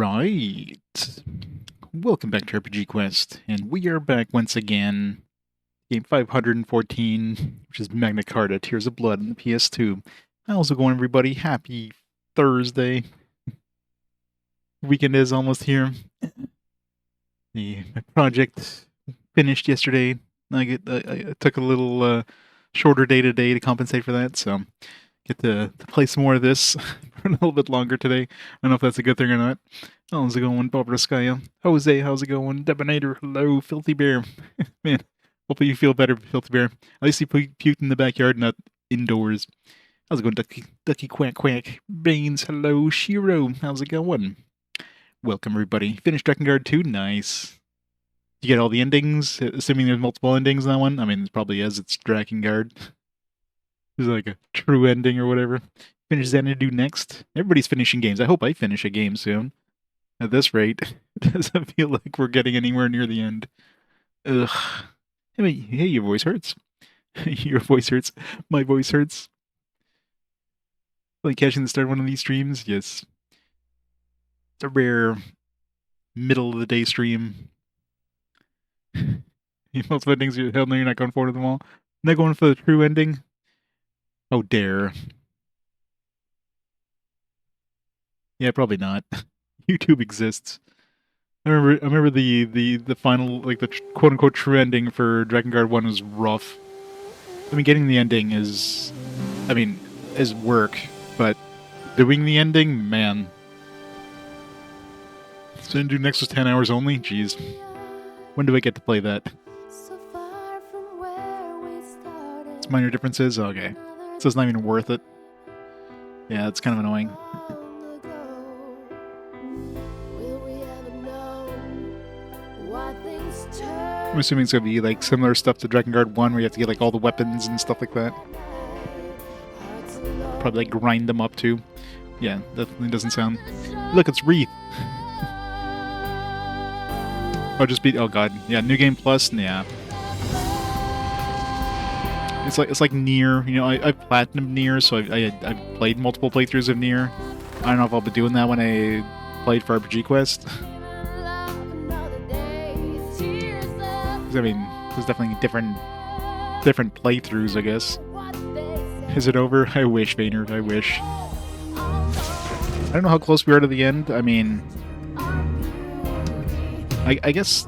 Right. Welcome back to RPG Quest, and we are back once again. Game 514, which is Magna Carta, Tears of Blood on the PS2. How's it going, everybody? Happy Thursday. Weekend is almost here. My project finished yesterday. I took a little shorter day today to compensate for that, so get to play some more of this for a little bit longer today. I don't know if that's a good thing or not. How's it going, Bobriskaya? Jose, how's it going? Debonator, hello, Filthy Bear. Man, hopefully you feel better, Filthy Bear. At least you puked in the backyard, not indoors. How's it going, Ducky Quack Quack? Baines, hello, Shiro, how's it going? Welcome, everybody. Finished Drakengard 2, nice. You get all the endings, assuming there's multiple endings in that one? I mean, it probably is, it's Drakengard. There's like a true ending or whatever. Finish Xanadu next. Everybody's finishing games. I hope I finish a game soon. At this rate, it doesn't feel like we're getting anywhere near the end. Ugh. Hey, your voice hurts. Your voice hurts. My voice hurts. Like catching the start of one of these streams? Yes. It's a rare middle of the day stream. Most endings, hell no, you're not going forward with them all. Not going for the true ending? Oh, dare. Yeah, probably not. YouTube exists. I remember the final, like the quote unquote true ending for Drakengard 1 was rough. I mean, getting the ending is work, but doing the ending, man. So to do next was 10 hours only? Jeez. When do I get to play that? It's minor differences? Okay. So it's not even worth it. Yeah, it's kind of annoying. I'm assuming it's going to be like similar stuff to Drakengard 1 where you have to get like all the weapons and stuff like that. Probably like grind them up too. Yeah, definitely doesn't sound... Look, it's Wreath! Oh, just beat... Oh god. Yeah, New Game Plus? Yeah. It's like Nier. You know, I've platinumed Nier, so I've played multiple playthroughs of Nier. I don't know if I'll be doing that when I played for RPG Quest. I mean, there's definitely different playthroughs, I guess. Is it over? I wish, Vayner, I wish. I don't know how close we are to the end. I mean, I guess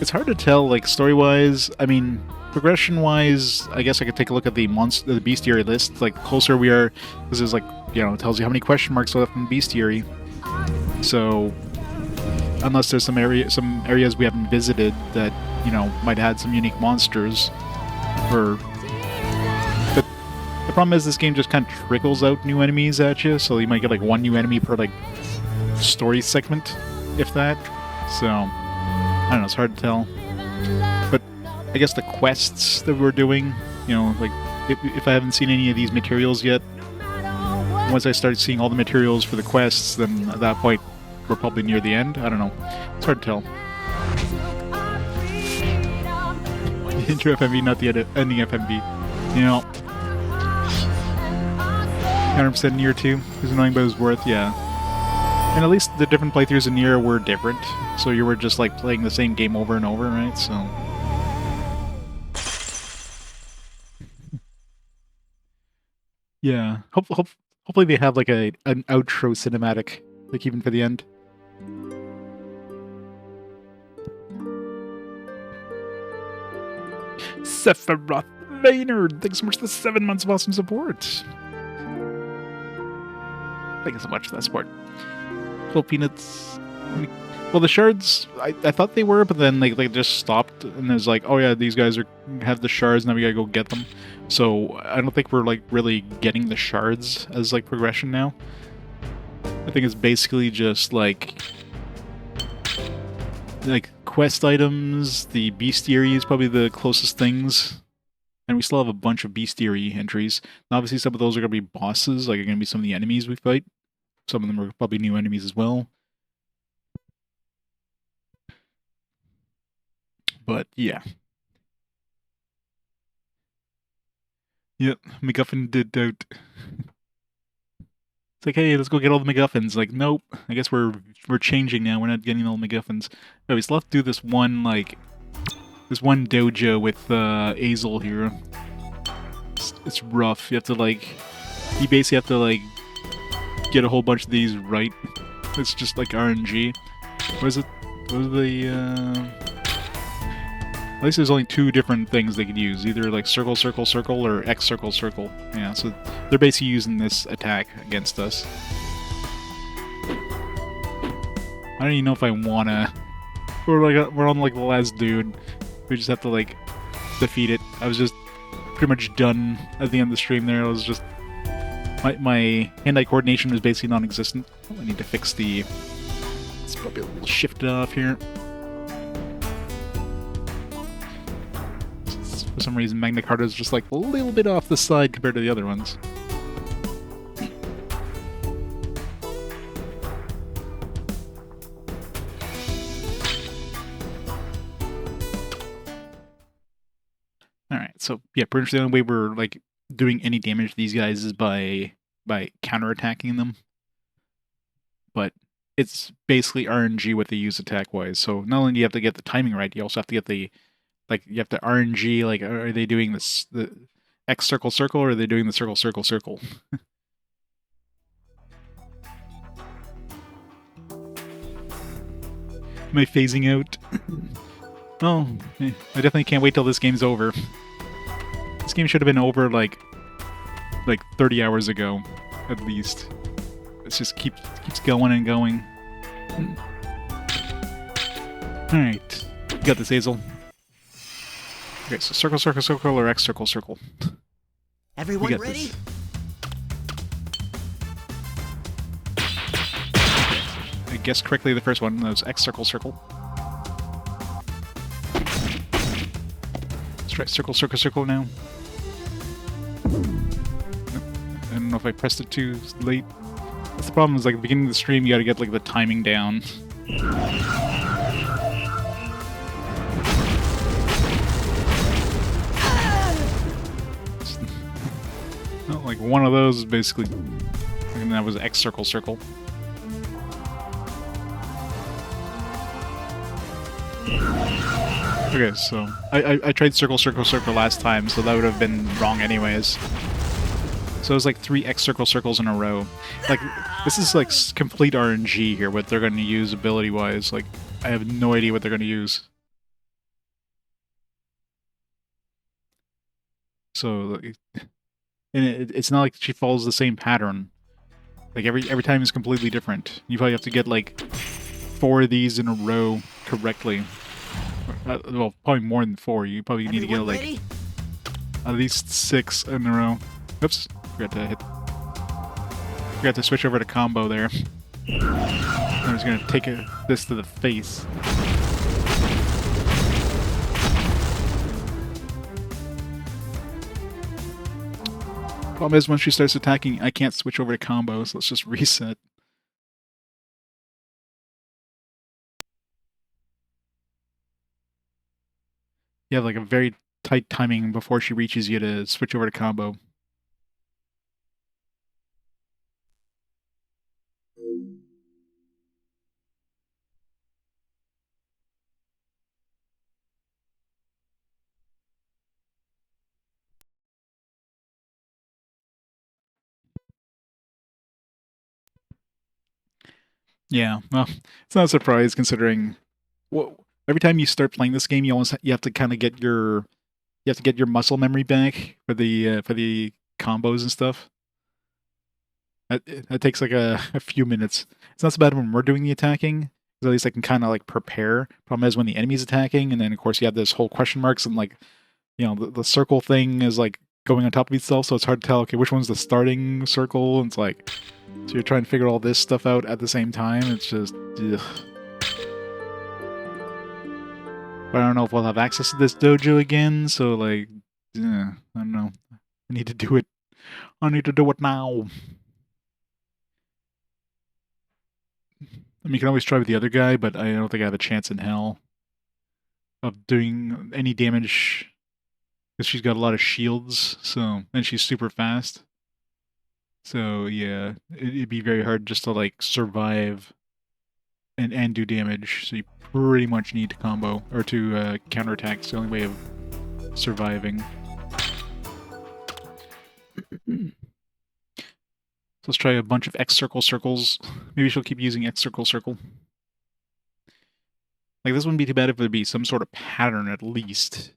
it's hard to tell, like, story-wise. I mean, progression-wise, I guess I could take a look at the bestiary list. Like, closer we are, this is like, you know, it tells you how many question marks left in bestiary. So, unless there's some areas we haven't visited that, you know, might have had some unique monsters, or... But the problem is this game just kind of trickles out new enemies at you, so you might get like one new enemy per like story segment, if that. So, I don't know, it's hard to tell. But I guess the quests that we're doing, you know, like, if I haven't seen any of these materials yet, once I start seeing all the materials for the quests, then at that point, we're probably near the end. I don't know. It's hard to tell. Intro FMV, not the ending FMV. You know, 100% Nier 2 is annoying, but it's worth, yeah. And at least the different playthroughs in Nier were different, so you were just like playing the same game over and over, right? So, yeah. Hopefully they have like an outro cinematic, like even for the end. Sephiroth Maynard, thanks so much for the 7 months of awesome support. Thank you so much for that support. Little peanuts. Well, the shards, I thought they were, but then they just stopped, and it was like, oh yeah, these guys have the shards, now we gotta go get them. So I don't think we're like really getting the shards as like progression now. I think it's basically just like quest items. The bestiary is probably the closest things, and we still have a bunch of bestiary entries. And obviously, some of those are gonna be bosses, like are gonna be some of the enemies we fight. Some of them are probably new enemies as well. But yeah. Yep, MacGuffin did doubt. like, hey, let's go get all the MacGuffins. Like, nope. I guess we're changing now. We're not getting all the MacGuffins. Oh, we still have to do this one dojo with Azel here. It's rough. You have to you basically have to get a whole bunch of these right. It's just like RNG. What is it? What are the at least there's only two different things they could use. Either like circle, circle, circle, or X circle, circle. Yeah, so they're basically using this attack against us. I don't even know if I wanna. We're on like the last dude. We just have to defeat it. I was just pretty much done at the end of the stream there. I was just my hand-eye coordination was basically non-existent. I need to fix the. It's probably a little shifted off here. For some reason, Magna Carta is just a little bit off the side compared to the other ones. Alright, so yeah, pretty much the only way we're doing any damage to these guys is by counterattacking them. But it's basically RNG what they use attack-wise. So not only do you have to get the timing right, you also have to get the you have to RNG, are they doing the X circle circle, or are they doing the circle circle circle? Am I phasing out? Oh, I definitely can't wait till this game's over. This game should have been over like 30 hours ago, at least. It just keeps going and going. Alright, you got this, Hazel. Okay, so circle, circle, circle, or X circle, circle. Everyone ready? I guessed correctly the first one. That was X circle, circle. Let's try circle, circle, circle now. I don't know if I pressed it too late. That's the problem, is at the beginning of the stream you gotta get the timing down. One of those is basically, and that was X circle circle. Okay, so I tried circle circle circle last time, so that would have been wrong anyways. So it was 3 X circle circles in a row. This is complete RNG here, what they're going to use ability wise. I have no idea what they're going to use. So and it's not like she follows the same pattern. Every time is completely different. You probably have to get 4 of these in a row correctly. Well, probably more than 4. You probably need to get at least 6 in a row. Oops, forgot to switch over to combo there. I'm just gonna take this to the face. Problem is, once she starts attacking, I can't switch over to combo, so let's just reset. You have a very tight timing before she reaches you to switch over to combo. Yeah, well, it's not a surprise considering every time you start playing this game, you have to kind of get your muscle memory back for the combos and stuff. That takes a few minutes. It's not so bad when we're doing the attacking, because at least I can kind of prepare. Problem is when the enemy's attacking, and then of course you have this whole question marks and the circle thing is going on top of itself, so it's hard to tell which one's the starting circle. And it's so you're trying to figure all this stuff out at the same time. It's just, ugh. But I don't know if we'll have access to this dojo again, so I don't know. I need to do it. I need to do it now. I mean, you can always try with the other guy, but I don't think I have a chance in hell of doing any damage, because she's got a lot of shields, and she's super fast. So yeah, it'd be very hard just to like survive and do damage. So you pretty much need to combo or to counterattack. It's the only way of surviving. So let's try a bunch of X circle circles. Maybe she'll keep using X circle circle. Like this wouldn't be too bad if there'd be some sort of pattern at least.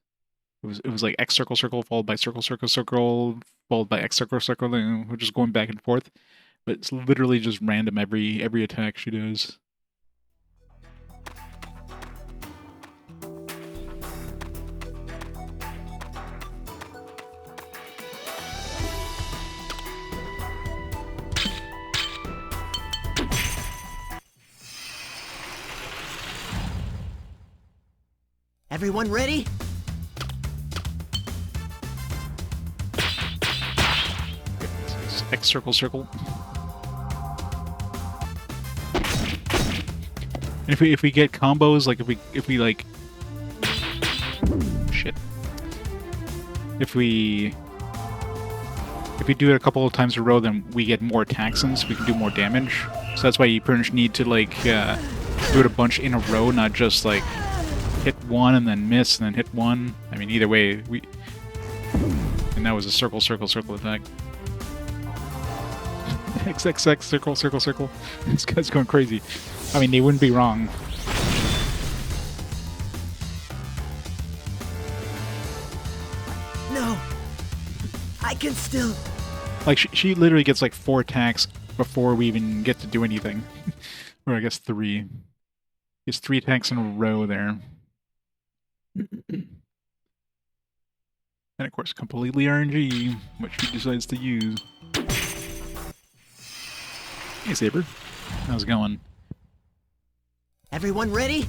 It was like X circle circle followed by circle circle circle followed by X circle circle, and we're just going back and forth. But it's literally just random every attack she does. Everyone ready? X circle circle. And if we get combos, like if we like shit. If we do it a couple of times in a row, then we get more attacks in, so we can do more damage. So that's why you pretty much need to like do it a bunch in a row, not just like hit one and then miss and then hit one. I mean, either way, and that was a circle circle circle attack. XXX circle circle circle. This guy's going crazy. I mean, they wouldn't be wrong. No, I can still. Like she literally gets like 4 attacks before we even get to do anything, or I guess 3. It's 3 attacks in a row there. And of course, completely RNG, which she decides to use. Hey, Saber. How's it going? Everyone ready?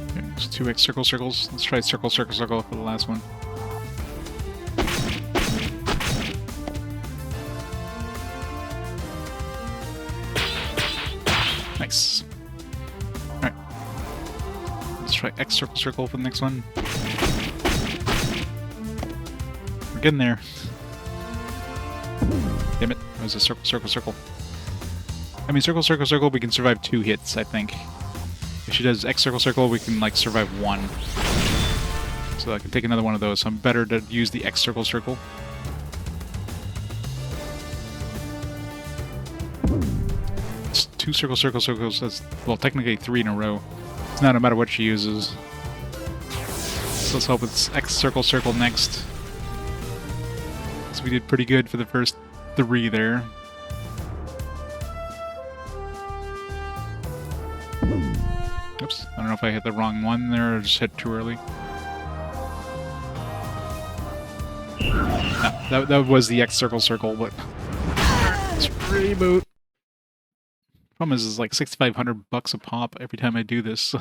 Okay, it's 2x circle circles. Let's try circle circle circle for the last one. Nice. Alright. Let's try X circle circle for the next one. We're getting there. Damn it. That was a circle circle circle. I mean, circle circle circle, we can survive 2 hits, I think. If she does X circle circle, we can like survive 1. So I can take another one of those. So I'm better to use the X circle circle. It's 2 circle circle circles. That's, well, technically 3 in a row. It's not no matter what she uses. So let's hope it's X circle circle next. So we did pretty good for the first 3 there. Oops, I don't know if I hit the wrong one there or just hit too early. No, that was the X circle circle, but let's reboot. Problem is, it's like $6,500 a pop every time I do this. So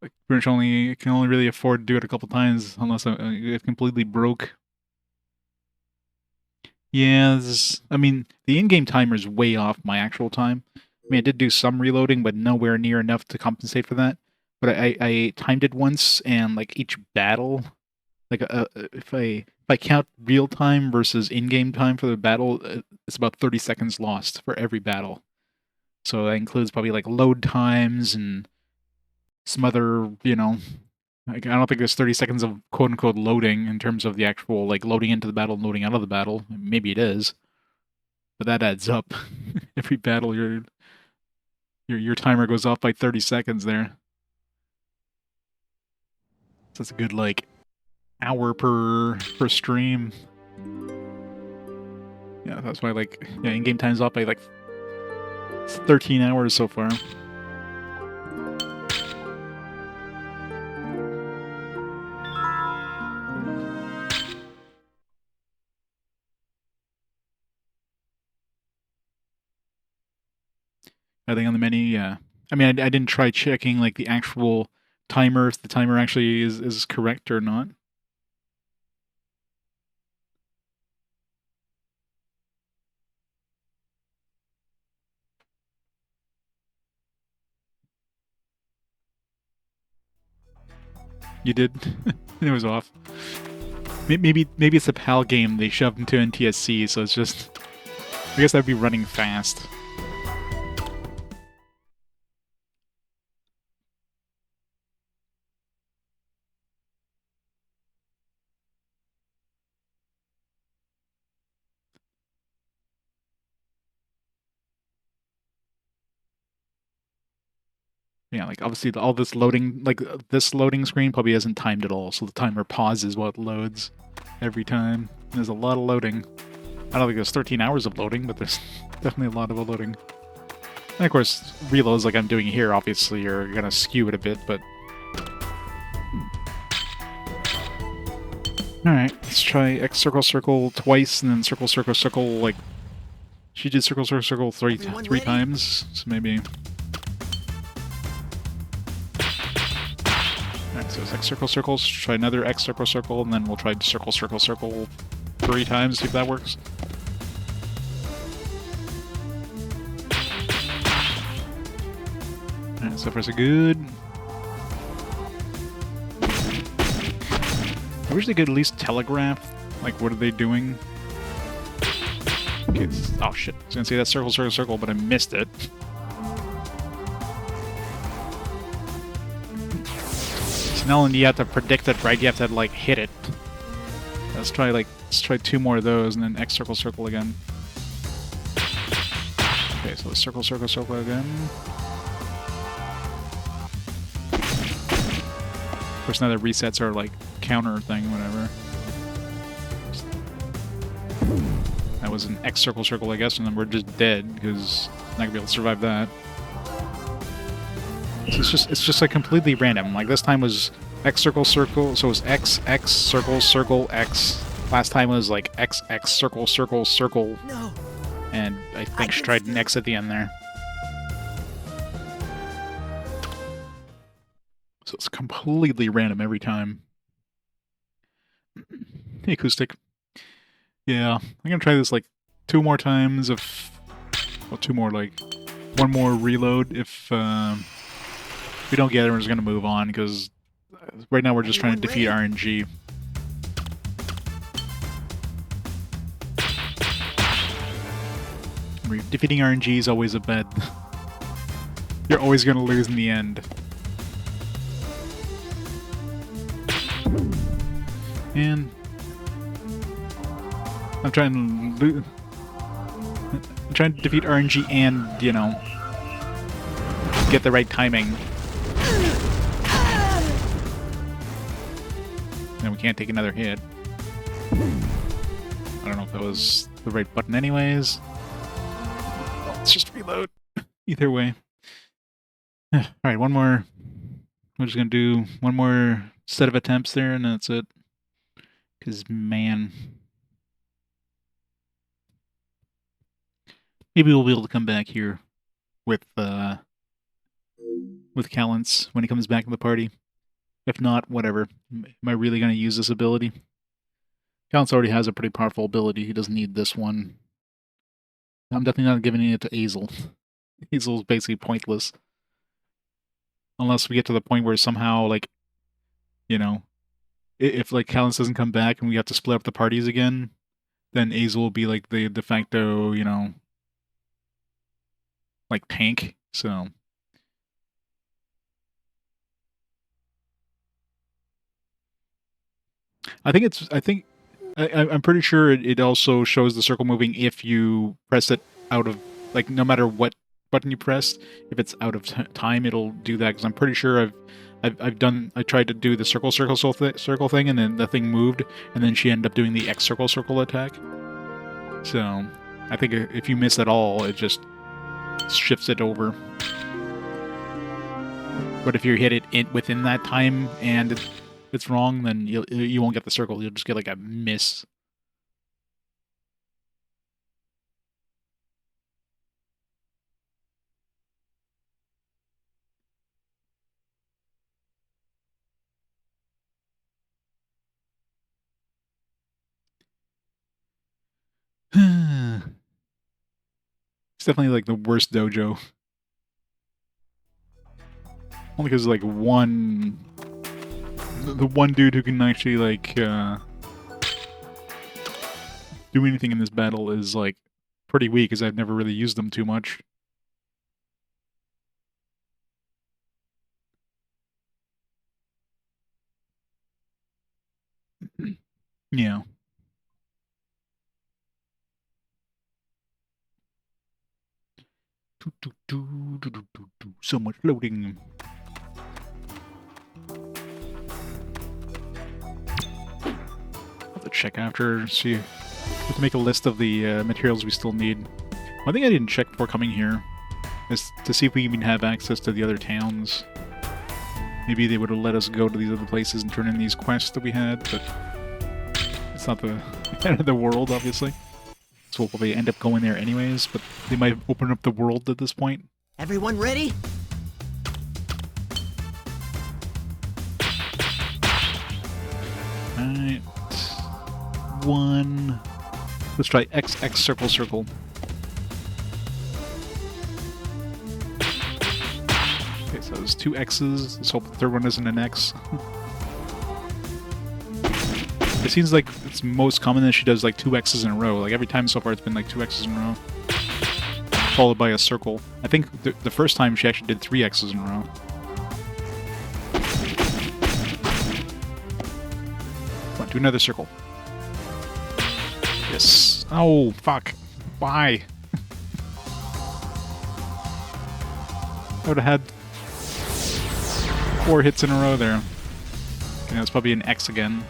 like, pretty much can only really afford to do it a couple times unless I get completely broke. Yeah, I mean, the in-game timer is way off my actual time. I mean, I did do some reloading, but nowhere near enough to compensate for that. But I timed it once, and like each battle, like if I count real time versus in-game time for the battle, it's about 30 seconds lost for every battle. So that includes probably like load times and some other, you know, like, I don't think there's 30 seconds of quote-unquote loading in terms of the actual like loading into the battle and loading out of the battle. Maybe it is, but that adds up. Every battle, your timer goes off by 30 seconds there. So that's a good like hour per stream. Yeah, that's why like in-game time's off by like 13 hours so far. I think on the menu, yeah. I mean, I didn't try checking like the actual timer, if the timer actually is correct or not. You did? It was off. Maybe it's a PAL game they shoved into NTSC, so it's just... I guess that'd be running fast. Yeah, like obviously all this loading, like this loading screen probably hasn't timed at all, so the timer pauses while it loads every time. There's a lot of loading. I don't think there's 13 hours of loading, but there's definitely a lot of loading. And of course, reloads like I'm doing here obviously are gonna skew it a bit, but... Alright, let's try X circle circle twice, and then circle circle circle, like... She did circle circle circle three times, so maybe... Alright, so it's X circle circle, let's try another X circle circle, and then we'll try circle circle circle 3 times, see if that works. Alright, so far so good. I wish they could at least telegraph, like, what are they doing? Okay, oh shit, I was gonna say that circle, circle, circle, but I missed it. So not only do you have to predict it right, you have to, like, hit it. Let's try 2 more of those, and then X circle, circle again. Okay, so circle, circle, circle again. Of course, now the resets are, like, counter thing, whatever. That was an X circle circle, I guess, and then we're just dead because I'm not gonna be able to survive that. So it's just like completely random. Like this time was X circle circle, so it was X X circle circle X. Last time was like X X circle circle circle. No. And I think she tried an X at the end there. So it's completely random every time. Hey, Acoustic. Yeah, I'm gonna try this like 2 more times well, 2 more, like 1 more reload if we don't get it, we're just gonna move on, because right now we're just trying to defeat RNG. Defeating RNG is always a bad... You're always gonna lose in the end. And... I'm trying to defeat RNG and, you know, get the right timing. And we can't take another hit. I don't know if that was the right button anyways. Let's just reload. Either way. Alright, 1 more. We're just gonna do 1 more set of attempts there, and that's it. Because, man... Maybe we'll be able to come back here with Calintz when he comes back in the party. If not, whatever. Am I really going to use this ability? Calintz already has a pretty powerful ability. He doesn't need this one. I'm definitely not giving it to Azel. Azel is basically pointless. Unless we get to the point where somehow, like, you know, if like Calintz doesn't come back and we have to split up the parties again, then Azel will be like the de facto, you know, like tank, so... I'm pretty sure it also shows the circle moving if you press it out of, like, no matter what button you press, if it's out of time, it'll do that, because I'm pretty sure I tried to do the circle thing, and then the thing moved, and then she ended up doing the X circle circle attack. So, I think if you miss at all, it just shifts it over. But if you hit it within that time and it's wrong, then you won't get the circle. You'll just get like a miss. It's definitely like the worst dojo. Only because like one the one dude who can actually, like, do anything in this battle is, like, pretty weak, as I've never really used them too much. Yeah. So much loading. Have to check after, see. Have to make a list of the materials we still need. One thing I didn't check before coming here is to see if we even have access to the other towns. Maybe they would have let us go to these other places and turn in these quests that we had, but it's not the end of the world, obviously. So we'll probably end up going there anyways, but they might open up the world at this point. Everyone ready? Alright. 1. Let's try X, X, circle, circle. Okay, so there's 2 X's. Let's hope the third one isn't an X. It seems like it's most common that she does like 2 X's in a row. Like every time so far it's been like 2 X's in a row. Followed by a circle. I think the first time she actually did 3 X's in a row. Come on, do another circle. Yes. Oh, fuck. Why? I would have had 4 hits in a row there. Okay, that's probably an X again.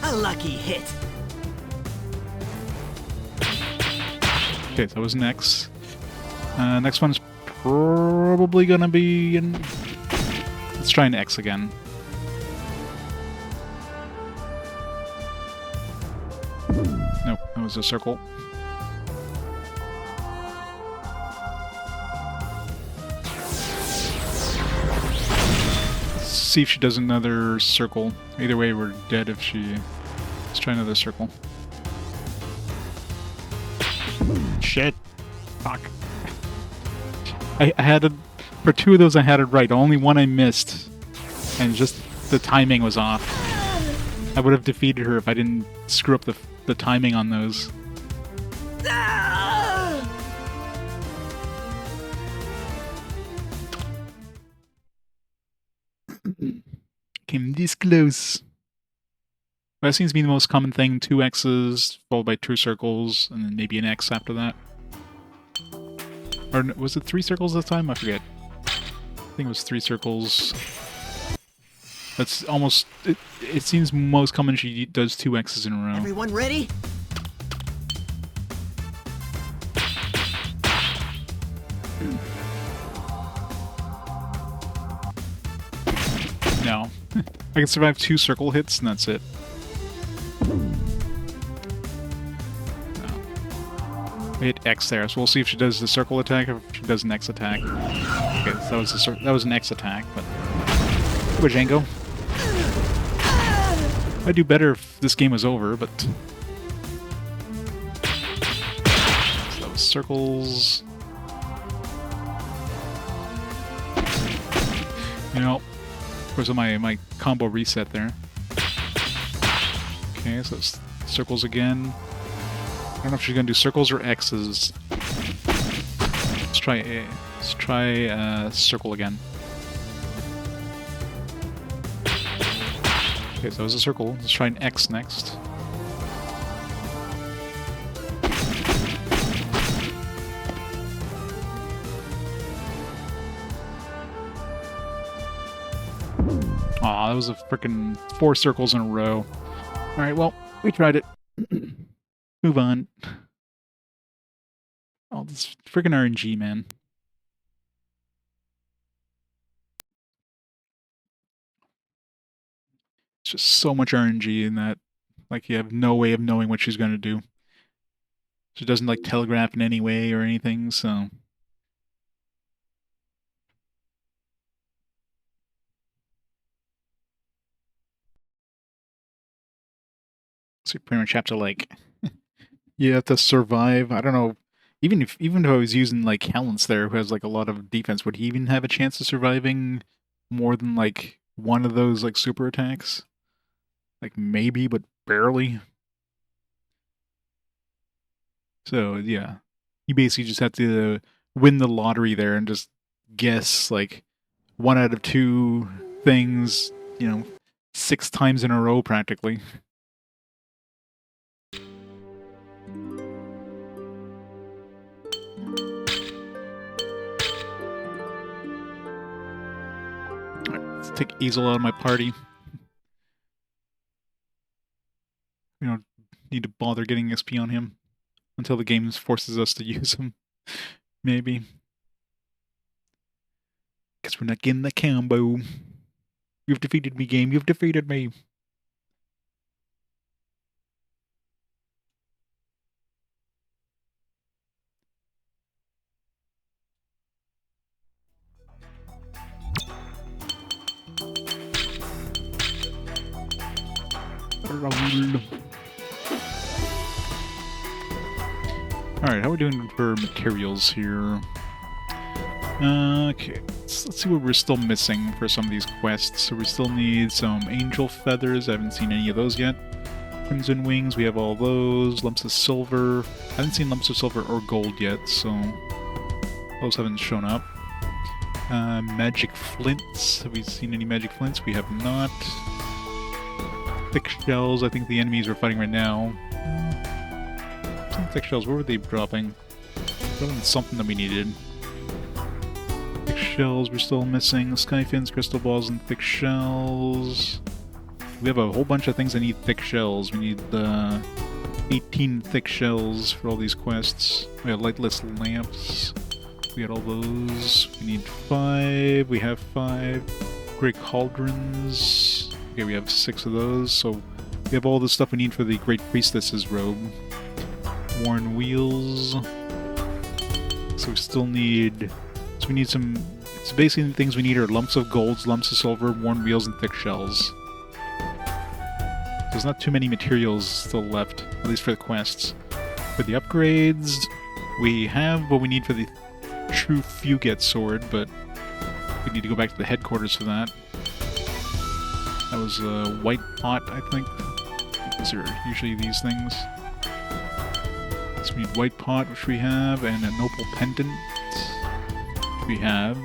A lucky hit. Okay, that was an X. Next one's probably gonna be an... Let's try an X again. Nope, that was a circle. Let's see if she does another circle. Either way, we're dead if she... Let's try another circle. Shit. Fuck. I had it... For 2 of those I had it right. Only one I missed. And just the timing was off. I would have defeated her if I didn't screw up the timing on those. Came this close. That seems to be the most common thing. 2 X's, followed by 2 circles, and then maybe an X after that. Or was it 3 circles this time? I forget. I think it was 3 circles. That's almost... It seems most common she does 2 X's in a row. Everyone ready? No. I can survive 2 circle hits, and that's it. I hit X there, so we'll see if she does the circle attack or if she does an X attack. Okay, so that was an X attack, but... Wajango. I'd do better if this game was over, but... So that was circles... You know, of course my combo reset there. Okay, so it's circles again. I don't know if she's gonna do circles or X's. Let's try A. Let's try circle again. Okay, so that was a circle. Let's try an X next. Aw, that was a frickin' 4 circles in a row. Alright, well, we tried it. Move on. Oh, this frickin' RNG, man. It's just so much RNG in that, like, you have no way of knowing what she's gonna do. She doesn't, like, telegraph in any way or anything, so... So you pretty much have to, like... you have to survive. I don't know. Even if I was using, like, Calintz there, who has, like, a lot of defense, would he even have a chance of surviving more than like one of those like super attacks. Like maybe, but barely. So yeah, you basically just have to win the lottery there and just guess like one out of two things, 6 times in a row practically. Alright, let's take Easel out of my party. We don't need to bother getting XP on him until the game forces us to use him. Maybe. Because we're not getting the combo. You've defeated me, game. You've defeated me. Alright, how are we doing for materials here? Okay, let's see what we're still missing for some of these quests. So we still need some angel feathers. I haven't seen any of those yet. Crimson wings, we have all those. Lumps of silver. I haven't seen lumps of silver or gold yet, so those haven't shown up. Magic flints. Have we seen any magic flints? We have not. Thick shells. I think the enemies we're fighting right now. Some thick shells. What were they dropping? Dropping something that we needed. Thick shells we're still missing. Skyfins, crystal balls, and thick shells. We have a whole bunch of things that need thick shells. We need 18 thick shells for all these quests. We have lightless lamps. We got all those. We need 5. We have 5. Great cauldrons. Okay, we have 6 of those. So we have all the stuff we need for the Great Priestess's robe. Worn wheels. So we still need... So we need some... It's basically the things we need are lumps of golds, lumps of silver, worn wheels, and thick shells. There's not too many materials still left, at least for the quests. For the upgrades, we have what we need for the true Fugate sword, but we need to go back to the headquarters for that. That was a white pot, I think. These are usually these things. So we need white pot, which we have, and a noble pendant, which we have.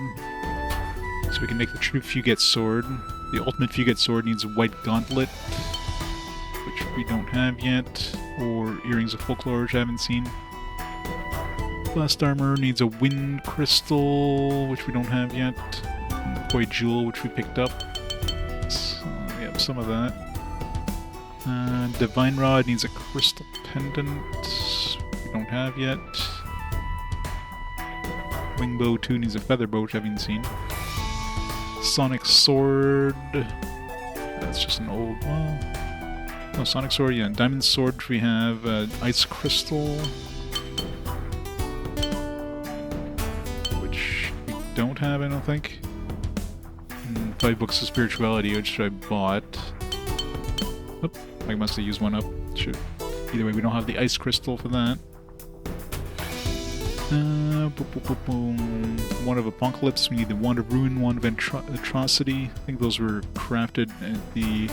So we can make the true Fugate sword. The ultimate Fugate sword needs a white gauntlet, which we don't have yet, or earrings of folklore, which I haven't seen. Blast armor needs a wind crystal, which we don't have yet. Koi jewel, which we picked up. So we have some of that. Divine rod needs a crystal pendant, we don't have yet. Wingbow 2 needs a feather bow, which I haven't seen. Sonic sword. That's just an old one. Oh, Sonic Sword, yeah. Diamond Sword, which we have. Ice Crystal. Which we don't have, I don't think. And 5 books of spirituality, which I bought. Oop, I must have used one up. Shoot. Either way, we don't have the Ice Crystal for that. Boom, boom, boom, boom. Wand of Apocalypse. We need the Wand of Ruin, Wand of Atrocity. I think those were crafted at the...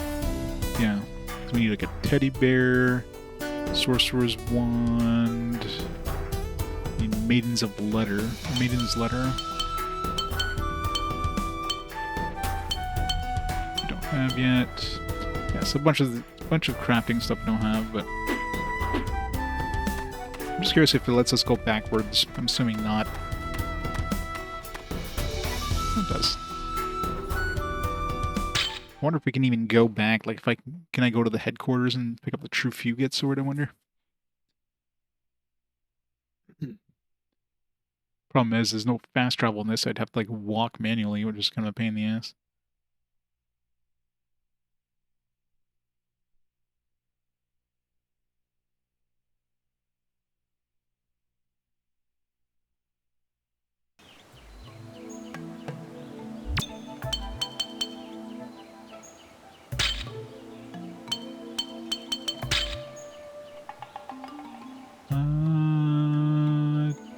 Yeah. So we need like a teddy bear, sorcerer's wand, we need maiden's letter. We don't have yet. Yeah, so a bunch of crafting stuff we don't have, but I'm just curious if it lets us go backwards. I'm assuming not. It does. I wonder if we can even go back. Like, if can I go to the headquarters and pick up the true Fugate sword, I wonder? Problem is, there's no fast travel in this. I'd have to, like, walk manually, which is kind of a pain in the ass.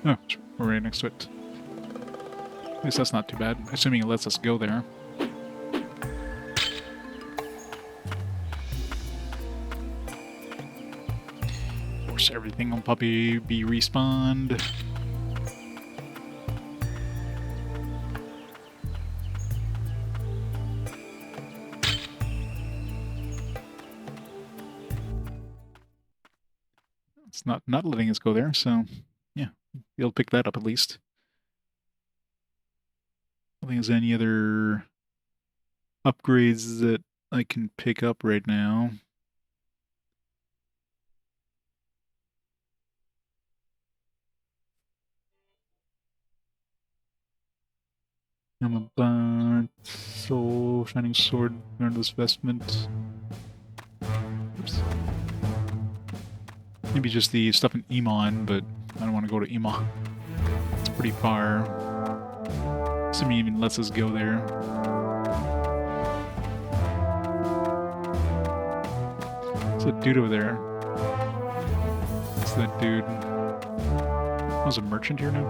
Oh, we're right next to it. At least that's not too bad. Assuming it lets us go there. course, everything will probably be respawned. It's not letting us go there, so yeah, you'll pick that up at least. I don't think there's any other upgrades that I can pick up right now. I'm about soul, shining sword, regardless vestment. Oops. Maybe just the stuff in Emon, but I don't want to go to Emon. It's pretty far. Assuming it even lets us go there. What's that dude over there? What's that dude? Oh, there's a merchant here now?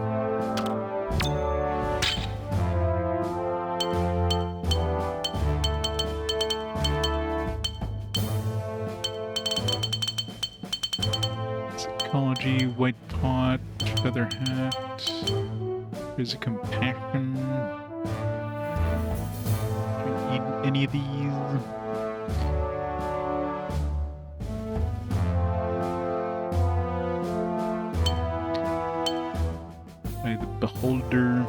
Psychology, white pot, feather hat. There's a compassion. Can I eat any of these? By the beholder.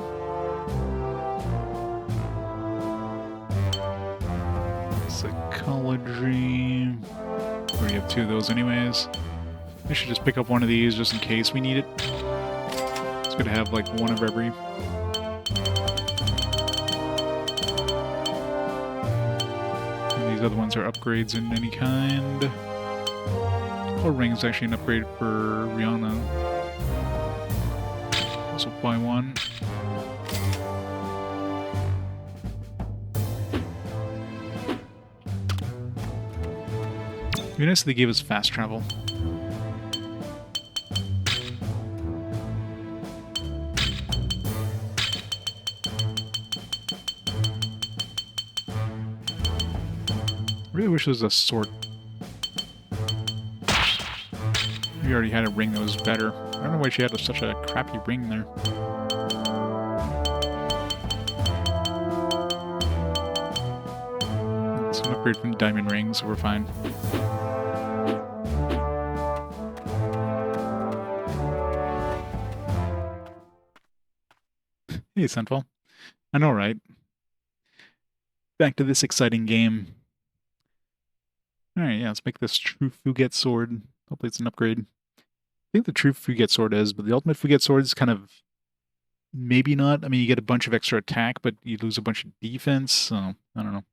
Psychology. We already have 2 of those anyways. I should just pick up one of these just in case we need it. It's good to have like one of every. And these other ones are upgrades in any kind. Color ring is actually an upgrade for Rihanna. Also buy one. It'd be nice if they gave us fast travel. I really wish there was a sword. We already had a ring that was better. I don't know why she had such a crappy ring there. It's an upgrade from diamond ring, so we're fine. Hey, Central. I know, right? Back to this exciting game. Alright, yeah, let's make this True Fugate Sword. Hopefully it's an upgrade. I think the True Fugate Sword is, but the Ultimate Fugate Sword is kind of... maybe not. I mean, you get a bunch of extra attack, but you lose a bunch of defense, so I don't know.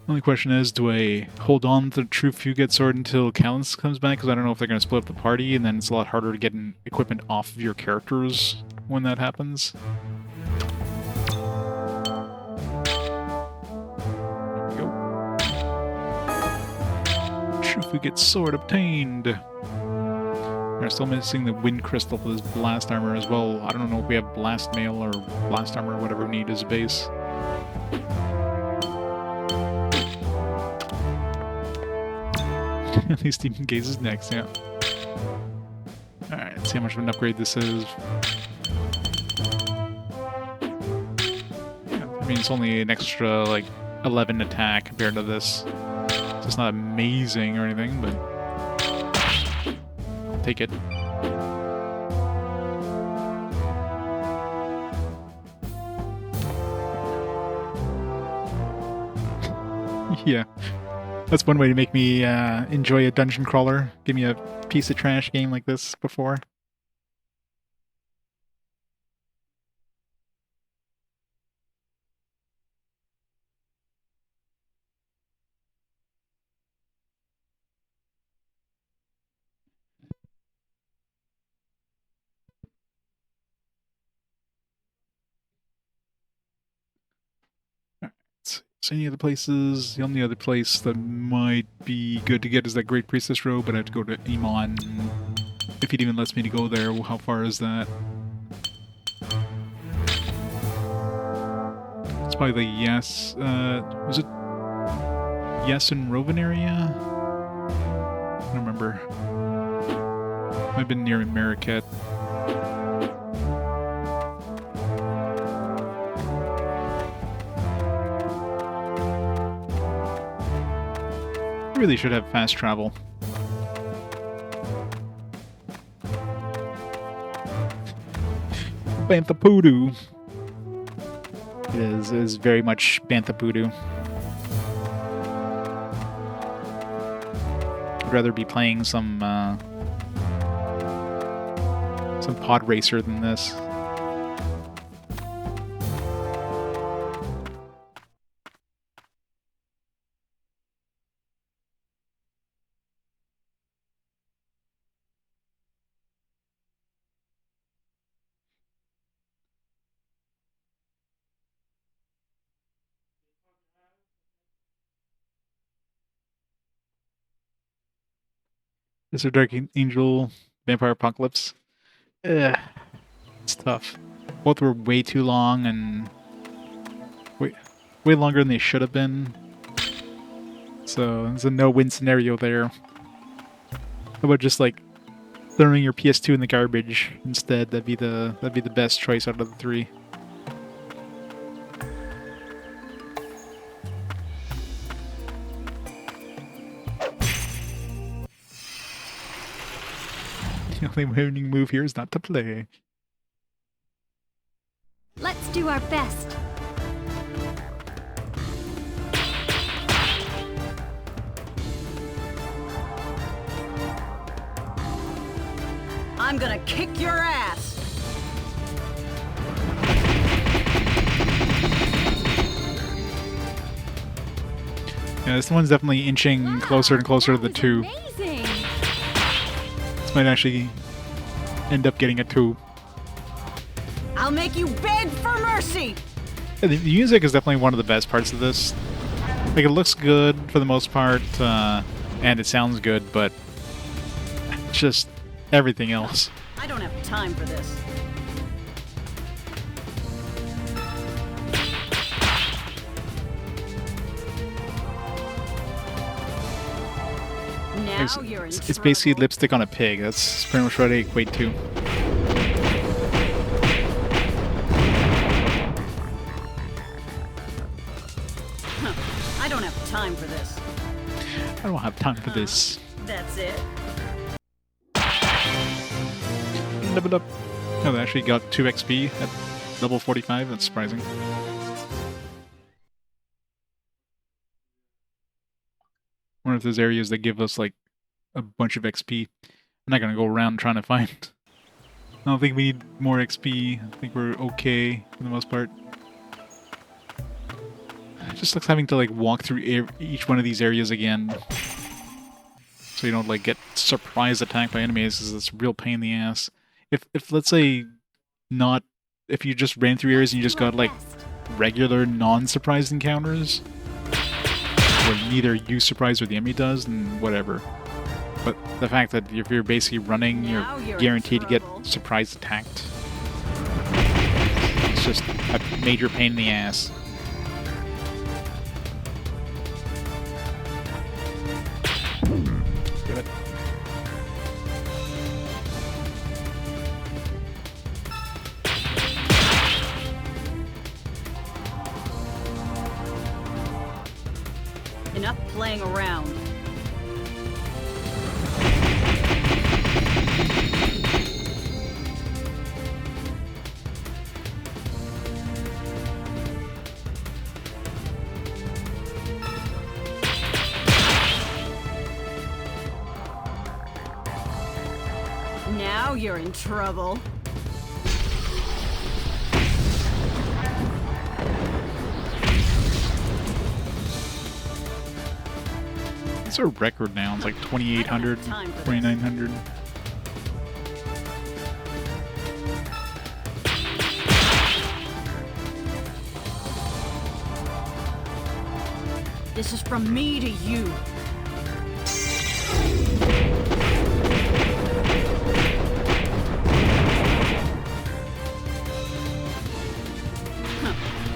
Only question is, do I hold on to the True Fugate Sword until Calintz comes back? Because I don't know if they're going to split up the party, and then it's a lot harder to get equipment off of your characters when that happens. Fugate sword obtained. We're still missing the wind crystal for this blast armor as well. I don't know if we have blast mail or blast armor or whatever we need as a base. At least Demon Gaze is next, yeah. Alright, let's see how much of an upgrade this is. Yeah, I mean, it's only an extra, like, 11 attack compared to this. It's not amazing or anything, but I'll take it. Yeah, that's one way to make me enjoy a dungeon crawler. Give me a piece of trash game like this before. So any other places? The only other place that might be good to get is that Great Priestess Robe, but I have to go to Emon. If it even lets me to go there, how far is that? It's probably the yes. Was it Yason Rovan area? I don't remember. I've been near Maricat. Really should have fast travel. Banthapoodoo. It is very much Banthapoodoo. I'd rather be playing some pod racer than this. This is Dark Angel, Vampire Apocalypse. Ugh, it's tough. Both were way too long and way longer than they should have been. So there's a no-win scenario there. How about just like throwing your PS2 in the garbage instead? That'd be the best choice out of the three. The only winning move here is not to play. Let's do our best. I'm gonna kick your ass. Yeah, this one's definitely inching closer and closer to the 2. Amazing. This might actually end up getting a 2. I'll make you beg for mercy. Yeah, the music is definitely one of the best parts of this. Like, it looks good for the most part, and it sounds good, but just everything else. I don't have time for this. Now you're in It's basically lipstick on a pig. That's pretty much what I equate to. I don't have time for this. I don't have time for this. That's it. Level up. Oh, they actually got 2 XP at level 45. That's surprising. Wonder if there's areas that give us like a bunch of XP. I'm not gonna go around trying to find. I don't think we need more XP. I think we're okay for the most part. It just looks having to like walk through each one of these areas again, so you don't like get surprise attacked by enemies. Because it's a real pain in the ass. If let's say if you just ran through areas and you just got like regular non-surprise encounters, where neither you surprise or the enemy does, then whatever. But the fact that if you're basically running, you're guaranteed to get surprise attacked. It's just a major pain in the ass. Give it. Enough playing around. Now you're in trouble. It's a record now. It's like 2,800, 2,900. This is from me to you.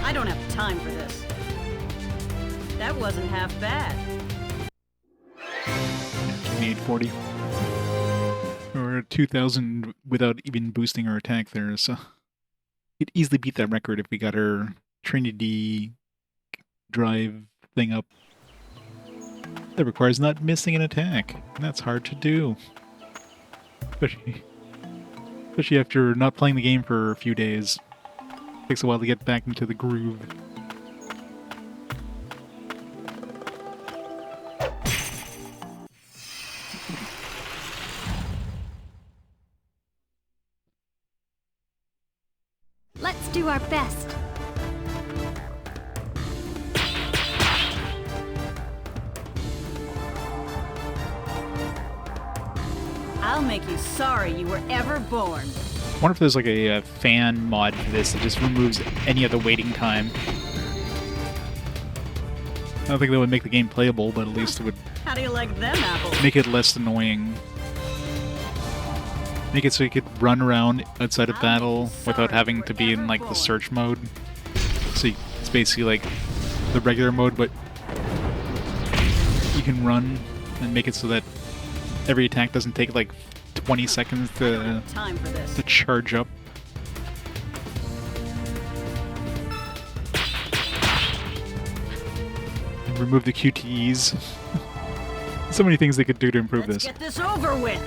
I don't have time for this. That wasn't half bad. 240. Or 2,000 without even boosting our attack there, so... We'd easily beat that record if we got our Trinity drive thing up. That requires not missing an attack, and that's hard to do. Especially after not playing the game for a few days. Takes a while to get back into the groove. Let's do our best. I'll make you sorry you were ever born. I wonder if there's like a fan mod for this that just removes any of the waiting time. I don't think that would make the game playable, but at least it would How do you like them apples? make it less annoying. Make it so you could run around outside of battle without having to be in like the search mode. So it's basically like the regular mode, but you can run and make it so that every attack doesn't take like 20 seconds to Time for this. charge up. And remove the QTEs. So many things they could do to improve Let's this. get this over with.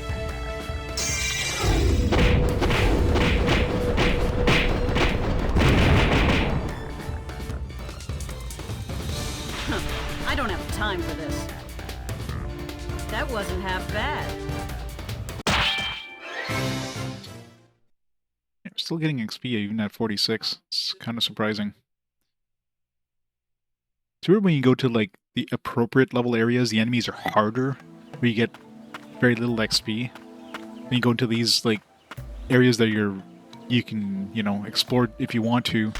I don't have time for this. That wasn't half bad. We're still getting XP even at 46. It's kind of surprising. It's weird when you go to like the appropriate level areas, the enemies are harder, where you get very little XP. Then you go into these like areas that you can, you know, explore if you want to.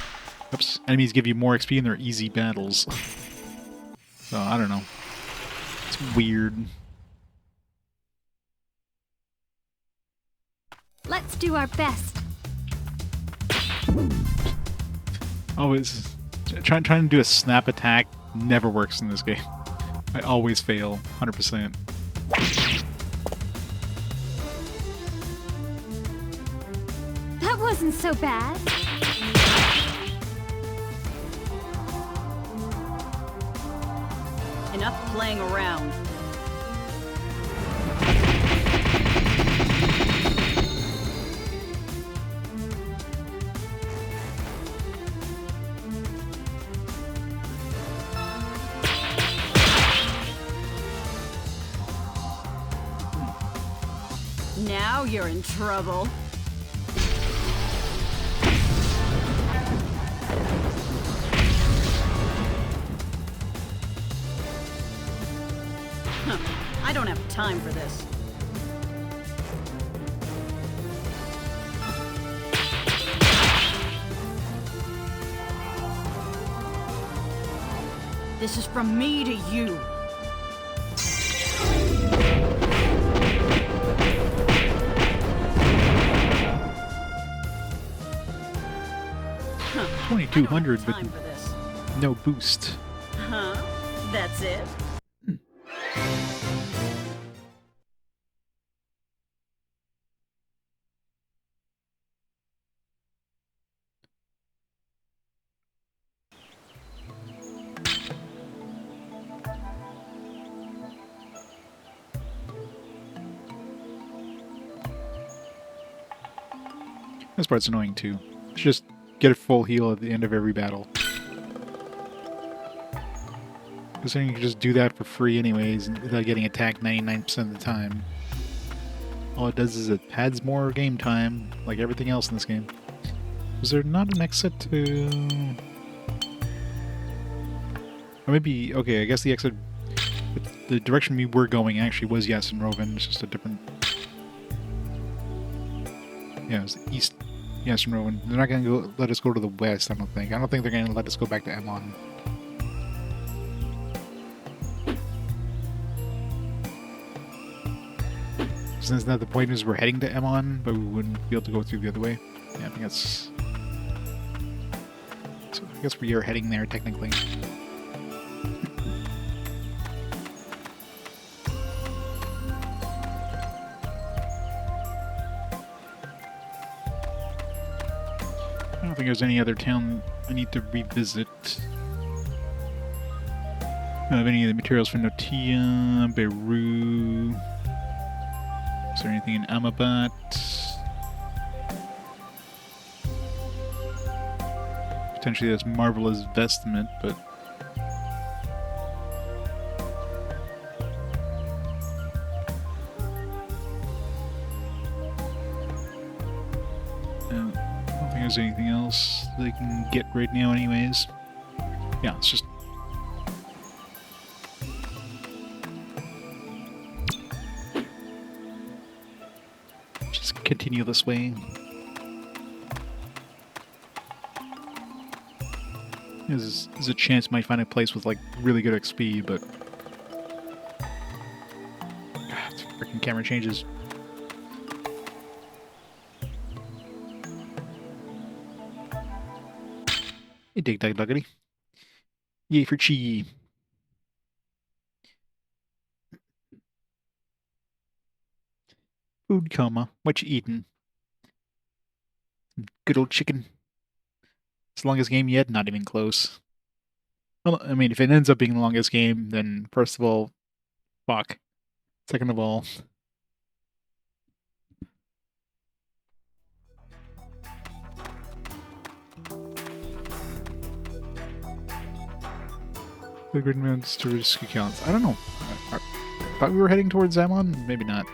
Oops, enemies give you more XP and they're easy battles. So I don't know. It's weird. Let's do our best. Always trying to do a snap attack never works in this game. I always fail, 100%. That wasn't so bad. Enough playing around. Now you're in trouble. I don't have time for this. This is from me to you. Huh, 2200, I don't have but time for this. no boost. Huh? That's it? This part's annoying too. Just get a full heal at the end of every battle. Because then you can just do that for free anyways, without getting attacked 99% of the time. All it does is it adds more game time, like everything else in this game. Was there not an exit to... Or maybe, okay, I guess the exit... The direction we were going actually was Yason Rovan, it's just a different... Yeah, it was the east Yason Rovan. They're not going to let us go to the west, I don't think. I don't think they're going to let us go back to Emon. Since that the point is we're heading to Emon, but we wouldn't be able to go through the other way. Yeah, I think that's... So I guess we are heading there, technically. I don't think there's any other town I need to revisit. I don't have any of the materials for Notia, Beru. Is there anything in Amabat? Potentially this marvelous vestment, but I don't think there's anything else they can get right now anyways. Yeah, it's just continue this way. There's a chance I might find a place with like really good XP, but God, freaking camera changes. Hey, dig dug duggity. Yay for chi. Food coma. What you eating? Good old chicken. It's the longest game yet? Not even close. Well, I mean, if it ends up being the longest game, then first of all, fuck. Second of all, the grid mounts to rescue Calintz. I don't know. I thought we were heading towards Zamon? Maybe not.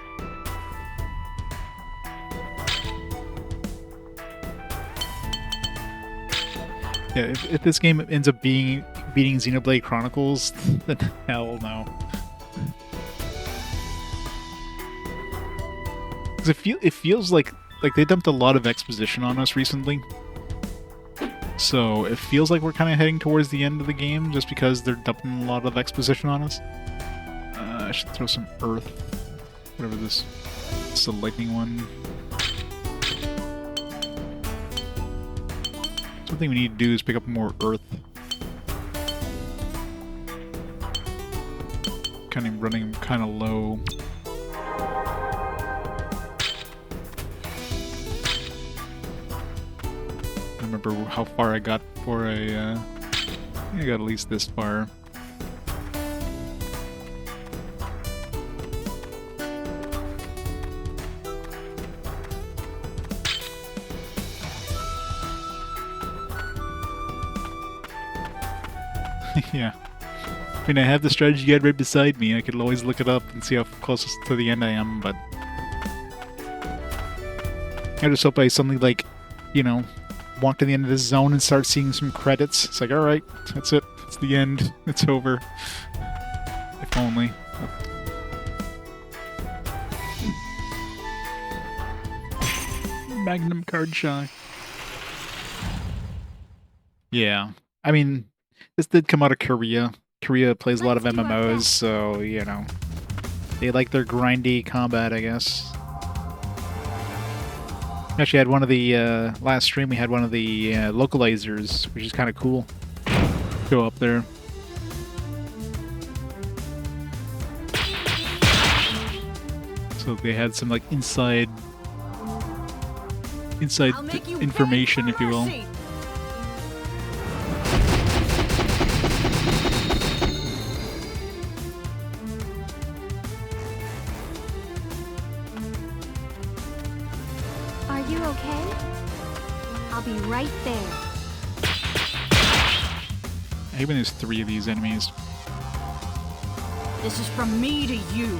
Yeah, if this game ends up beating Xenoblade Chronicles, then hell no. Because it feels like they dumped a lot of exposition on us recently. So it feels like we're kind of heading towards the end of the game just because they're dumping a lot of exposition on us. I should throw some earth. Whatever this... It's the lightning one. Something we need to do is pick up more earth. Kind of running kind of low. I remember how far I got before I got at least this far. Yeah. I mean, I have the strategy guide right beside me. I could always look it up and see how close to the end I am, but... I just hope I suddenly, like, you know, walk to the end of this zone and start seeing some credits. It's like, alright, that's it. It's the end. It's over. If only. Magnum card shock. Yeah. I mean... This did come out of Korea. Korea plays a lot of MMOs, so, you know. They like their grindy combat, I guess. Actually, had one of the, last stream, we had one of the localizers, which is kind of cool. Go up there. So they had some, like, inside information, if you will. Right there. I hate when there's 3 of these enemies. This is from me to you.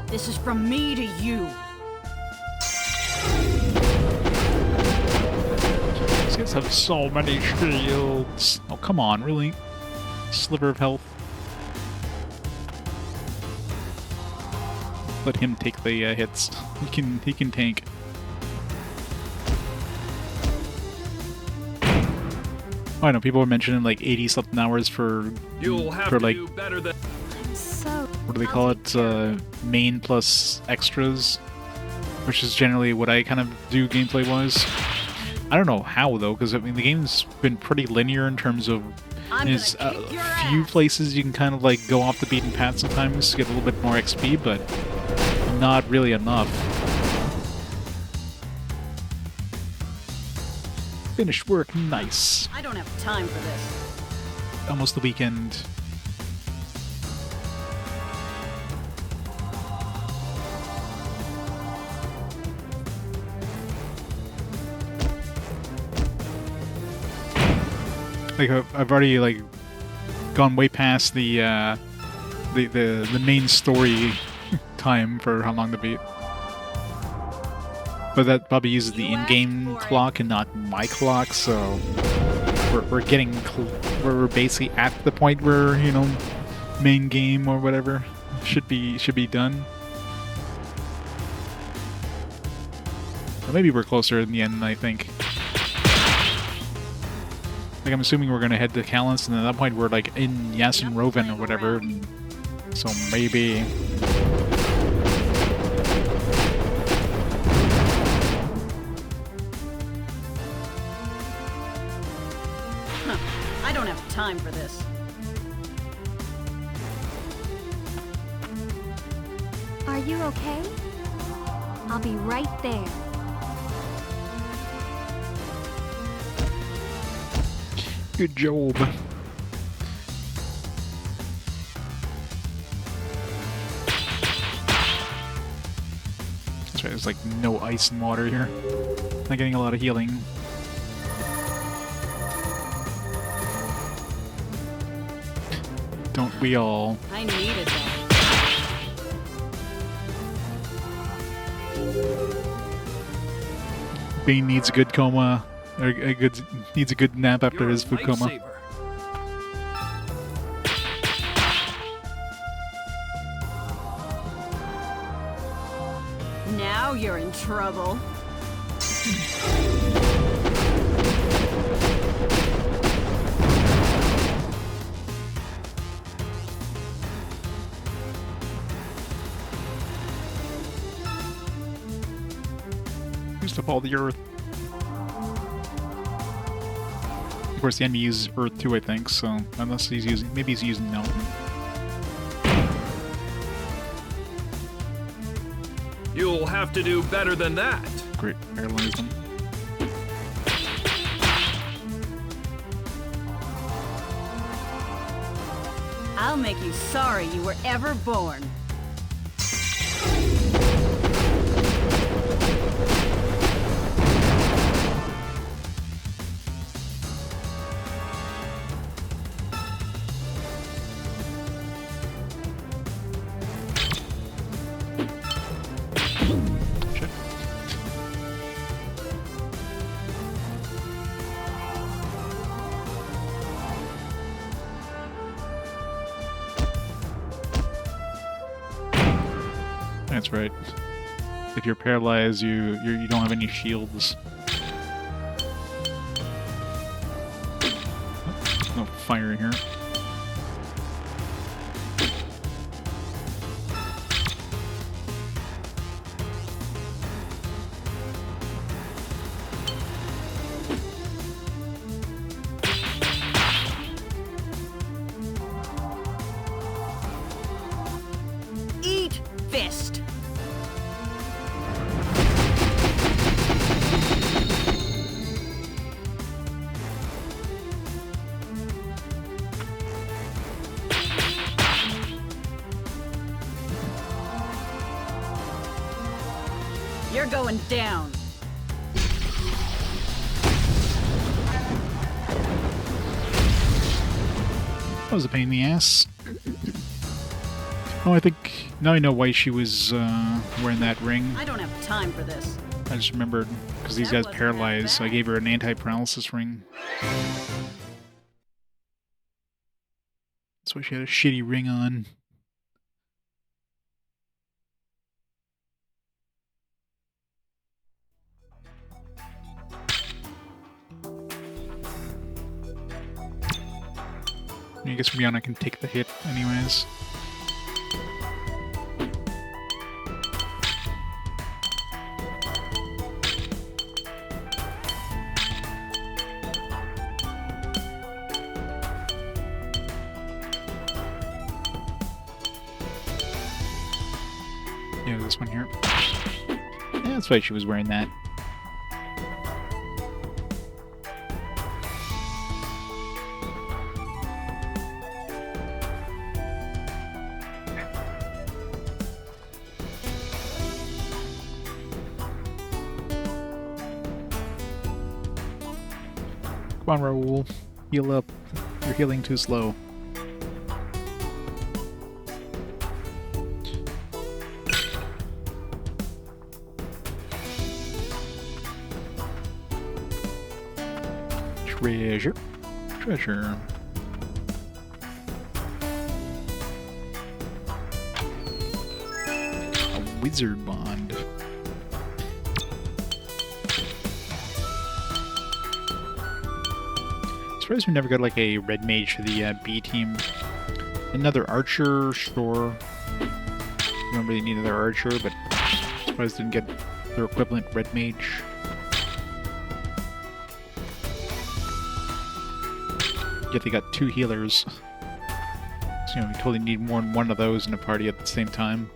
This is from me to you. These guys have so many shields. Oh, come on, really? Sliver of health. Let him take the hits. He can tank. I know people are mentioning like 80 something hours for You'll have for to like do better than. So, what do they I'll call take it? care of Main plus extras, which is generally what I kind of do gameplay wise. I don't know how though, because I mean the game's been pretty linear in terms of I'm there's gonna a kick your few ass. places you can kind of like go off the beaten path sometimes to get a little bit more XP, but not really enough. Finished work, nice. I don't have time for this. Almost the weekend. Like I've already like gone way past the main story time for how long to beat. But that probably uses the You asked in-game for it. clock and not my clock, so we're getting we're basically at the point where, you know, main game or whatever should be done. Or maybe we're closer in the end, I think. Like, I'm assuming we're gonna head to Calintz, and at that point we're like in Yason Enough Roven or playing whatever. around. And so maybe. I don't have time for this. Are you okay? I'll be right there. Good job. That's right, there's like no ice and water here. Not getting a lot of healing. Don't we all? I needed that. Bane needs a good coma, or needs a good nap after You're his a food coma. lifesaver. Now you're in trouble. Used up all the earth. Of course, the enemy uses earth too, I think. So unless he's using, maybe he's using no. You'll have to do better than that. Great, paralyze them. I'll make you sorry you were ever born. Shit. That's right. If you're paralyzed, you don't have any shields. No fire in here. Eat fist. You're going down. That was a pain in the ass. Oh, I think now I know why she was wearing that ring. I don't have time for this. I just remembered because these That guys wasn't half paralyzed, so I bad. gave her an anti-paralysis ring. That's why she had a shitty ring on. I guess Rihanna can take the hit anyways. Yeah, this one here. Yeah, that's why she was wearing that. Come on, Raoul. Heal up. You're healing too slow. Treasure. Treasure. A wizard bond. Surprised we never got like a red mage for the B team. Another archer, sure. Don't really need another archer, but surprised didn't get their equivalent red mage. Yet they got 2 healers. So, you know, we totally need more than one of those in a party at the same time.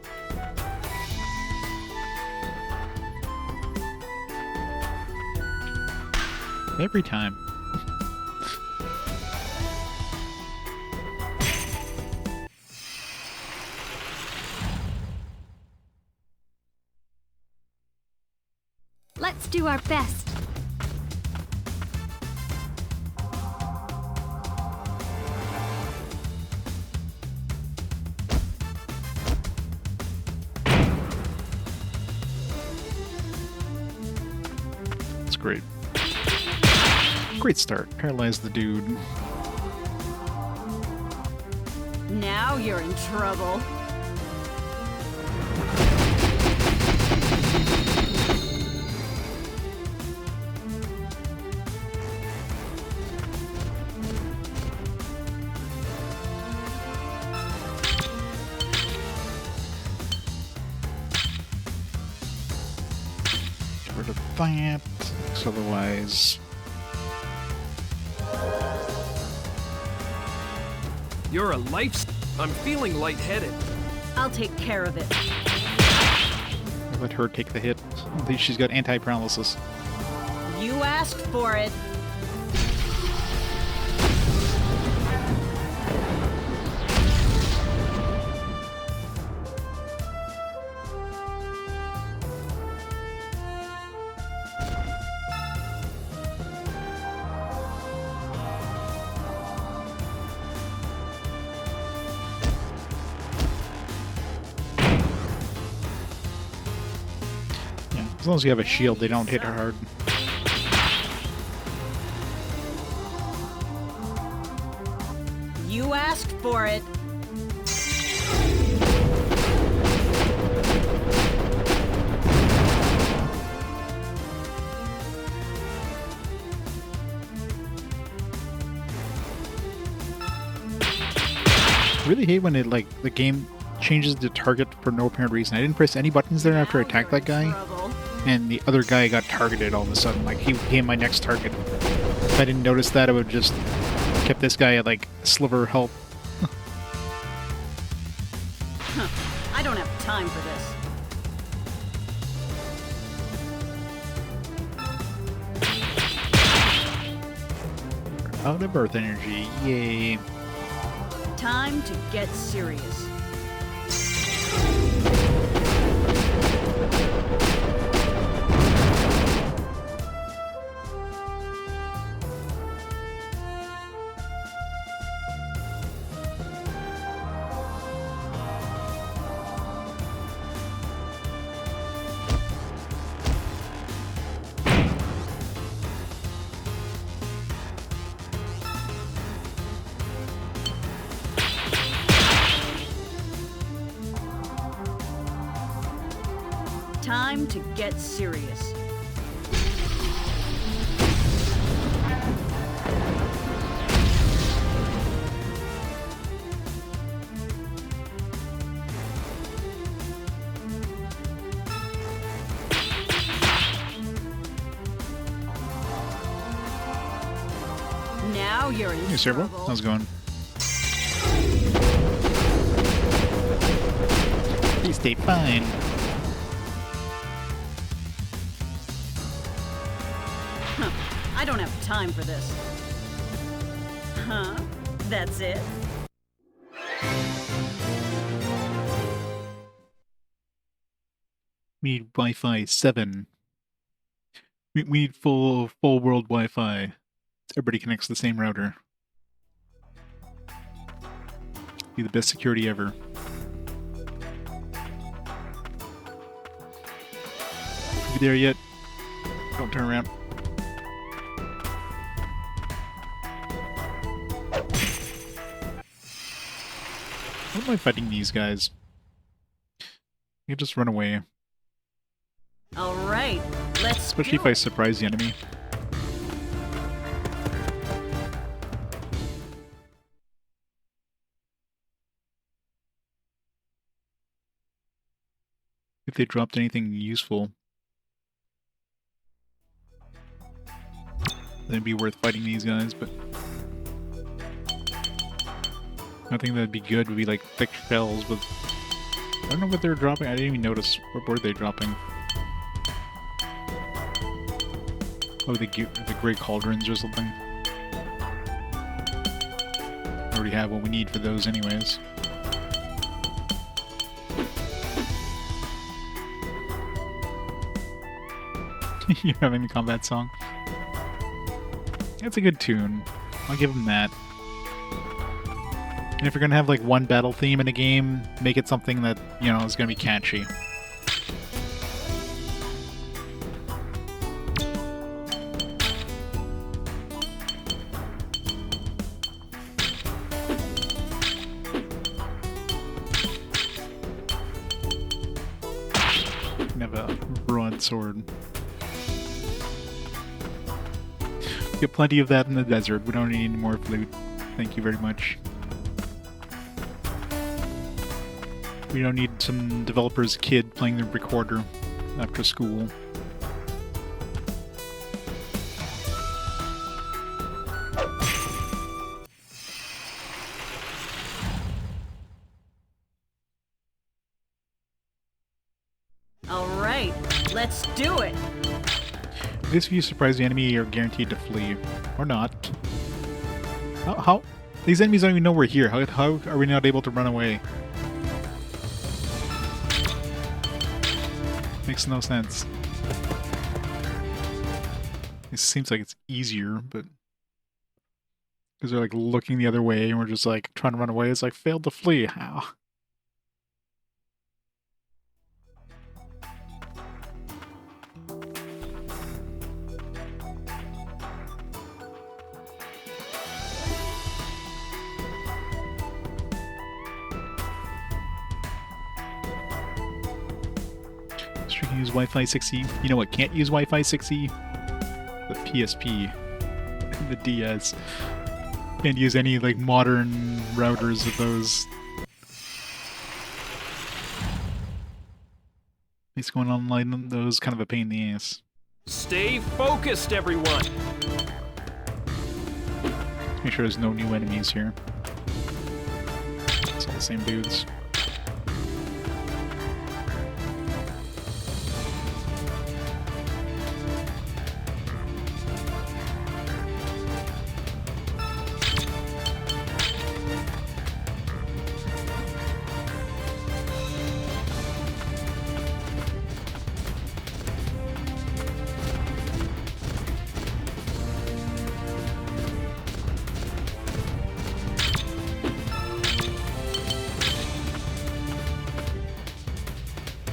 Every time. Let's do our best. That's great. Great start. Paralyze the dude. Now you're in trouble. Get rid of that. 'Cause otherwise. You're a life. I'm feeling lightheaded. I'll take care of it. Let her take the hit. At least she's got anti-paralysis. You asked for it. Yeah, as long as you have a shield, they don't hit her hard. You asked for it. I really hate when it like the game changes the target for no apparent reason. I didn't press any buttons there after I attacked that guy, and the other guy got targeted all of a sudden. Like he became my next target. If I didn't notice that, I would just kept this guy at like sliver health. I don't have time for this. Out of earth energy, yay! Time to get serious. Time to get serious. you're in Hey, Servo. trouble. How's it going? Please stay fine. Huh. I don't have time for this. Huh? That's it? We need Wi-Fi 7. We need full world Wi-Fi. Everybody connects to the same router. Be the best security ever. You there yet? Don't turn around. Why am I fighting these guys? You can just run away. All right, let's Especially if do I it. surprise the enemy. If they dropped anything useful, then it'd be worth fighting these guys, but I think that'd be good would be like thick shells, but I don't know what they're dropping. I didn't even notice. What were they dropping? Oh, the Great Cauldrons or something. I already have what we need for those anyways. You're having the combat song. It's a good tune. I'll give them that. And if you're gonna have like one battle theme in a game, make it something that, you know, is gonna be catchy. You can have a broadsword. Get plenty of that in the desert. We don't need any more flute. Thank you very much. We don't need some developer's kid playing the recorder after school. All right, let's do it. I guess if you surprise the enemy, you're guaranteed to flee. Or not. How? These enemies don't even know we're here. How are we not able to run away? Makes no sense. It seems like it's easier, but... because they're like looking the other way and we're just like trying to run away. It's like, failed to flee. How? You can use Wi-Fi 6E. You know what can't use Wi-Fi 6E? The PSP. The DS. Can't use any like modern routers of those. It's going online, those kind of a pain in the ass. Stay focused, everyone. Make sure there's no new enemies here. It's all the same dudes.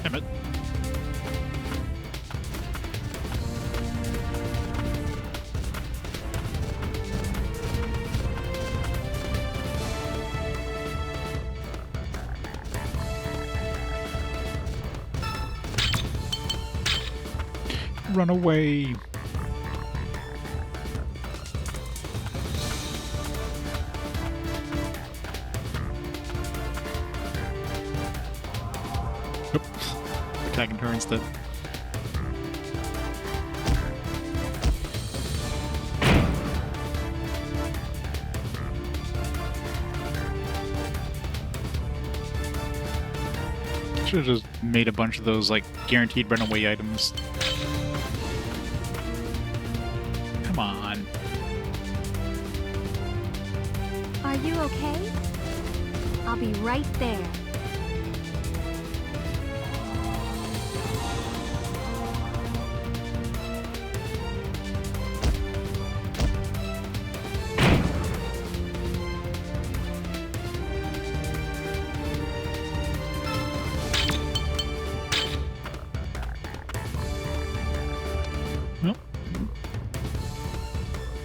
Damn it. Run away. Nope. Attacking her instead. Should have just made a bunch of those, like, guaranteed runaway items. Come on. Are you okay? I'll be right there.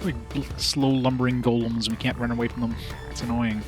Like slow lumbering golems, we can't run away from them. It's annoying.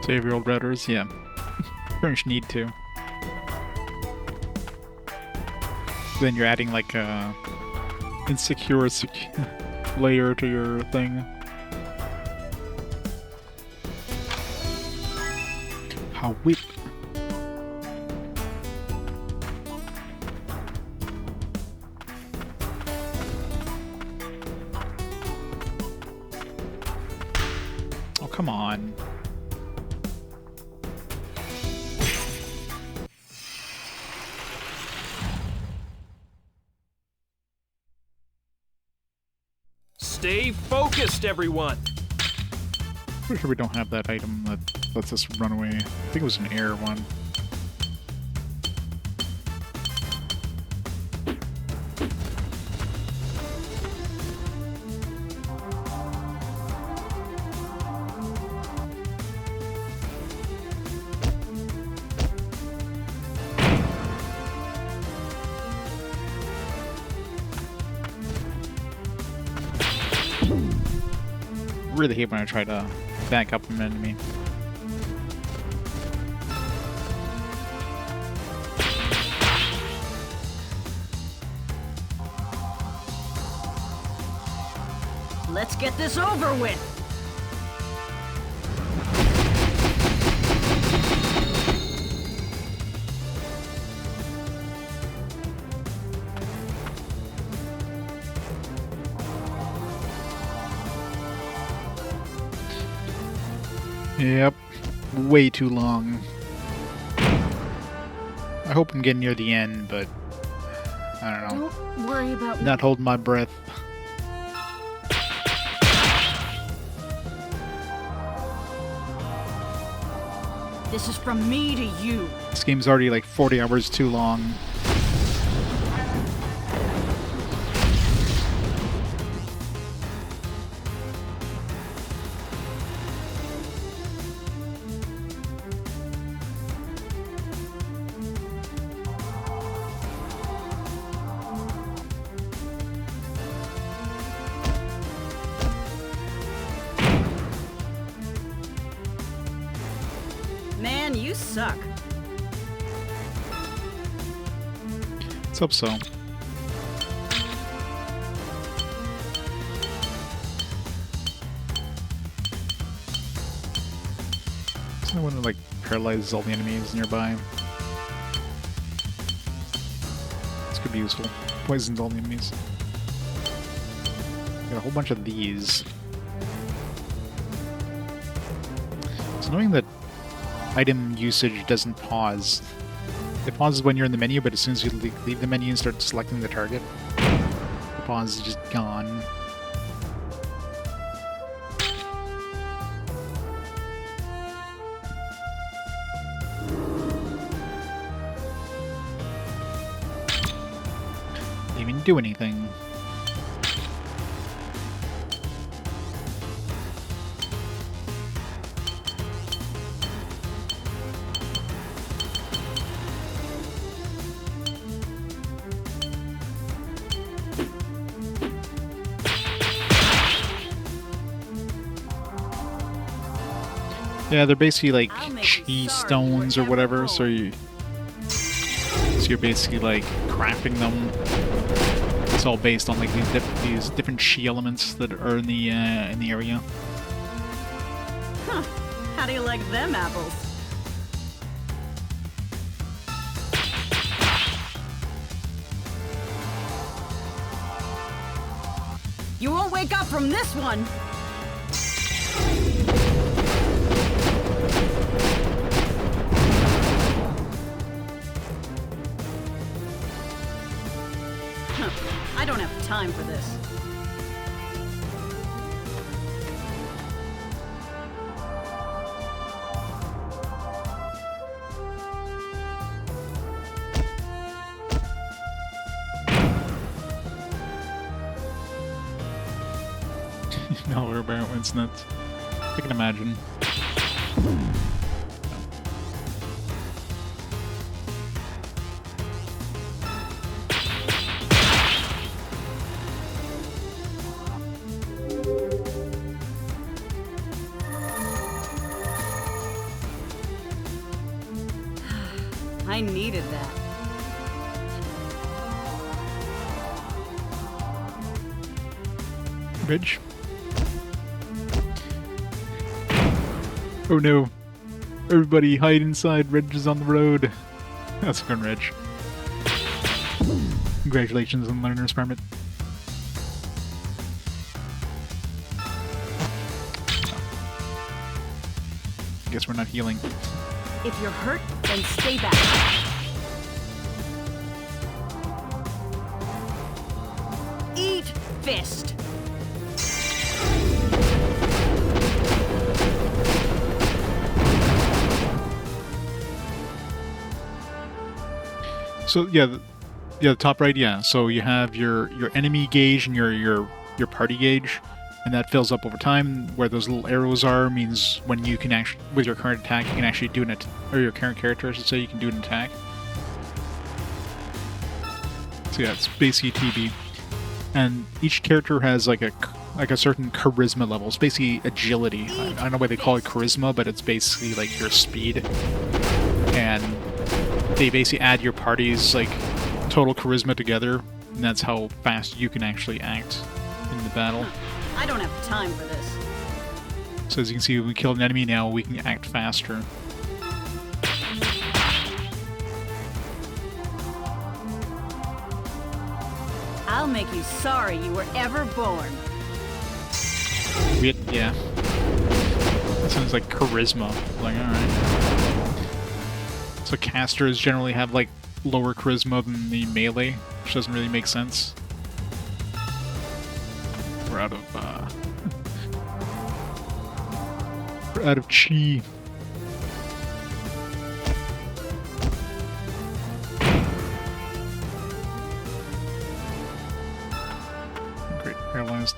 Save your old routers, yeah. Pretty much need to. Then you're adding like a insecure layer to your thing. How whip. Oh, come on. Stay focused, everyone! Pretty sure we don't have that item that lets us run away. I think it was an air one. Really hate when I try to back up an enemy. Let's get this over with. Yep, way too long. I hope I'm getting near the end, but I don't know. Don't worry about me. Not holding my breath. This is from me to you. This game's already like 40 hours too long. Man, you suck. Let's hope so. Someone who like paralyzes all the enemies nearby. This could be useful. Poisons all the enemies. Got a whole bunch of these. It's annoying that item usage doesn't pause. It pauses when you're in the menu, but as soon as you leave the menu and start selecting the target, the pause is just gone. Didn't even do anything. Yeah, they're basically like I'll make chi you sorry stones you or were whatever. ever So born. you're basically like crafting them. It's all based on like these different chi elements that are in the area. Huh. How do you like them apples? You won't wake up from this one! Huh. I don't have time for this. No, we're about it's nuts. I can imagine. I needed that. Ridge. Oh no. Everybody hide inside. Reg is on the road. That's a good Reg. Congratulations on learner's permit. Guess we're not healing. If you're hurt, then stay back. Eat fist. So yeah, the top right, yeah. So you have your enemy gauge and your party gauge, and that fills up over time. Where those little arrows are means when you can actually, with your current attack, you can actually do or your current character, I should say, you can do an attack. So yeah, it's basically TB, and each character has like a certain charisma level. It's basically agility. I don't know why they call it charisma, but it's basically like your speed, and they basically add your party's like total charisma together, and that's how fast you can actually act in the battle. I don't have time for this. So as you can see, when we kill an enemy now, we can act faster. I'll make you sorry you were ever born. Yeah. That sounds like charisma. Like, alright. So casters generally have like lower charisma than the melee, which doesn't really make sense. We're out of we're out of chi. Great, paralyzed.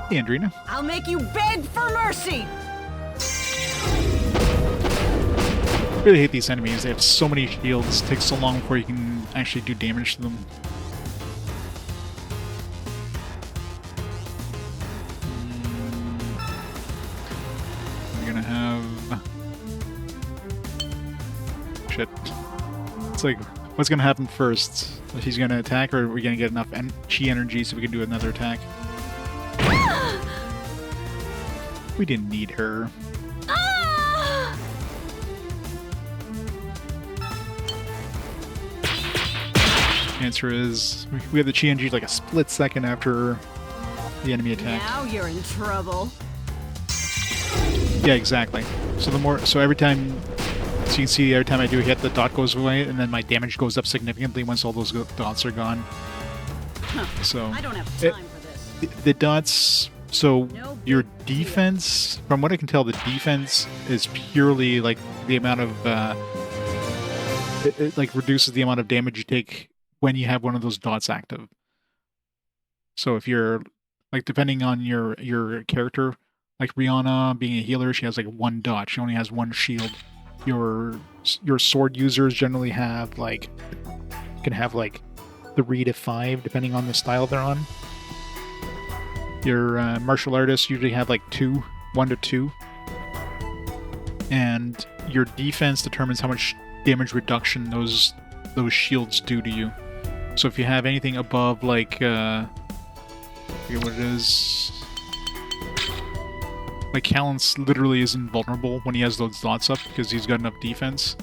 Hey, Andrina. I'll make you beg for mercy! I really hate these enemies. They have so many shields. It takes so long before you can actually do damage to them. We're gonna have... Shit. It's like, what's gonna happen first? She's gonna attack, or are we gonna get enough chi energy so we can do another attack? We didn't need her. Answer is, we have the chi energy like a split second after the enemy attack. Now you're in trouble. Yeah, exactly. So every time, so you can see every time I do a hit, the dot goes away, and then my damage goes up significantly once all those dots are gone. So I don't have time for this. the dots. So your defense, from what I can tell, the defense is purely like the amount of it like reduces the amount of damage you take when you have one of those dots active. So if you're like, depending on your character, like Rihanna being a healer, she has like one dot. She only has one shield. Your sword users generally have like can have like 3 to 5 depending on the style they're on. Your martial artists usually have like 1 to 2. And your defense determines how much damage reduction those shields do to you. So if you have anything above like I forget what it is. Like Calintz literally is invulnerable when he has those dots up because he's got enough defense.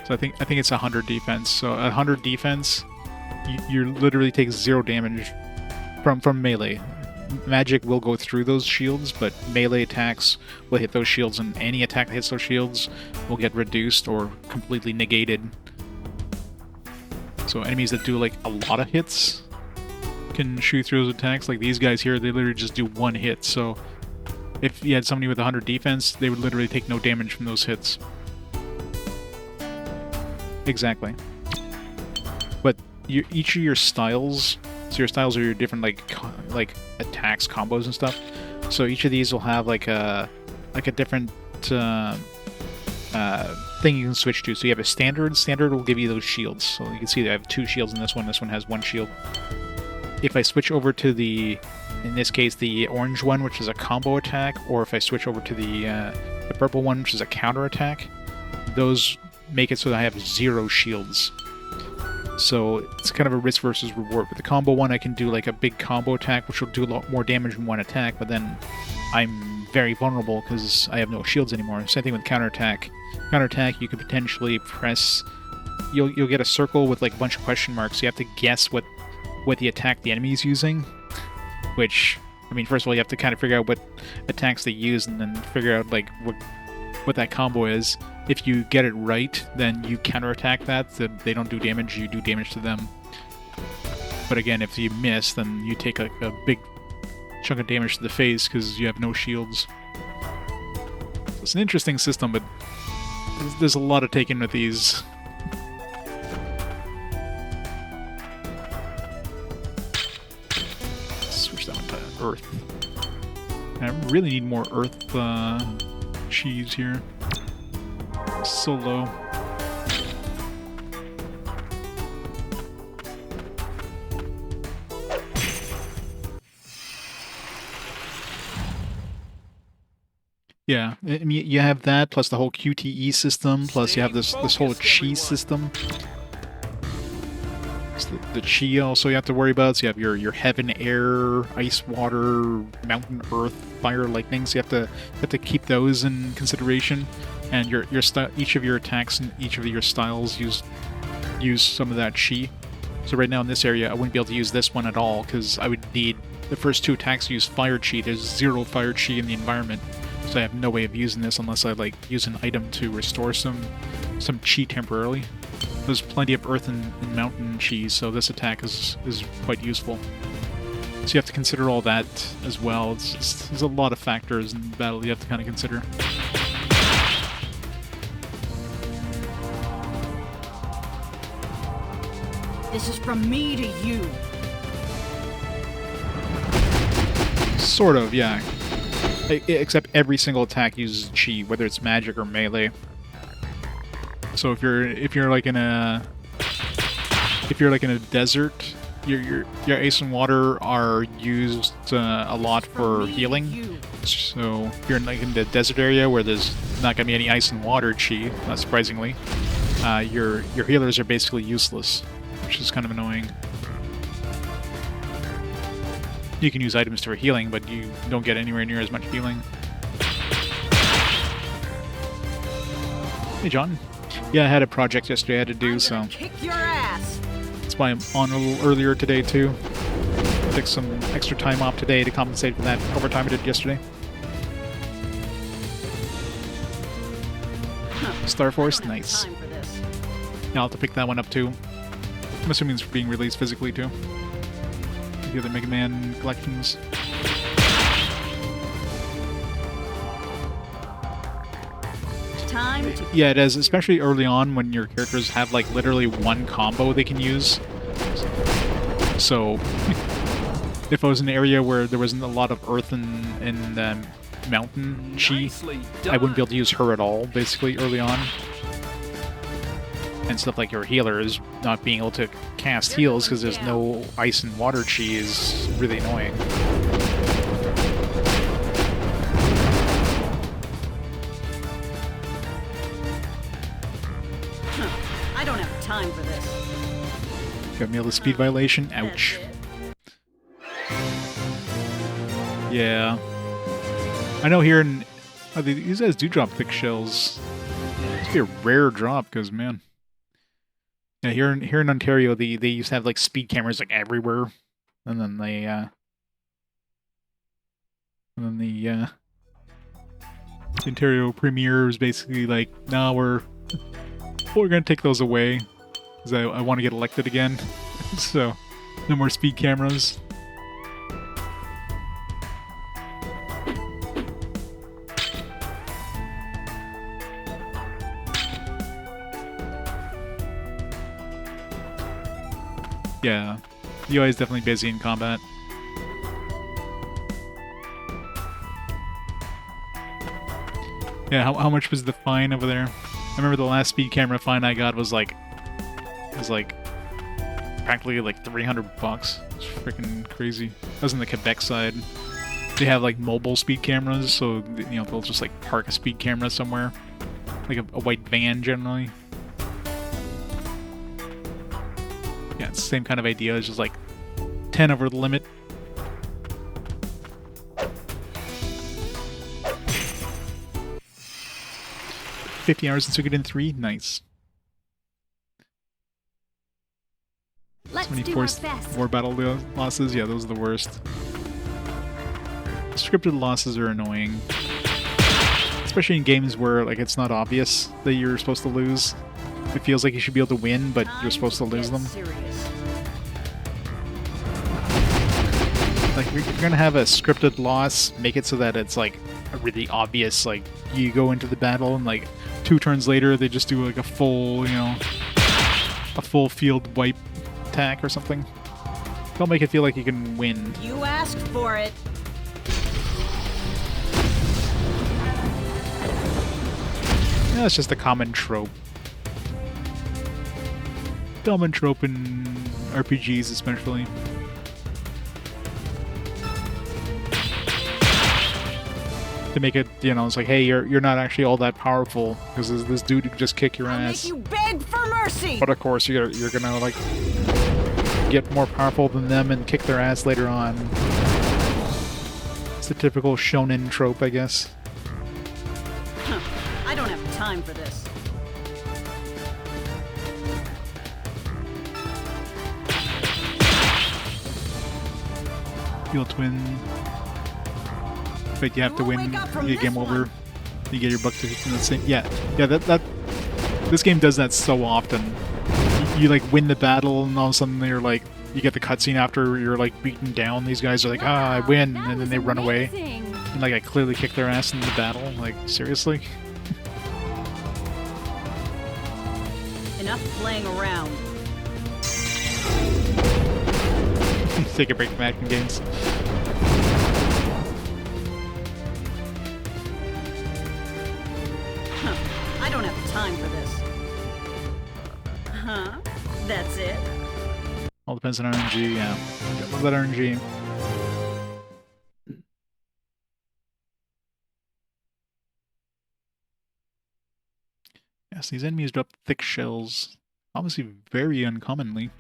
So I think it's 100 defense. So 100 defense, you literally take 0 damage from melee. Magic will go through those shields, but melee attacks will hit those shields, and any attack that hits those shields will get reduced or completely negated. So enemies that do like a lot of hits can shoot through those attacks. Like these guys here, they literally just do 1 hit. So if you had somebody with 100 defense, they would literally take no damage from those hits. Exactly. But each of your styles, so your styles are your different like attacks, combos, and stuff. So each of these will have like a different thing you can switch to. So you have a standard. Standard will give you those shields. So you can see that I have 2 shields in this one. This one has 1 shield. If I switch over to in this case, the orange one, which is a combo attack, or if I switch over to the purple one, which is a counter attack, those make it so that I have 0 shields. So it's kind of a risk versus reward. With the combo one, I can do like a big combo attack, which will do a lot more damage in one attack, but then I'm very vulnerable because I have no shields anymore. Same thing with counterattack. Counterattack, you could potentially press... You'll get a circle with like a bunch of question marks. You have to guess what the attack the enemy is using, which, I mean, first of all, you have to kind of figure out what attacks they use and then figure out like what that combo is. If you get it right, then you counterattack that, so they don't do damage, you do damage to them. But again, if you miss, then you take like a big chunk of damage to the face because you have no shields. So it's an interesting system, but there's a lot of taking with these. Switch that one to Earth. I really need more Earth cheese here. So low. Yeah, I mean, you have that plus the whole QTE system, plus you have this whole chi system. The chi also you have to worry about. So you have your heaven, air, ice, water, mountain, earth, fire, lightning. So you have to keep those in consideration. And each of your attacks and each of your styles use some of that chi. So right now in this area, I wouldn't be able to use this one at all because I would need the first 2 attacks to use fire chi. There's 0 fire chi in the environment, so I have no way of using this unless I like use an item to restore some chi temporarily. There's plenty of earth and mountain chi, so this attack is quite useful. So you have to consider all that as well. There's a lot of factors in battle you have to kind of consider. This is from me to you. Sort of, yeah. Except every single attack uses chi, whether it's magic or melee. So if you're like in a desert, your ice and water are used a lot for healing. So if you're like in the desert area where there's not gonna be any ice and water chi, not surprisingly, your healers are basically useless, which is kind of annoying. You can use items for healing, but you don't get anywhere near as much healing. Hey, John. Yeah, I had a project yesterday I had to do, so Kick your ass. that's why I'm on a little earlier today, too. Took some extra time off today to compensate for that overtime I did yesterday. Star Force, nice. Time for this. Yeah, I'll have to pick that one up, too. I'm assuming it's being released physically, too. The other Mega Man collections. Time to Yeah, it is, especially early on when your characters have like literally one combo they can use. So if I was in an area where there wasn't a lot of earth and mountain chi, I wouldn't be able to use her at all, basically, early on. And stuff like your healers not being able to cast heals because there's no ice and water chi is really annoying. Got me a little speed violation. That's Ouch. it. Yeah. I know here in... these guys do drop thick shells. It's be a rare drop, because, man... Yeah, here in Ontario, they used to have, like, speed cameras, like, everywhere. And then they, the Ontario Premier was basically like, no, we're gonna take those away. Because I want to get elected again. So, no more speed cameras. Yeah, the UI is definitely busy in combat. Yeah, how much was the fine over there? I remember the last speed camera fine I got was like practically like $300. It's freaking crazy. That was in the Quebec side. They have like mobile speed cameras, so you know they'll just like park a speed camera somewhere, like a white van generally. Yeah, it's the same kind of idea. It's just like 10 over the limit. $50 and took it in 3. Nice. Let's do our 24 best. more battle losses. Yeah, those are the worst. Scripted losses are annoying. Especially in games where like it's not obvious that you're supposed to lose. It feels like you should be able to win, but you're supposed to lose them. Like, if you're gonna have a scripted loss, make it so that it's like a really obvious, like, you go into the battle and like 2 turns later they just do like a full, you know, a full field wipe attack or something. Don't make it feel like you can win. You asked for it. Yeah, it's just a common trope. Common trope in RPGs especially. To make it, you know, it's like, hey, you're not actually all that powerful because this dude who can just kick your I'll ass. make you beg for mercy. But of course, you're gonna like get more powerful than them and kick their ass later on. It's the typical shonen trope, I guess. I don't have time for this. You'll twin. But you have to You won't win. wake up from You get game this over. one. You get your buck to in the same. Yeah. That. This game does that so often. You like win the battle, and all of a sudden you're like, you get the cutscene after you're like beaten down. These guys are like, ah, I win, That and then was they run away. amazing. And like I clearly kicked their ass in the battle. Like seriously. Enough playing around. Take a break from action games. I don't have time for this. Huh? That's it? All depends on RNG. Yeah, love that RNG. Yes, these enemies drop thick shells. Obviously, very uncommonly.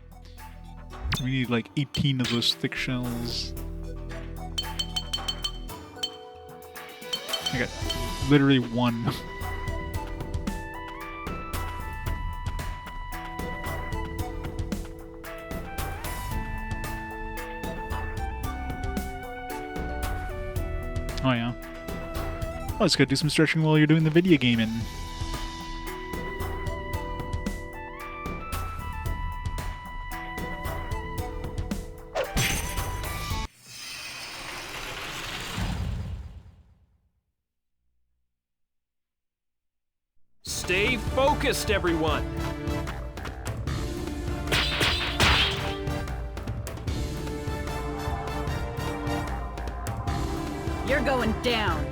We need like 18 of those thick shells. I got literally 1. Oh yeah. Oh, it's good to do some stretching while you're doing the video gaming. Stay focused, everyone. You're going down.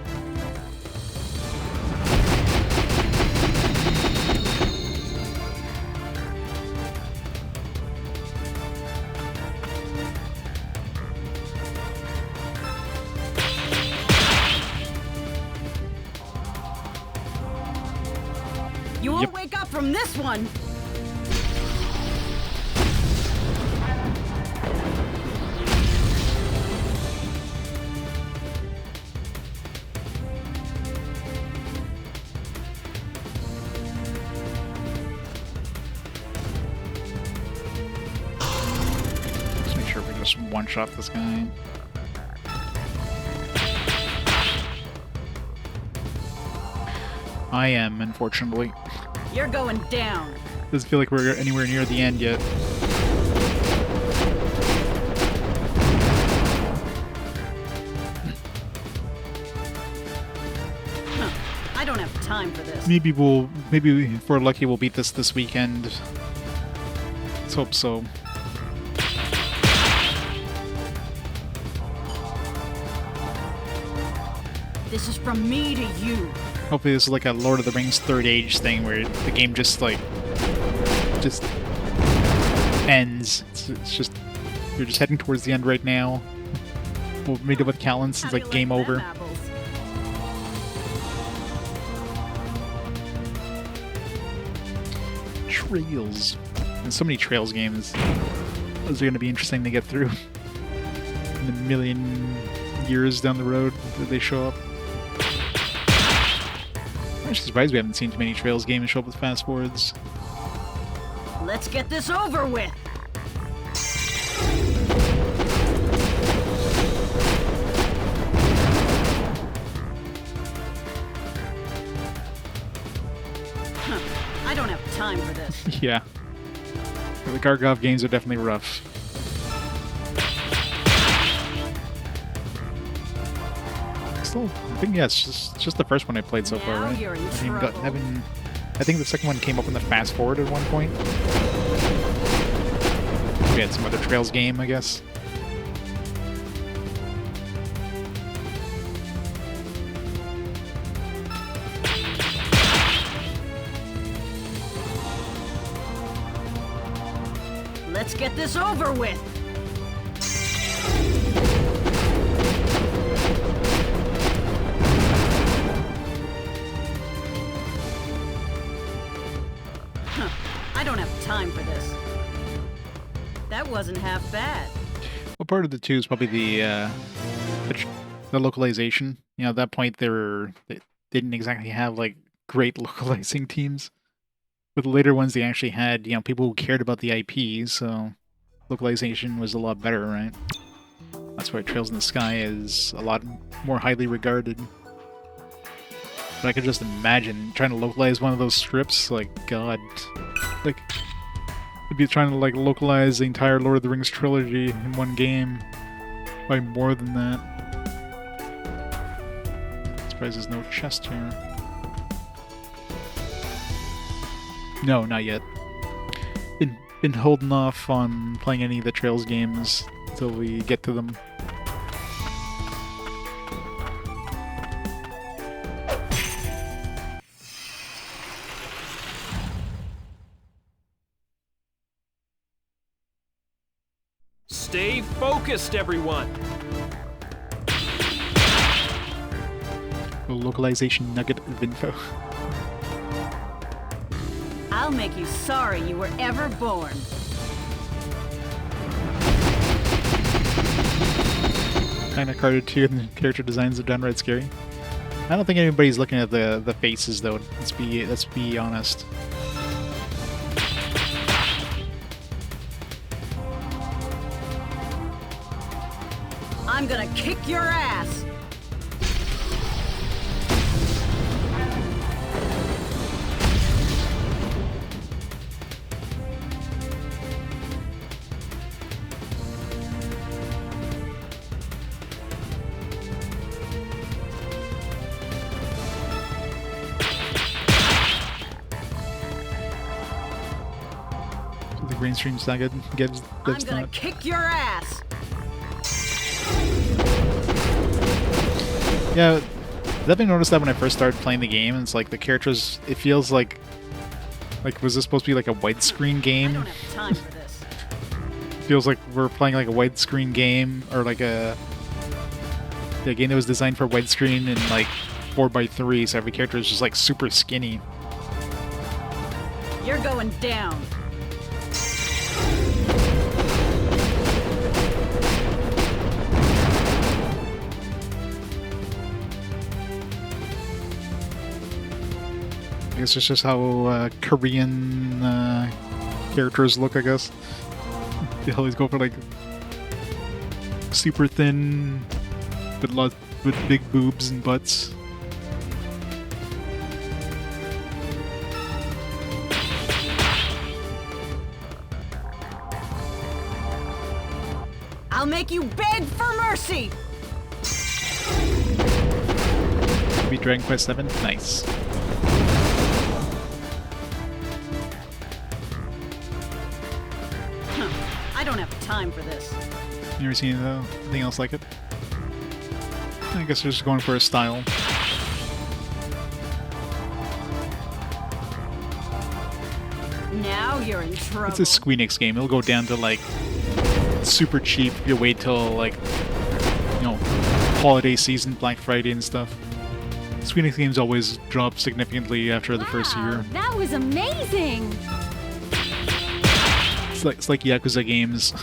You won't Yep. wake up from this one. one-shot this guy. I am, unfortunately. You're going down. Doesn't feel like we're anywhere near the end yet. I don't have time for this. Maybe if we're lucky, we'll beat this weekend. Let's hope so. This is from me to you. Hopefully this is like a Lord of the Rings Third Age thing where the game just ends. It's just you're just heading towards the end right now. We'll meet up with Calintz. It's like game over. Trails. There's so many Trails games. Those are going to be interesting to get through. In a million years down the road that they show up. I'm actually surprised we haven't seen too many Trails games show up with fast forwards. Let's get this over with. I don't have time for this. Yeah. The Gargov games are definitely rough. Still, I think yeah, it's just the first one I played so far, right? You're in I think the second one came up in the fast forward at one point. We had some other Trails game, I guess. Let's get this over with. I don't have time for this. That wasn't half bad. Well, part of the two is probably the localization. You know, at that point they didn't exactly have like great localizing teams. With the later ones, they actually had, you know, people who cared about the IP, so localization was a lot better, right? That's why Trails in the Sky is a lot more highly regarded. But I could just imagine trying to localize one of those strips, like, God. Like, it'd be trying to, like, localize the entire Lord of the Rings trilogy in one game. Probably more than that. Surprised there's no chest here. No, not yet. Been holding off on playing any of the Trails games until we get to them. Stay focused, everyone. A localization nugget of info. I'll make you sorry you were ever born. Magna Carta 2 and the character designs are downright scary. I don't think anybody's looking at the faces though. Let's be honest. I'm gonna kick your ass. The green stream saga gives I'm devs gonna that. kick your ass. Yeah, definitely noticed that when I first started playing the game. It's like the characters. It feels like was this supposed to be like a widescreen I game? don't have time for this. Feels like we're playing like a widescreen game or like a game that was designed for widescreen and like 4:3, so every character is just like super skinny. You're going down. I guess it's just how Korean characters look, I guess. They always go for like super thin, but with big boobs and butts. I'll make you beg for mercy! Be Dragon Quest 7? Nice. I don't have time for this. You ever seen anything else like it? I guess they're just going for a style. Now you're in trouble. It's a Squeenix game. It'll go down to like super cheap. You wait till like, you know, holiday season, Black Friday and stuff. Squeenix games always drop significantly after the first year. That was amazing! It's like Yakuza games.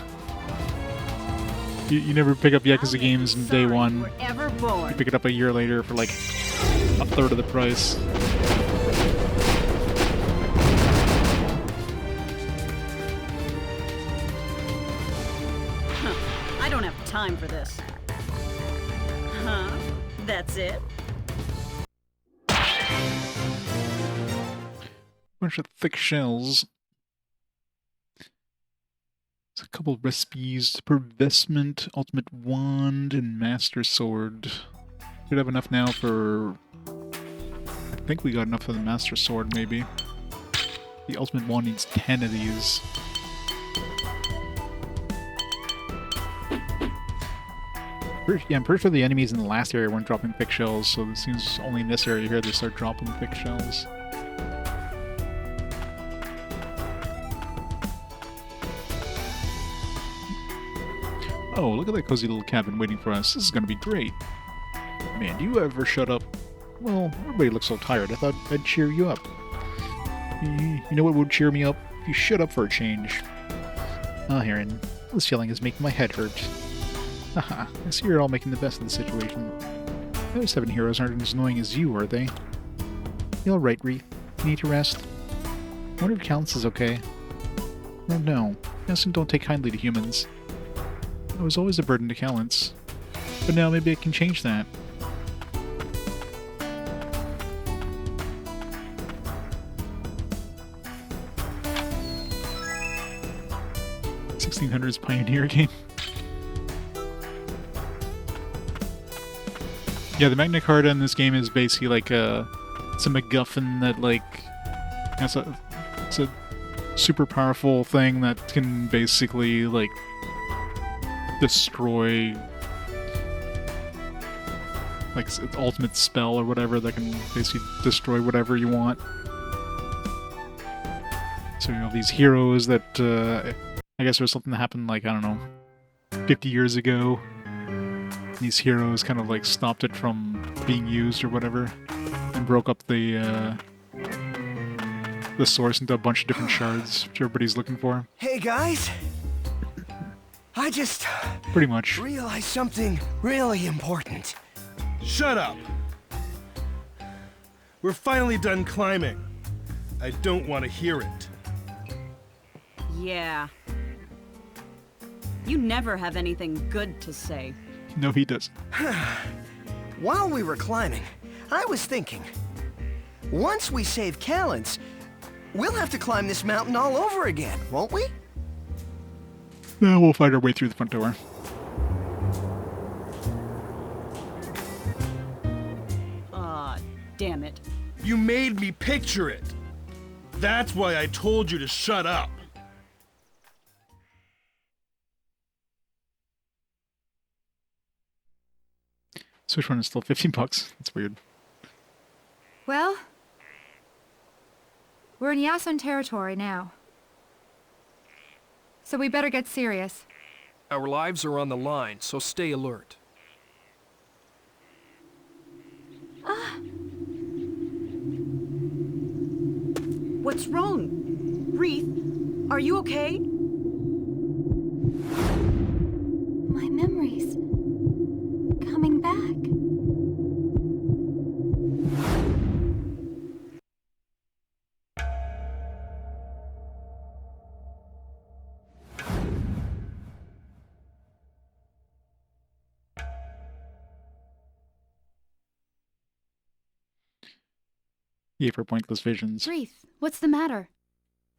You never pick up Yakuza games in day one. You were ever born. You pick it up a year later for like a third of the price. I don't have time for this. Huh? That's it? Bunch of thick shells. There's a couple of recipes for vestment, ultimate wand, and master sword. Should have enough now for... I think we got enough for the master sword, maybe. The ultimate wand needs 10 of these. Yeah, I'm pretty sure the enemies in the last area weren't dropping thick shells, so it seems only in this area here they start dropping thick shells. Oh, look at that cozy little cabin waiting for us. This is gonna be great. Man, do you ever shut up? Well, everybody looks so tired. I thought I'd cheer you up. You know what would cheer me up? If you shut up for a change. Ah, Heron. This yelling is making my head hurt. Haha, I see you're all making the best of the situation. The other 7 heroes aren't as annoying as you, are they? You alright, Wreath? You need to rest? I wonder if Calintz is okay. Oh no, Yason don't take kindly to humans. I was always a burden to Calintz. But now maybe I can change that. '1600s Pioneer game. Yeah, the Magna Carta in this game is basically like it's a MacGuffin that like it's a super powerful thing that can basically like destroy like its ultimate spell or whatever that can basically destroy whatever you want. So you know these heroes that I guess there's something that happened like I don't know 50 years ago. These heroes kind of like stopped it from being used or whatever, and broke up the source into a bunch of different shards, which everybody's looking for. Hey guys, I just Pretty much. realized something really important. Shut up! We're finally done climbing. I don't want to hear it. Yeah. You never have anything good to say. No, he does. While we were climbing, I was thinking, once we save Calintz, we'll have to climb this mountain all over again, won't we? Now we'll find our way through the front door. Aw, damn it. You made me picture it. That's why I told you to shut up. Switch one is still $15. That's weird. Well, we're in Yason territory now. So we better get serious. Our lives are on the line, so stay alert. What's wrong? Wreath, are you okay? My memories. Coming back. Yay for pointless visions. Wreath, what's the matter?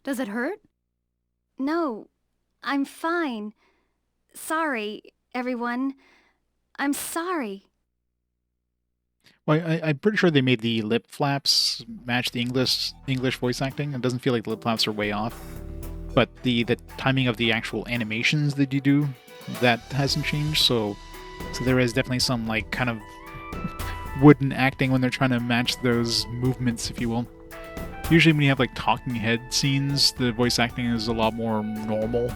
Does it hurt? No, I'm fine. Sorry, everyone. I'm sorry. Well, I'm pretty sure they made the lip flaps match the English voice acting. It doesn't feel like the lip flaps are way off. But the timing of the actual animations that you do, that hasn't changed, so there is definitely some, like, kind of wooden acting when they're trying to match those movements, if you will. Usually when you have, like, talking head scenes, the voice acting is a lot more normal.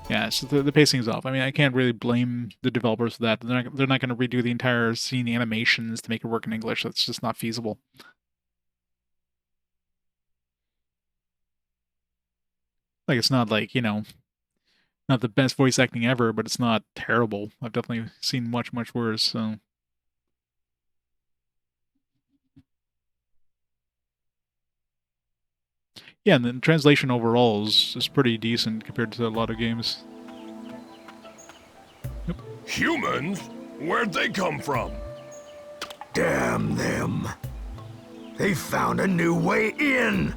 Yeah, so the pacing is off. I mean, I can't really blame the developers for that. They're not going to redo the entire scene animations to make it work in English. That's just not feasible. Like, it's not like, you know, not the best voice acting ever, but it's not terrible. I've definitely seen much, much worse, so... Yeah, and the translation overall is pretty decent compared to a lot of games. Yep. Humans? Where'd they come from? Damn them. They found a new way in.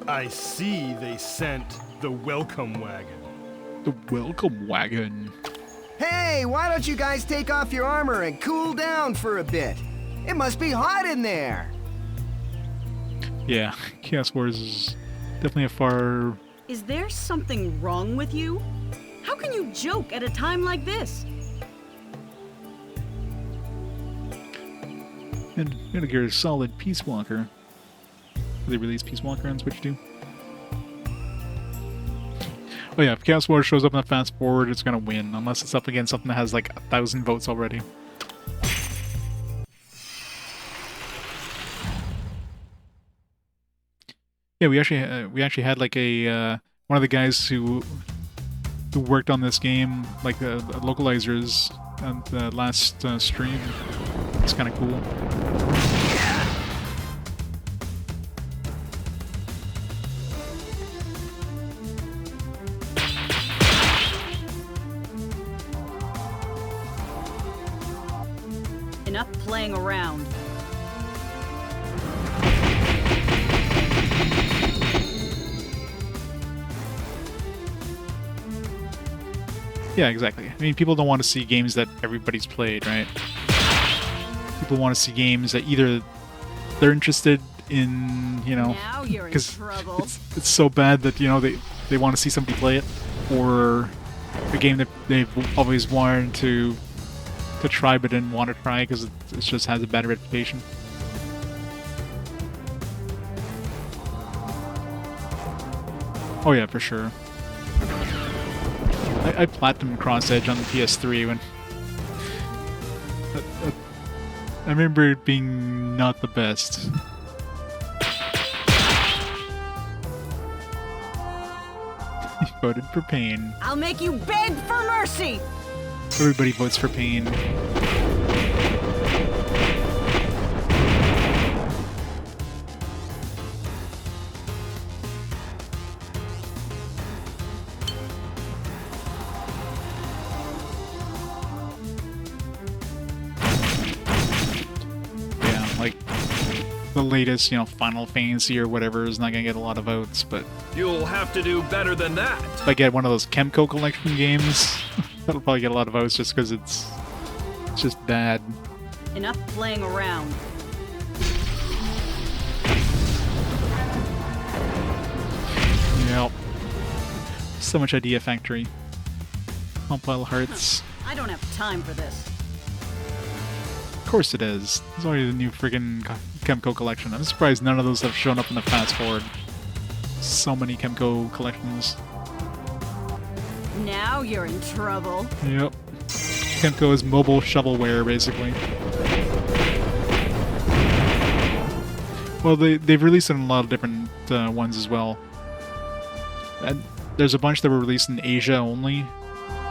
I see they sent the welcome wagon. The welcome wagon. Hey, why don't you guys take off your armor and cool down for a bit? It must be hot in there. Yeah, Chaos Wars is definitely a far... Is there something wrong with you? How can you joke at a time like this? And Metal Gear Solid Peace Walker. They released Peace Walker on Switch too. Oh yeah, if Chaos Wars shows up in the fast forward, it's gonna win, unless it's up against something that has like 1,000 votes already. Yeah, we actually had like a one of the guys who worked on this game, like the localizers, on the last stream. It's kind of cool. Enough playing around. Yeah, exactly. I mean, people don't want to see games that everybody's played, right? People want to see games that either they're interested in, you know, Now you're in because trouble. it's so bad that, you know, they want to see somebody play it, or a game that they've always wanted to try but didn't want to try because it just has a bad reputation. Oh yeah, for sure. I platinumed Cross Edge on the PS3 when... I remember it being not the best. He voted for Pain. I'll make you beg for mercy! Everybody votes for Pain. The latest, you know, Final Fantasy or whatever is not gonna get a lot of votes, but You'll have to do better than that. if I get one of those Chemco collection games, that'll probably get a lot of votes just because it's just bad. Enough playing around. Yep. So much Idea Factory. Compile Hearts. I don't have time for this. Of course it is. There's already the new friggin' Chemco collection. I'm surprised none of those have shown up in the fast forward. So many Chemco collections. Now you're in trouble. Yep. Chemco is mobile shovelware, basically. Well, they've released it in a lot of different ones as well. And there's a bunch that were released in Asia only,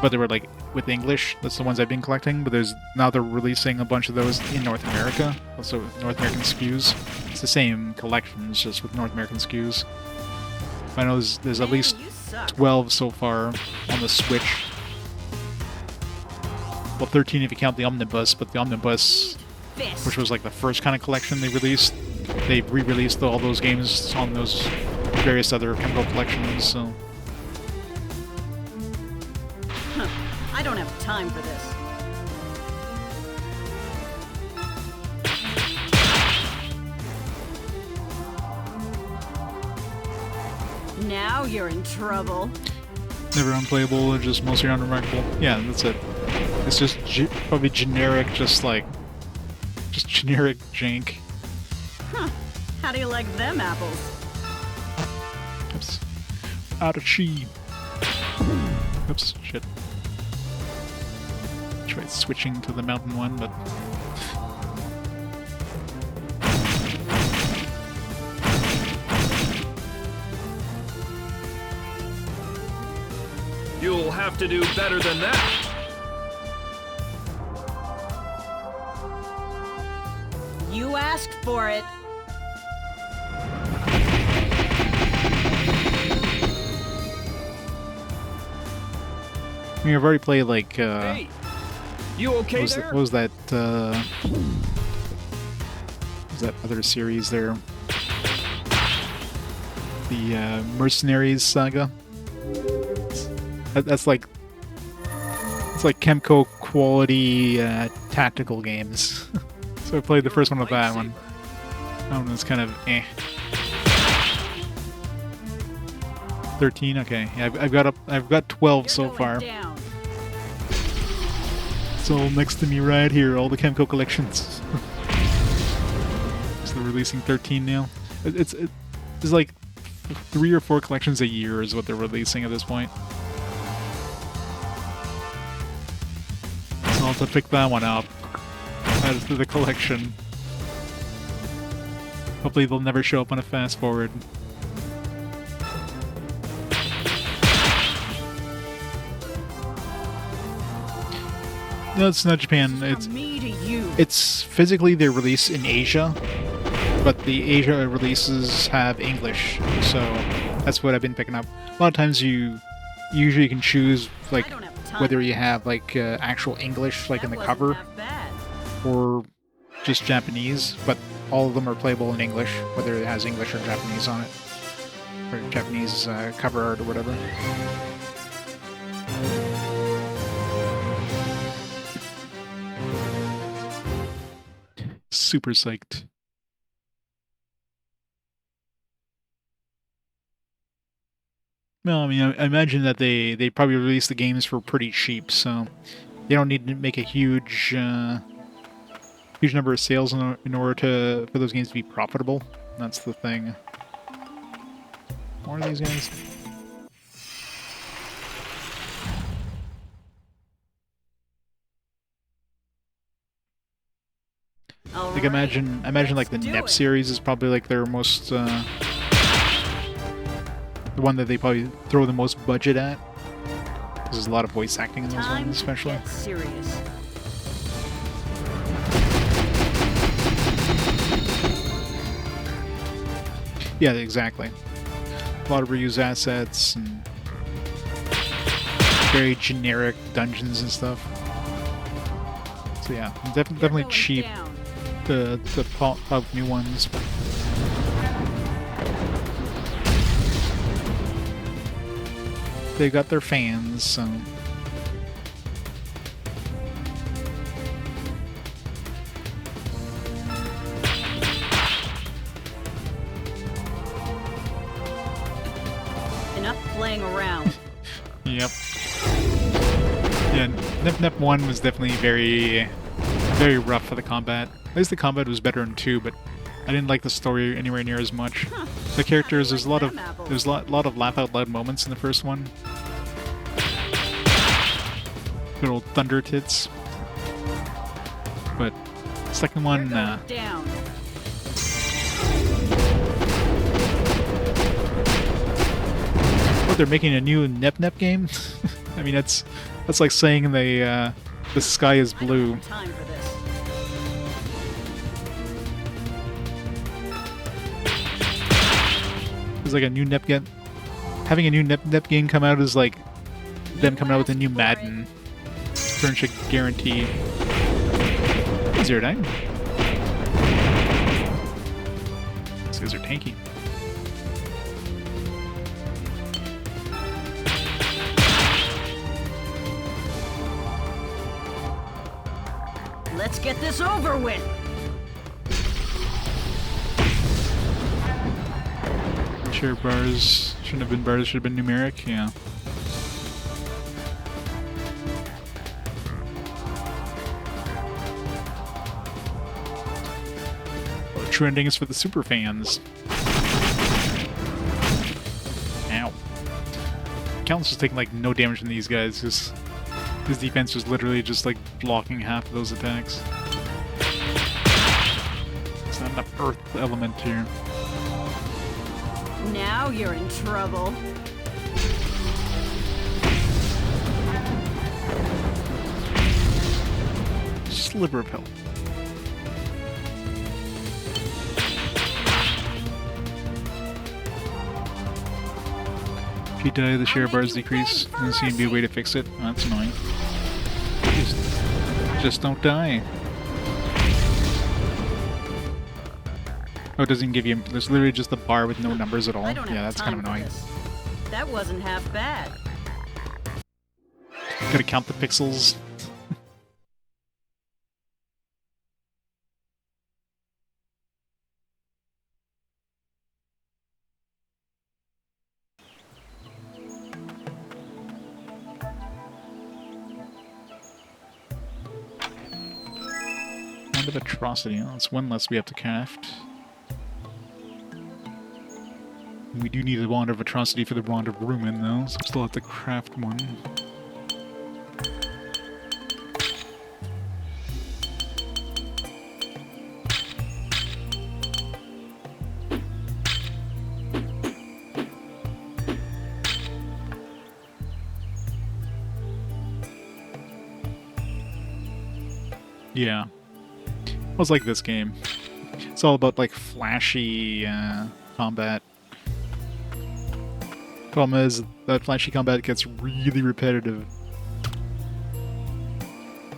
but they were like with English. That's the ones I've been collecting. But now they're releasing a bunch of those in North America, also with North American SKUs. It's the same collections, just with North American SKUs. I know there's at least You suck. 12 so far on the Switch. Well, 13 if you count the Omnibus, but the Omnibus fist. which was like the first kind of collection they released. They re-released all those games on those various other chemical collections, so... I don't have time for this. Now you're in trouble. Never unplayable, or just mostly unremarkable. Yeah, that's it. It's just probably generic, just generic jank. Huh. How do you like them apples? Oops. Out of chi. Oops, shit. Tried switching to the mountain one, but... You'll have to do better than that. You asked for it. I mean, I've already played, like, Hey, you okay there? what was that other series there? The, Mercenaries saga? That's like... It's like Chemco quality, tactical games. So I played the first one with that one. That one was kind of eh. 13? Okay. Yeah, I've got 12 so far. Down. It's all next to me right here, all the Chemco collections. So they're releasing 13 now. It's like 3 or 4 collections a year is what they're releasing at this point. So I'll have to pick that one up. Add it to the collection. Hopefully they'll never show up on a fast forward. No, it's not Japan. It's physically they release in Asia, but the Asia releases have English, so that's what I've been picking up. A lot of times you usually can choose like whether you have like actual English like in the cover or just Japanese, but all of them are playable in English, whether it has English or Japanese on it, or Japanese cover art or whatever. Super psyched. Well, I mean, I imagine that they probably release the games for pretty cheap, so they don't need to make a huge number of sales in order for those games to be profitable. That's the thing. What are these guys? Like imagine like the NEP series is probably like their most the one that they probably throw the most budget at. There's a lot of voice acting in those ones, especially. Serious. Yeah, exactly. A lot of reused assets and very generic dungeons and stuff. So yeah, definitely cheap. The pop new ones. They got their fans, so... Enough playing around. Yep. Yeah, Nep 1 was definitely very rough for the combat. At least the combat was better in 2, but I didn't like the story anywhere near as much. The characters, there's a lot of laugh out loud moments in the first one. Good old thunder tits. But the second one, down. what, they're making a new Nep game? I mean, that's like saying the sky is blue. Time for this. It's like a new Nep game. Having a new Nep game come out is like them coming out with a new Madden. Pretty much a guarantee. Zero Nine. These are tanky. Let's get this over with. Share bars shouldn't have been bars, should have been numeric, yeah. Oh, true ending is for the super fans. Ow. Calintz was taking like no damage from these guys. His defense was literally just like blocking half of those attacks. It's not enough earth element here. Now you're in trouble. Sliver of health. If you die, the share bars decrease. Doesn't seem to be a way to fix it. Oh, that's annoying. Just don't die. Oh, it doesn't even give you... There's literally just a bar with no numbers at all. I don't have Yeah, that's kind of time for annoying. this. That wasn't half bad. Gotta count the pixels. Wand of Atrocity. Oh, that's one less we have to craft. We do need a Wand of Atrocity for the Wand of Ruin, though, so we still have to craft one. Yeah. It was like this game. It's all about, like, flashy combat. Problem is, that flashy combat gets really repetitive.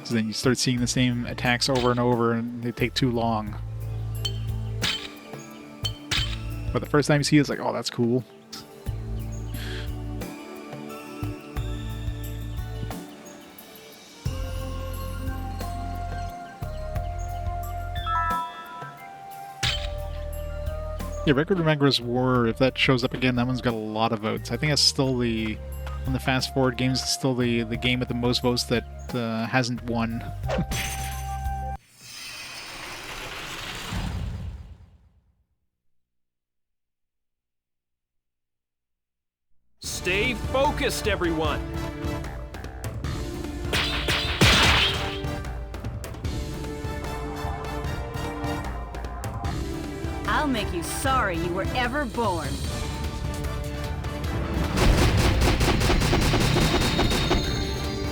So then you start seeing the same attacks over and over, and they take too long. But the first time you see it, it's like, oh, that's cool. Yeah, Record of Magra's War, if that shows up again, that one's got a lot of votes. I think that's still the... On the Fast Forward games, it's still the game with the most votes that hasn't won. Stay focused, everyone. I'll make you sorry you were ever born.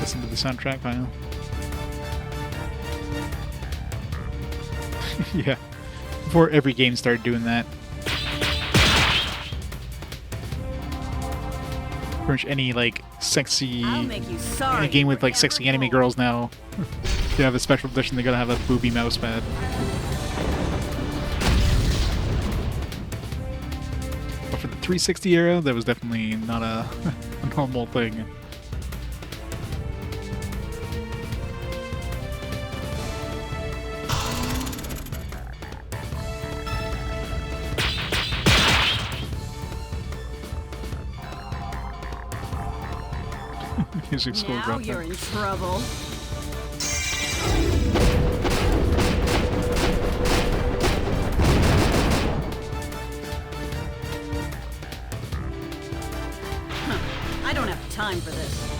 Listen to the soundtrack, Kyle. Yeah. Before every game started doing that. Pretty much any, like, sexy... I'll make you sorry. Any game with, you were like, sexy ever anime born. girls now. They have a special edition, they gotta have a booby mouse pad. But for the 360 era, that was definitely not a normal thing. Music score Now dropped you're there. in trouble. I don't have time for this.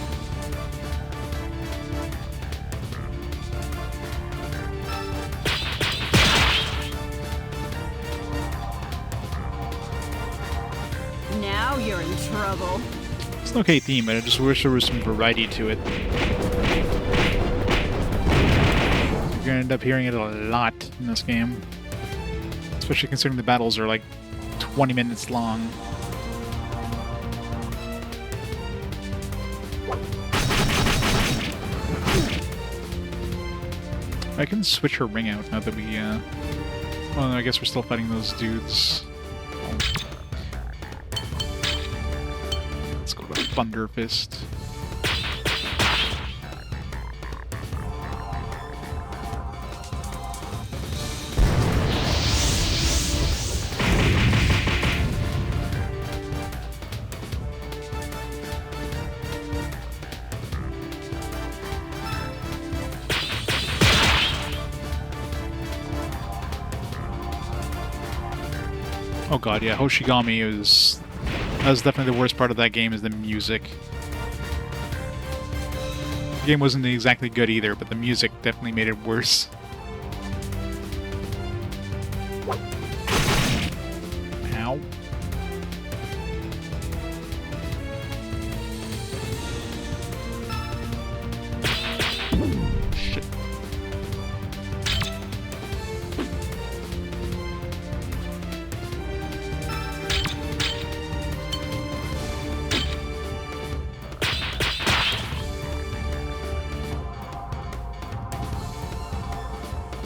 Now you're in trouble. It's an okay theme, but I just wish there was some variety to it. You're gonna end up hearing it a lot in this game. Especially considering the battles are like 20 minutes long. I can switch her ring out now that we, well, I guess we're still fighting those dudes. Let's go to Thunder Fist. Oh god, yeah, Hoshigami is... That was definitely the worst part of that game, is the music. The game wasn't exactly good either, but the music definitely made it worse. Ow. Shit.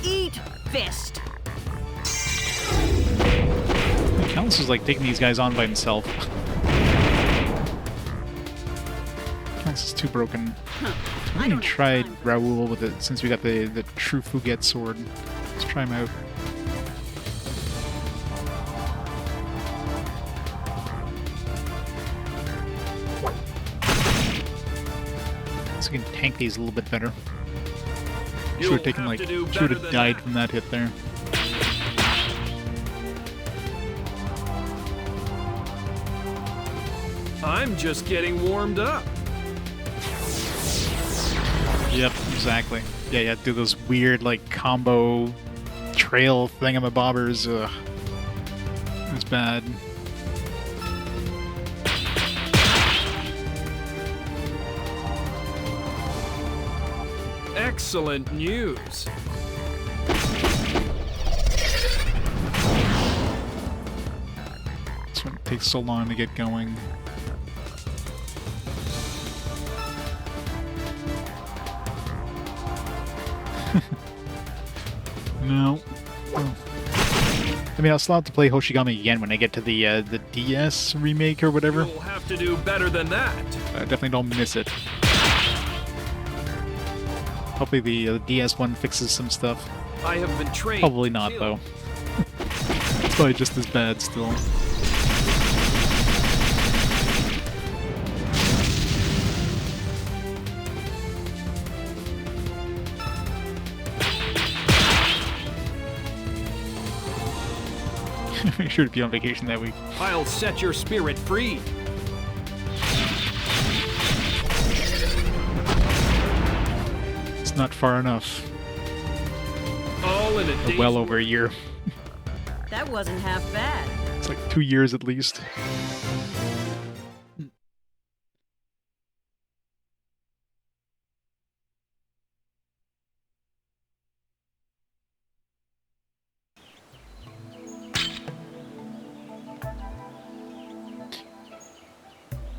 Eat fist. Calintz is like taking these guys on by himself. Calintz is too broken. I haven't even tried Raoul with it since we got the true Fuget sword. Let's try him out. So we can tank these a little bit better. Should have taken like, should have died from that hit there. I'm just getting warmed up. Yep, exactly. Yeah, do those weird like combo trail thingamabobbers. Ugh. It's bad. Excellent news. This one takes so long to get going. No. Oh. I mean, I'll still have to play Hoshigami again when I get to the DS remake or whatever. You'll have to do better than that. I definitely don't miss it. Hopefully the DS one fixes some stuff. I have been trained. Probably not, though. It's probably just as bad still. Make sure to be on vacation that week. I'll set your spirit free. It's not far enough. All in a Well over a year. That wasn't half bad. It's like 2 years at least.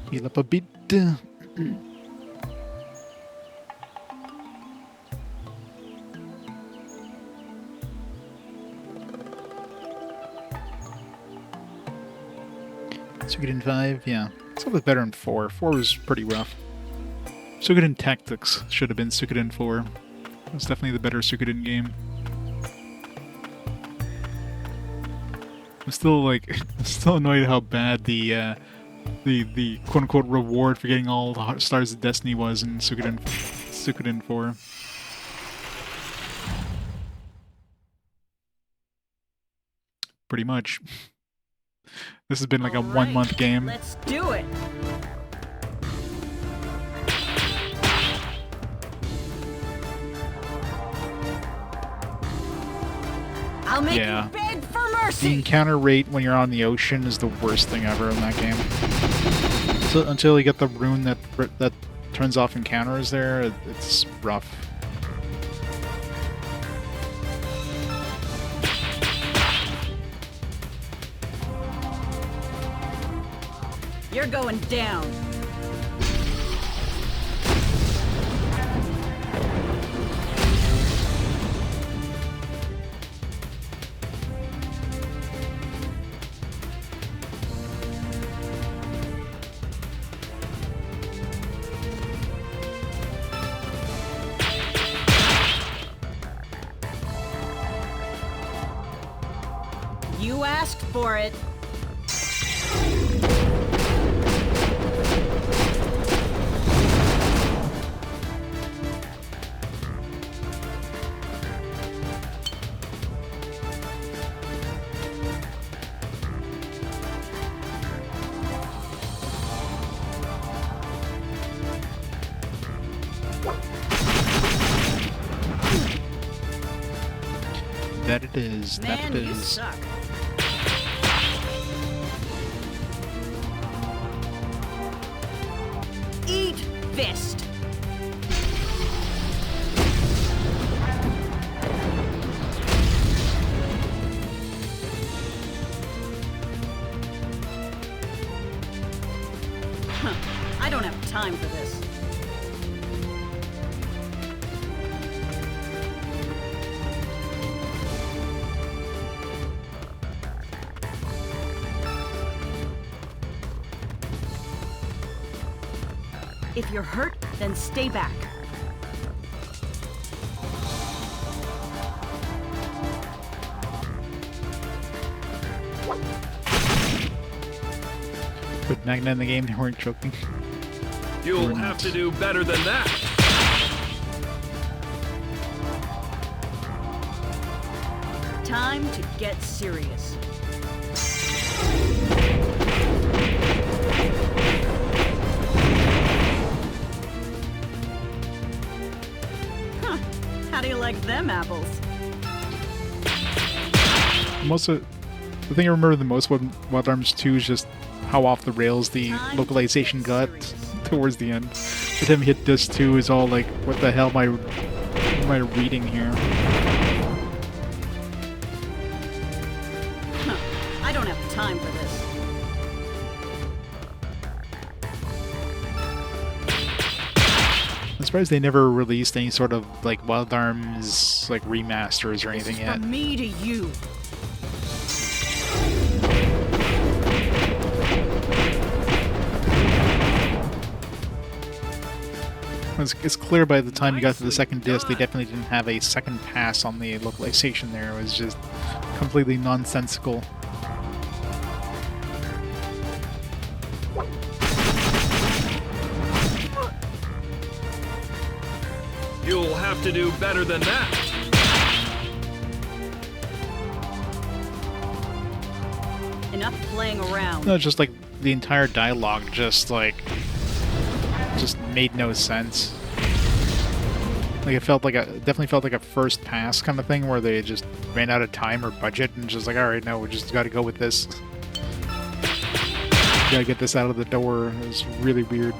Heal up a bit. Suikoden 5, yeah. It's a little bit better in 4. 4 was pretty rough. Suikoden Tactics should have been Suikoden 4. It's definitely the better Suikoden game. I'm still like, still annoyed how bad the quote-unquote reward for getting all the Stars of Destiny was in Suikoden 4. Pretty much. This has been like a 1 month game. Let's do it. I'll make you beg for The mercy. encounter rate when you're on the ocean is the worst thing ever in that game. So until you get the rune that turns off encounters there, it's rough. You're going down. You asked for it. That it is. That Man, it you is. suck. Eat fist. Huh. I don't have time for this. If you're hurt, then stay back. With Magna in the game, they weren't choking. You'll Or have not. to do better than that. Time to get serious. Huh. How do you like them apples? The thing I remember the most about Wild Arms 2 is just how off the rails the Time to localization get got serious. towards the end. The time hit this 2 is all like, what the hell am I reading here? Huh. I don't have time for this. I'm surprised they never released any sort of like Wild Arms like remasters or This anything is yet. from me to you. It's clear by the time you got to the Nicely second disc, they done. definitely didn't have a second pass on the localization there. It was just completely nonsensical. You'll have to do better than that. Enough playing around. No, just like the entire dialogue just made no sense. Like it felt like definitely felt like a first pass kind of thing where they just ran out of time or budget and just like, all right, no, we just got to go with this. Gotta get this out of the door. It was really weird.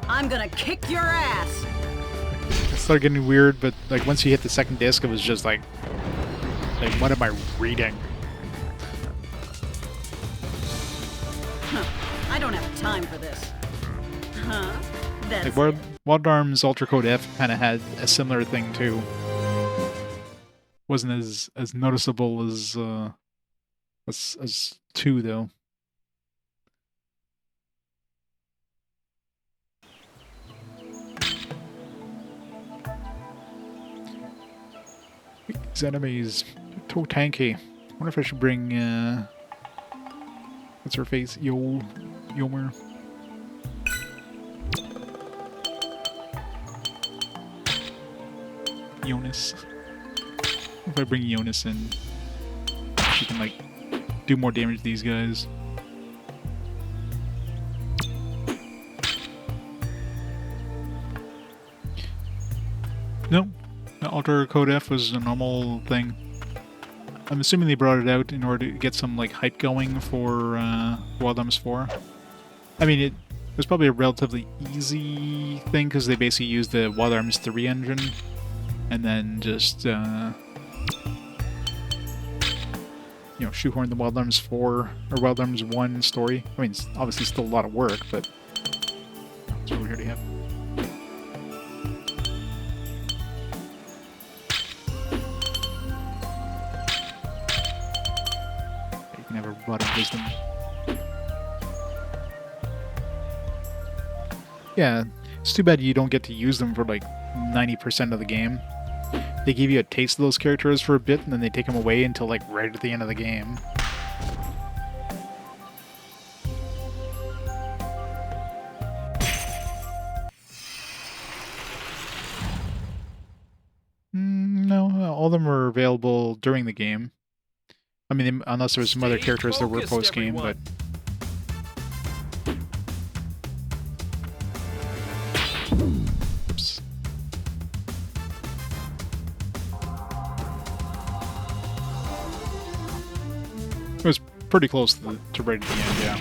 I'm gonna kick your ass. It started getting weird, but like once you hit the second disc, it was just like what am I reading? Huh. I don't have time for this. Huh? That's Like it. Wild Arms Ultra Code F kind of had a similar thing too. Wasn't as noticeable as 2 though. These enemies too tanky. I wonder if I should bring what's her face? Yomer. Jonas. If I bring Jonas in, she can like do more damage to these guys. No, Ultra Code F was a normal thing. I'm assuming they brought it out in order to get some like hype going for Wild Arms 4. I mean, it was probably a relatively easy thing because they basically used the Wild Arms 3 engine and then just shoehorn the Wild Arms 4 or Wild Arms 1 story. I mean, it's obviously still a lot of work, but that's what we already have. You can have a rod of wisdom. Yeah, it's too bad you don't get to use them for like 90% of the game. they give you a taste of those characters for a bit, and then they take them away until like right at the end of the game. No, all of them were available during the game. I mean, unless there was some other characters that were post-game, but... Oops. It was pretty close to right at the end, yeah.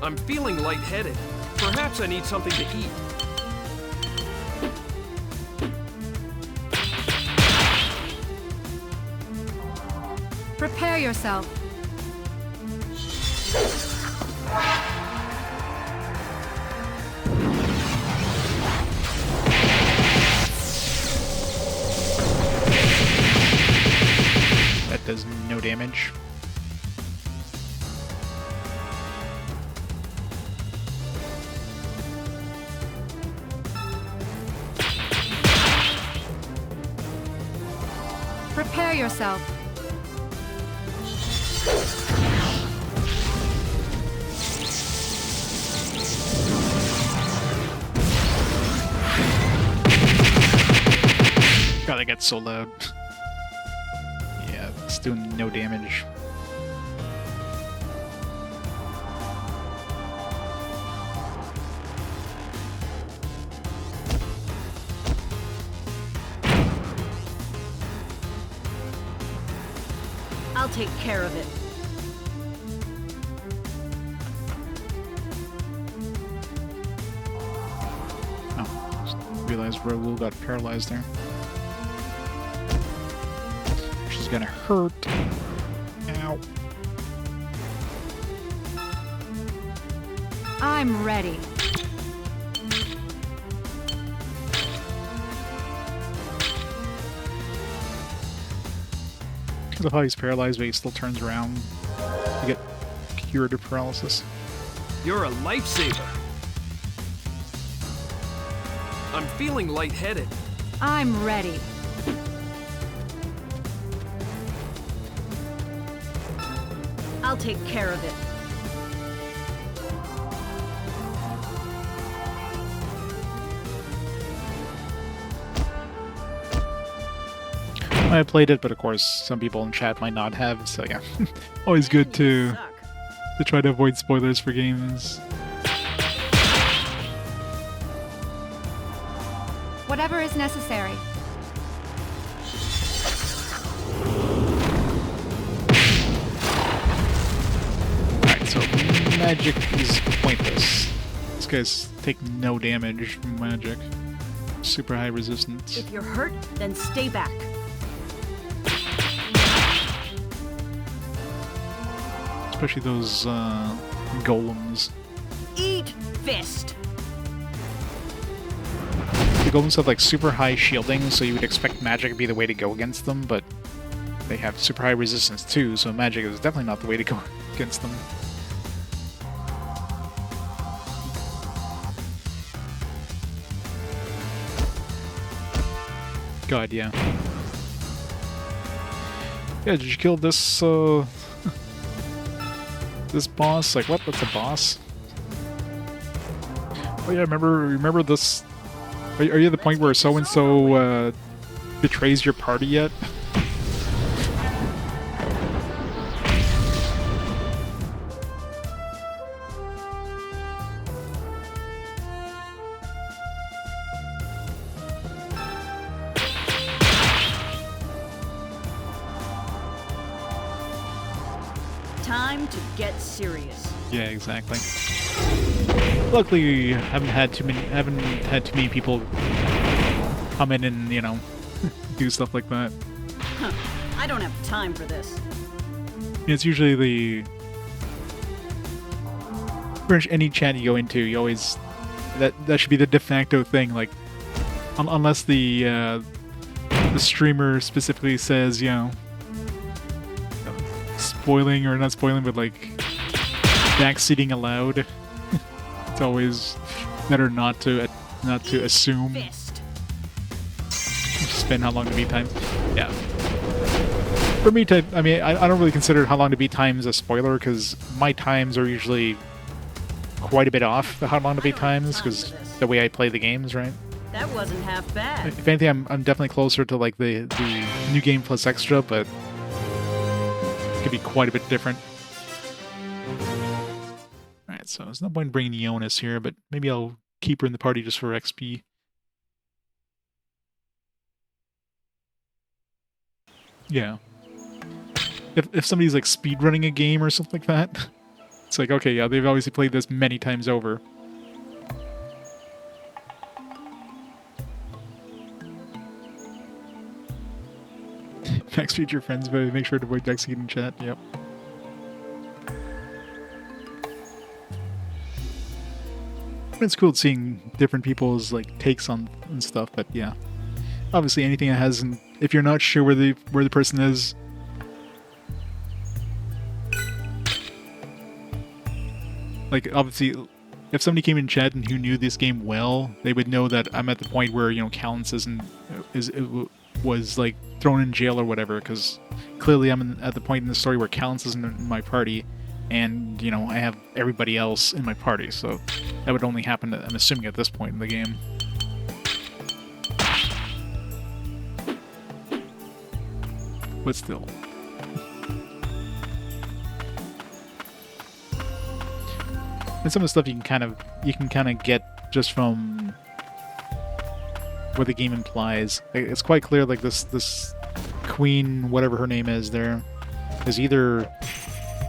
I'm feeling lightheaded. Perhaps I need something to eat. Prepare yourself. That does no damage. Prepare yourself. God, that gets so loud. Yeah, it's doing no damage. I'll take care of it. Oh, just realized Raoul got paralyzed there. She's gonna hurt. Ow. I'm ready. I love how he's paralyzed, but he still turns around to get cured of paralysis. You're a lifesaver. I'm feeling lightheaded. I'm ready. I'll take care of it. I played it, but of course some people in chat might not have, so yeah. Always good to try to avoid spoilers for games. Whatever is necessary. Alright, so magic is pointless. These guys take no damage from magic. Super high resistance. If you're hurt, then stay back. Especially those golems. Eat fist. The golems have like super high shielding, so you would expect magic to be the way to go against them, but they have super high resistance too, so magic is definitely not the way to go against them. God, yeah. Yeah, did you kill this, this boss? Like, what? That's a boss? Oh yeah, remember this? Are you at the point where so-and-so, betrays your party yet? Time to get serious. Yeah, exactly. Luckily, haven't had too many people come in and, you know, do stuff like that. Huh. I don't have time for this. It's usually pretty much any chat you go into, you always that should be the de facto thing. Like, unless the streamer specifically says, you know, spoiling or not spoiling, but like backseating allowed. It's always better not to not to assume. Fist. Spend how long to beat time. Yeah. For me, I mean, I don't really consider how long to beat times a spoiler because my times are usually quite a bit off the how long to beat times because the way I play the games, right? That wasn't half bad. If anything, I'm definitely closer to like the new game plus extra, but it could be quite a bit different. Alright, so there's no point in bringing Jonas here, but maybe I'll keep her in the party just for XP. Yeah. If somebody's like speedrunning a game or something like that, it's like, okay, yeah, they've obviously played this many times over. Max feature friends, but make sure to avoid executing chat. Yep. It's cool seeing different people's like takes on and stuff, but yeah. Obviously, anything that has, if you're not sure where the person is, like obviously, if somebody came in chat and who knew this game well, they would know that I'm at the point where Calintz was like thrown in jail or whatever, because clearly I'm at the point in the story where Calintz isn't in my party, and I have everybody else in my party, so that would only happen, I'm assuming, at this point in the game. But still. And some of the stuff you can kind of get just from what the game implies. It's quite clear, like this queen, whatever her name is, there is either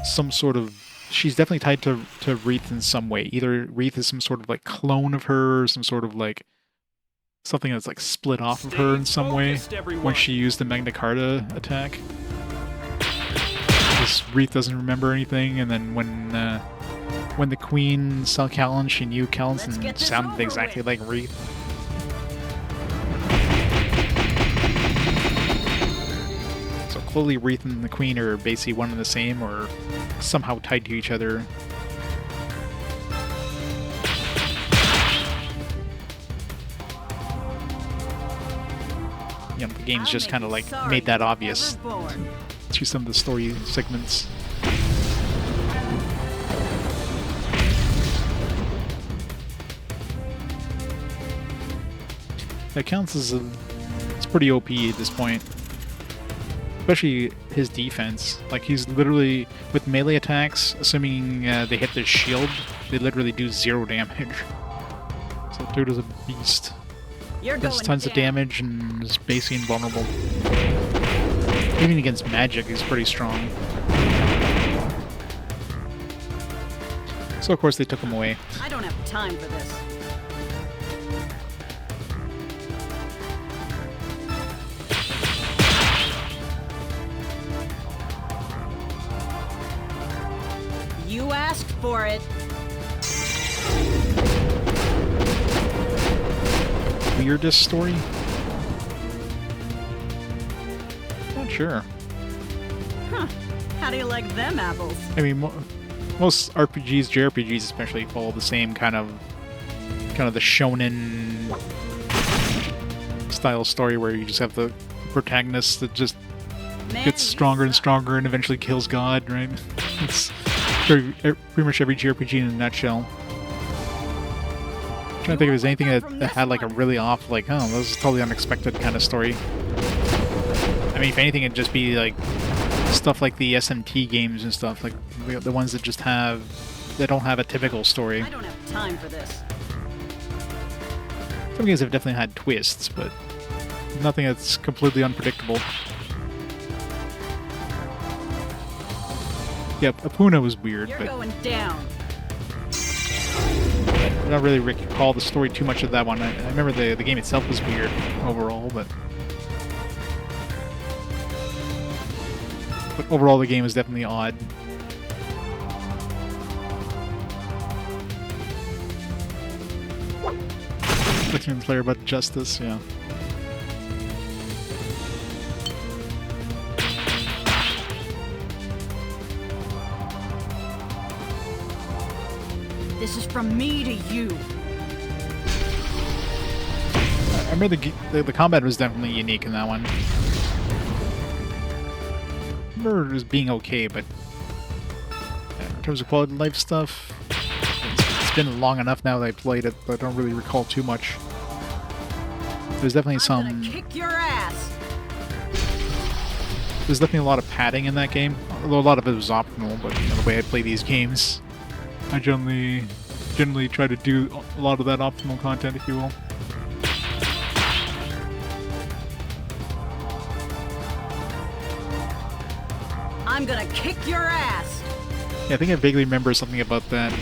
some sort of, she's definitely tied to Wreath in some way. Either Wreath is some sort of like clone of her, or some sort of like something that's like split off of her in some way when she used the Magna Carta attack. Because Wreath doesn't remember anything, and then when the queen saw Calintz, she knew Calintz and sounded exactly like Wreath. So clearly Wreath and the queen are basically one and the same, or somehow tied to each other. The game's just kind of like made that obvious through some of the story segments. That counts as it's pretty OP at this point. Especially his defense. Like, he's literally, with melee attacks, assuming they hit the shield, they literally do 0 damage. So dude is a beast. Does tons of damage and is basically invulnerable. Even against magic, he's pretty strong. So of course they took him away. I don't have time for this. You asked for it. Weirdest story? Not sure. Huh. How do you like them apples? I mean, most RPGs, JRPGs especially, follow the same kind of the shonen style story where you just have the protagonist that just gets stronger and stronger and eventually kills God, right? It's pretty much every JRPG in a nutshell. I'm trying to think if there's anything that had like a really off, like, oh, this is totally unexpected kind of story. I mean, if anything, it'd just be like stuff like the SMT games and stuff, like the ones that just don't have a typical story. I don't have time for this. Some games have definitely had twists, but nothing that's completely unpredictable. Yep, Apuna was weird, You're but going down. I don't really recall the story too much of that one. I remember the game itself was weird overall, but overall the game is definitely odd. Looking player about justice, yeah. This is from me to you. I remember the combat was definitely unique in that one. I remember it was being okay, but in terms of quality of life stuff, it's been long enough now that I played it, but I don't really recall too much. There's definitely some. Kick your ass. There's definitely a lot of padding in that game, although a lot of it was optional. But you know, the way I play these games, I generally try to do a lot of that optional content, if you will. I'm gonna kick your ass. Yeah, I think I vaguely remember something about that,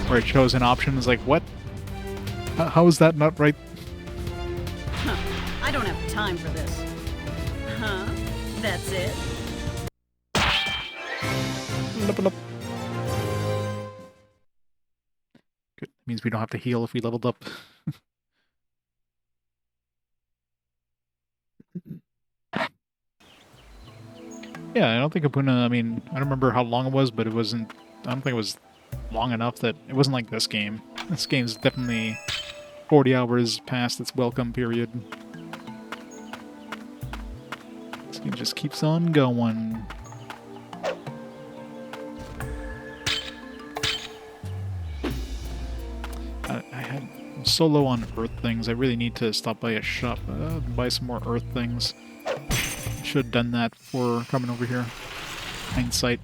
where I chose an option. It's like, what? How is that not right? Huh. I don't have time for this. Huh? That's it? Good. Means we don't have to heal if we leveled up. Yeah, I don't think Kapuna, I mean, I don't remember how long it was, but it wasn't, I don't think it was long enough that it wasn't like this game. This game's definitely 40 hours past its welcome period. This game just keeps on going. I'm so low on earth things. I really need to stop by a shop, buy some more earth things. Should have done that before coming over here. Hindsight.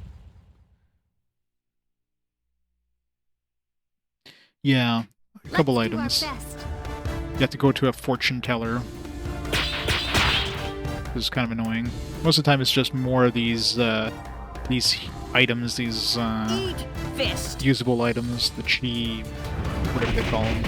Yeah, a couple items. You have to go to a fortune teller. It's kind of annoying. Most of the time, it's just more of these items, these usable items, the chi, whatever they call them.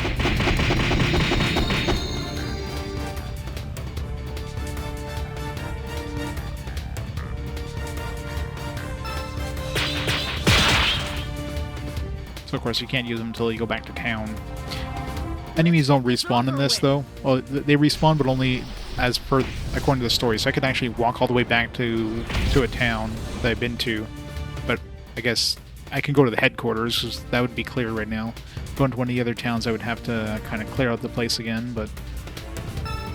So of course you can't use them until you go back to town. Enemies don't respawn in this though. Well, they respawn, but only as per according to the story. So I could actually walk all the way back to a town that I've been to, but I guess I can go to the headquarters because that would be clear right now. Going to one of the other towns, I would have to kind of clear out the place again. But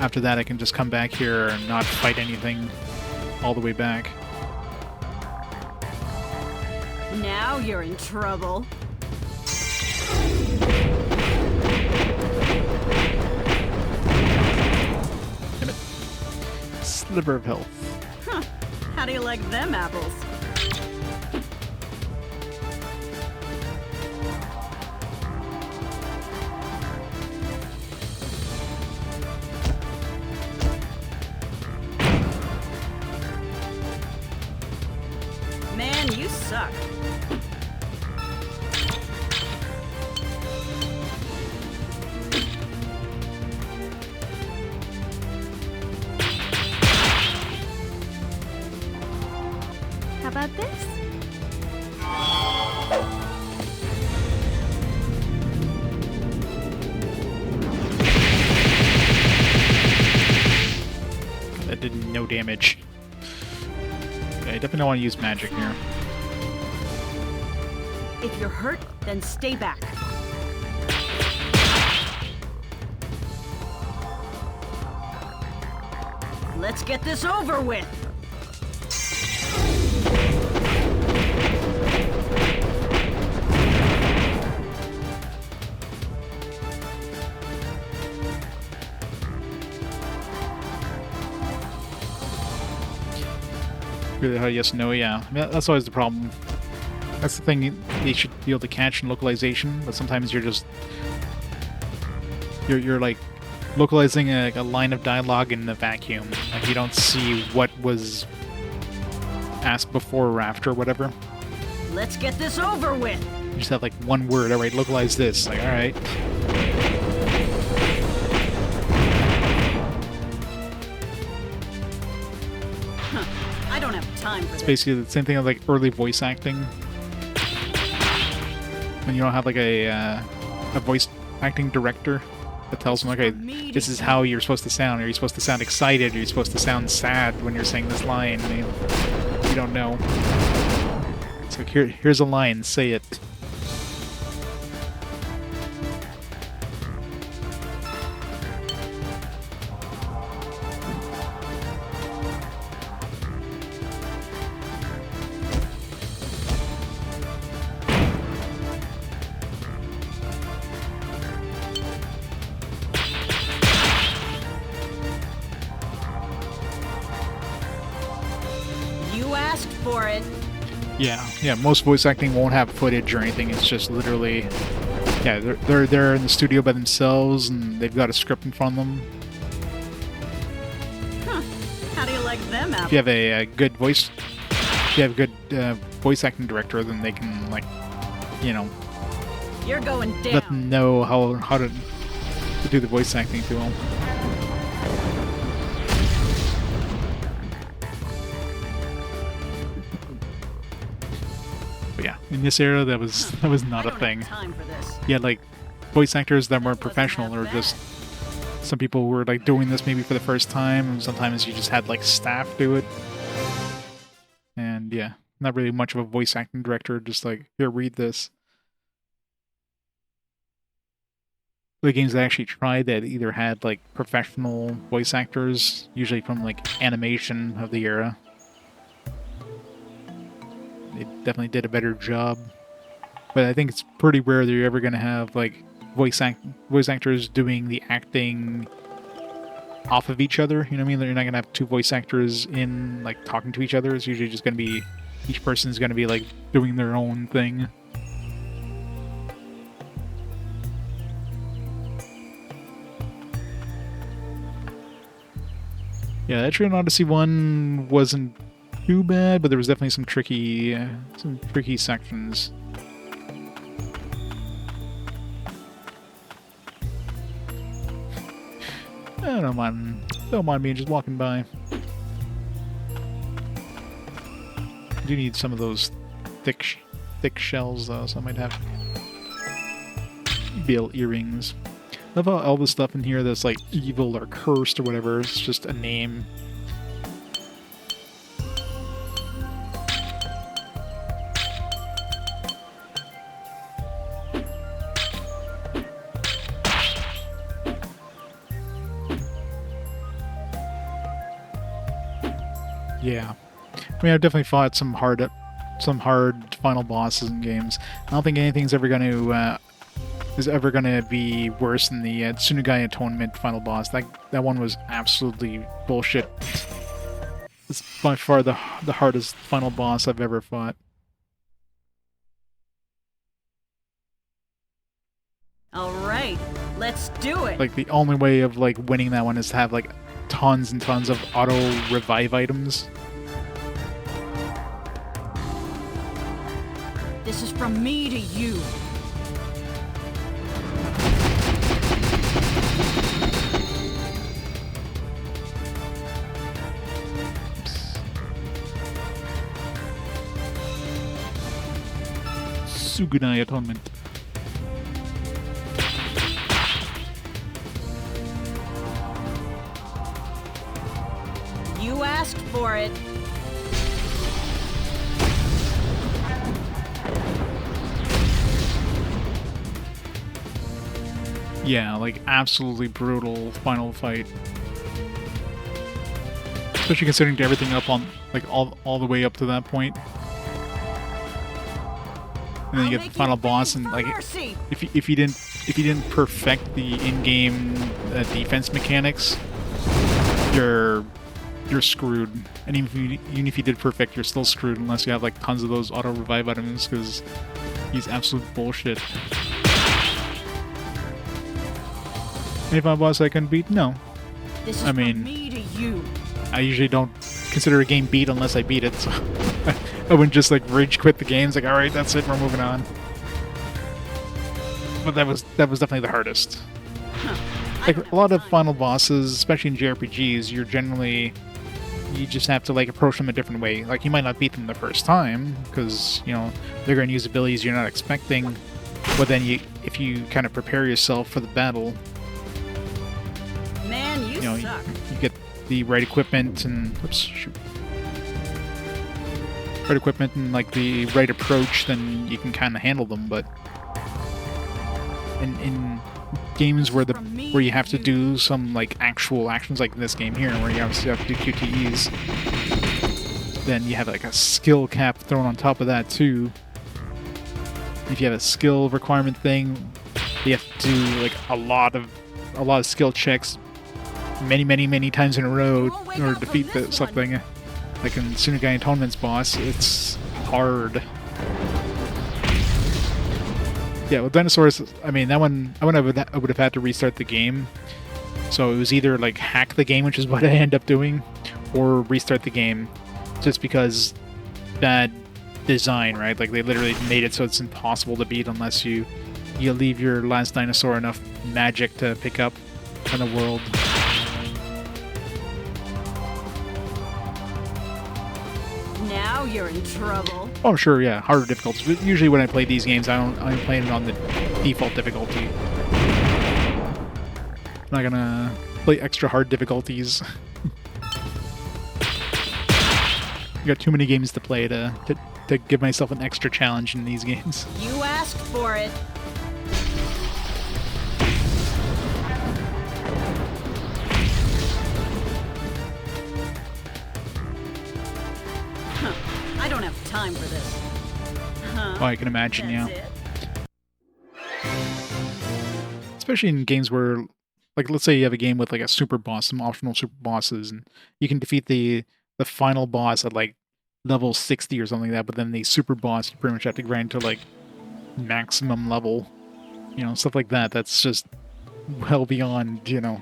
after that, I can just come back here and not fight anything all the way back. Now you're in trouble. Damn it. Sliver of health. Huh. How do you like them apples? Man, you suck. How about this? That did no damage. Okay, I definitely don't want to use magic here. If you're hurt, then stay back. Let's get this over with. Really hard yes, no, yeah. I mean, that's always the problem. That's the thing they should be able to catch in localization, but sometimes you're just... You're like localizing a line of dialogue in a vacuum. Like you don't see what was asked before or after, or whatever. Let's get this over with. You just have like one word, alright, localize this. Like, alright. I don't have time for this. It's basically the same thing as like early voice acting. When you don't have like a voice acting director that tells them, okay, this is how you're supposed to sound. Are you supposed to sound excited? Are you supposed to sound sad when you're saying this line? I mean, you don't know. It's like, here's a line, say it. Yeah. Most voice acting won't have footage or anything. It's just literally, yeah, they're there in the studio by themselves, and they've got a script in front of them. Huh. How do you like them If apples? you have a good voice, if you have a good voice acting director, then they can, like, you know, You're going down. let them know how to do the voice acting to them. But yeah, in this era, that was not I a don't thing. have time for this. Yeah, like voice actors that weren't professional, or just some people who were like doing this maybe for the first time, and sometimes you just had like staff do it. And yeah, not really much of a voice acting director, just like, here, read this. The games that I actually tried that either had like professional voice actors, usually from like animation of the era, they definitely did a better job. But I think it's pretty rare that you're ever going to have like voice actors doing the acting off of each other. You know what I mean? You're not going to have two voice actors in like talking to each other. It's usually just going to be, each person's going to be like doing their own thing. Yeah, that Trian Odyssey one wasn't too bad, but there was definitely some tricky sections. I don't mind me just walking by. I do need some of those thick shells though, so I might have bill earrings. I love how all the stuff in here that's like evil or cursed or whatever, it's just a name. Yeah. I mean, I've definitely fought some hard final bosses in games. I don't think anything's ever going to is ever going to be worse than the Tsunugai Atonement final boss. That one was absolutely bullshit. It's by far the hardest final boss I've ever fought. All right, let's do it. Like, the only way of like winning that one is to have like tons and tons of auto revive items. This is from me to you. Sugunai Atonement. You asked for it. Yeah, like absolutely brutal final fight. Especially considering everything up on like all the way up to that point. And then you get the final boss, and like if you didn't perfect the in-game defense mechanics, you're screwed. And even if you did perfect, you're still screwed unless you have like tons of those auto revive items, because he's absolute bullshit. Any final boss I can beat? No. This is I mean, from me to you. I usually don't consider a game beat unless I beat it, so I wouldn't just like rage quit the game. It's like, alright, that's it, we're moving on. But that was definitely the hardest. Like a lot of final bosses, especially in JRPGs, you just have to like approach them a different way. Like, you might not beat them the first time because, you know, they're going to use abilities you're not expecting, but then if you kind of prepare yourself for the battle, Man, you you know, suck. you get the right equipment and right equipment and like the right approach, then you can kind of handle them. But in games where you have to do some like actual actions, like in this game here, where you obviously have to do QTEs, then you have like a skill cap thrown on top of that too. If you have a skill requirement thing, you have to do like a lot of skill checks many times in a row in order to defeat something. Like in Tsunugai Atonement's boss, it's hard. Yeah, with dinosaurs, I mean, that one I would have had to restart the game. So it was either like hack the game, which is what I end up doing, or restart the game, just because bad design, right? Like they literally made it so it's impossible to beat unless you leave your last dinosaur enough magic to pick up in the world. Now you're in trouble. Oh, sure, yeah, harder difficulties. But usually when I play these games, I'm playing it on the default difficulty. I'm not gonna play extra hard difficulties. I got too many games to play to give myself an extra challenge in these games. You asked for it. Huh. I don't have time for this. Huh? Oh, I can imagine, That's yeah. it? Especially in games where, like, let's say you have a game with like a super boss, some optional super bosses, and you can defeat the final boss at like level 60 or something like that, but then the super boss you pretty much have to grind to like maximum level, you know, stuff like that. That's just well beyond, you know.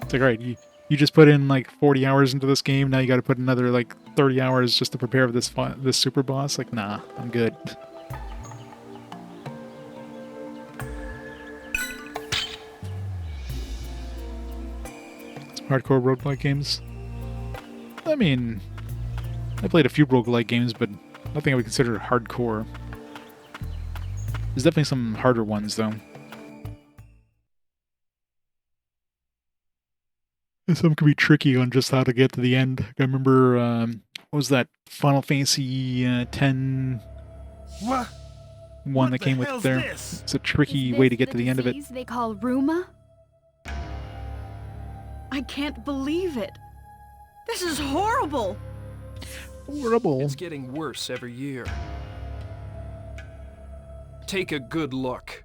It's like, all right, you just put in like 40 hours into this game, now you got to put another like 30 hours just to prepare for this super boss. Like, nah, I'm good. Hardcore roguelike games. I mean, I played a few roguelike games, but nothing I would consider hardcore. There's definitely some harder ones, though. And some can be tricky on just how to get to the end. I remember, what was that Final Fantasy X What? one that the came with hell's there? this? It's a tricky Is way this to get to the end of it. disease they call Ruma? I can't believe it. This is horrible. Horrible. It's getting worse every year. Take a good look.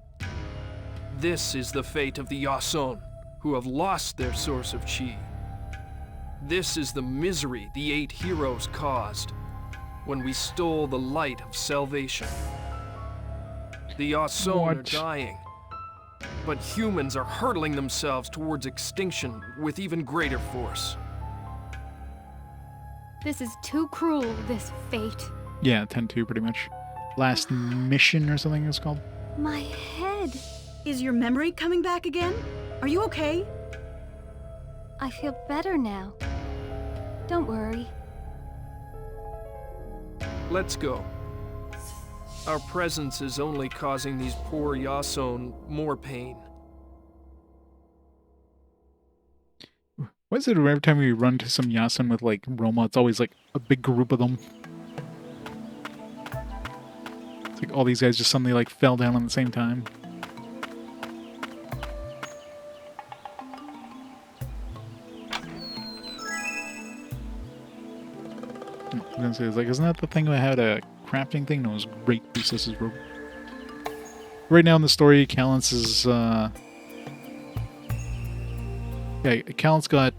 This is the fate of the Yason, who have lost their source of chi. This is the misery the 8 heroes caused when we stole the light of salvation. The Yason are What? dying, but humans are hurtling themselves towards extinction with even greater force. This is too cruel, this fate. Yeah, 10-2 pretty much. Last Mission or something it's called. My head. Is your memory coming back again? Are you okay? I feel better now. Don't worry. Let's go. Our presence is only causing these poor Yason more pain. Why is it every time we run to some Yason with like Roma, it's always like a big group of them? It's like all these guys just suddenly like fell down at the same time. I was gonna say, it's like, isn't that the thing I had a crafting thing? No, it was great resources rope. Right now in the story, Calintz is yeah, Calintz got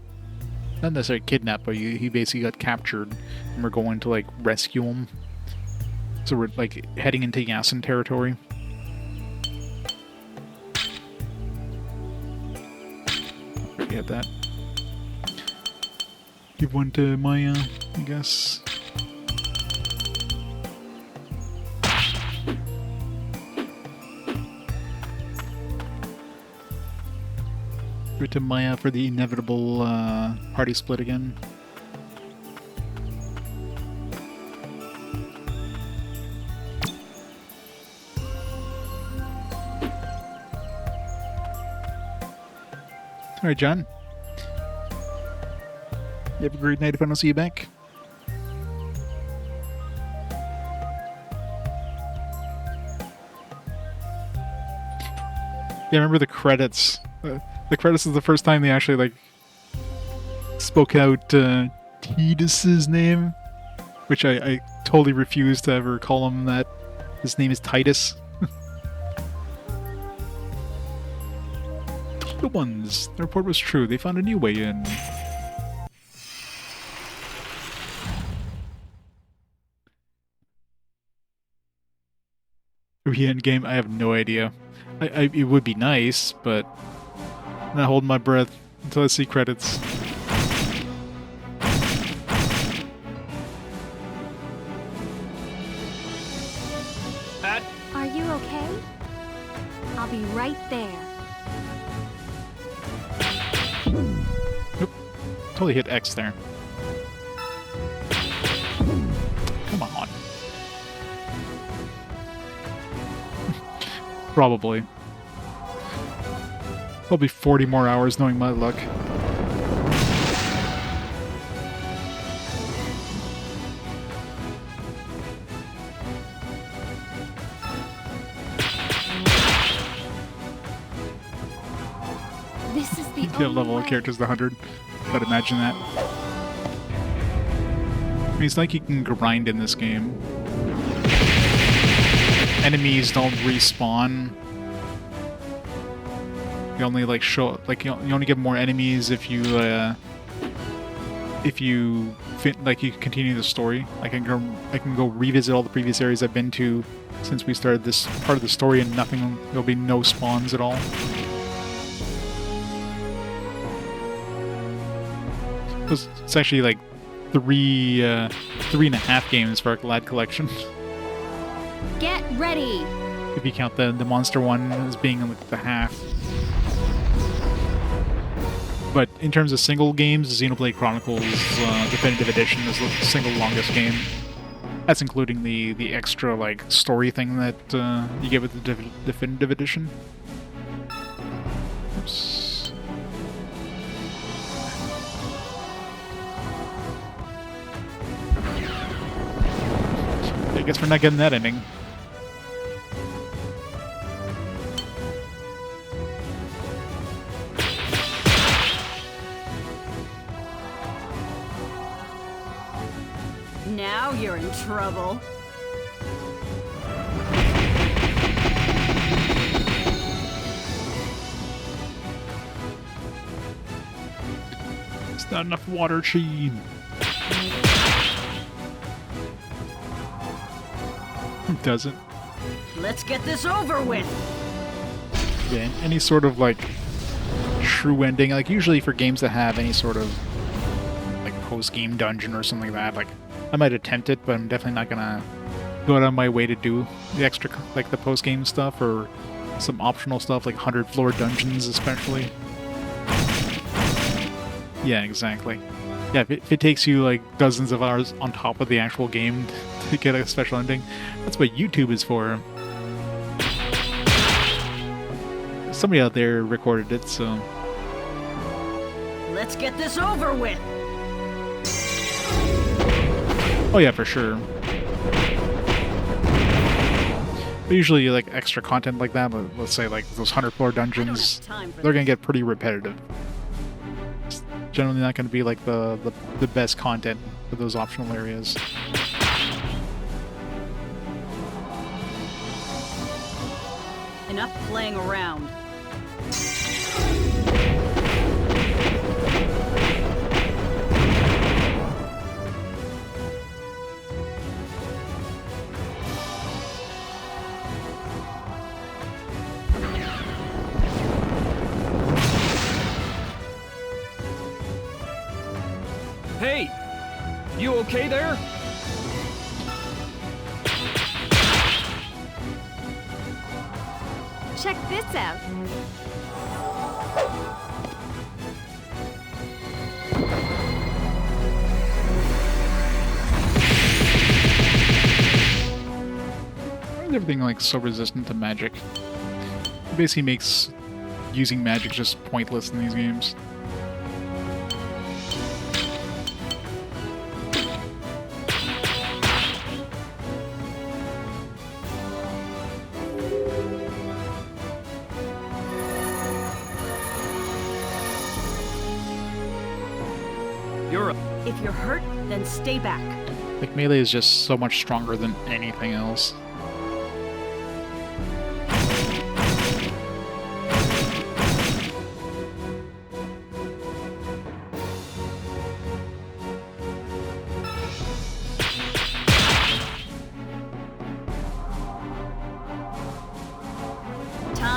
not necessarily kidnapped, but he basically got captured, and we're going to like rescue him. So we're like heading into Yason territory. Forget that. Give one to Maya, I guess. Give it to Maya for the inevitable party split again. Alright, John. You have a great night if I don't see you back. Yeah, I remember the credits. The credits is the first time they actually like spoke out Titus's name, which I totally refuse to ever call him that. His name is Titus. The ones. The report was true. They found a new way in. maybe endgame. I have no idea. It would be nice, but I'm not holding my breath until I see credits. Are you okay? I'll be right there. Oop. Totally hit X there. Come on. Probably. Probably 40 more hours knowing my luck. This is the The only level of way. characters, the 100. But imagine that. I mean, it's like you can grind in this game. Enemies don't respawn. You only like show like you only get more enemies if you like you continue the story. I can go revisit all the previous areas I've been to since we started this part of the story, and there'll be no spawns at all. It's actually like 3.5 games for a Lad collection. Get ready. If you count the monster one as being like the half. But in terms of single games, Xenoblade Chronicles Definitive Edition is the single longest game. That's including the extra like story thing that you get with the Definitive Edition. Oops. I guess we're not getting that ending. Now you're in trouble. It's not enough water, Chi. Does it? Let's get this over with. Yeah, any sort of like true ending, like usually for games that have any sort of like post-game dungeon or something like that, like I might attempt it, but I'm definitely not gonna go out of my way to do the extra, like the post-game stuff or some optional stuff like 100-floor dungeons especially. Yeah, exactly. Yeah, if it takes you like dozens of hours on top of the actual game to get a special ending, that's what YouTube is for. Somebody out there recorded it, so... Let's get this over with. Oh yeah, for sure. But usually, like, extra content like that, let's say, like, those 100-floor dungeons, they're gonna get pretty repetitive. It's generally not gonna be, like, the best content for those optional areas. Enough playing around. Hey! You okay there? Check this out. Why is everything, like, so resistant to magic? It basically makes using magic just pointless in these games. If you're hurt, then stay back. Like, melee is just so much stronger than anything else.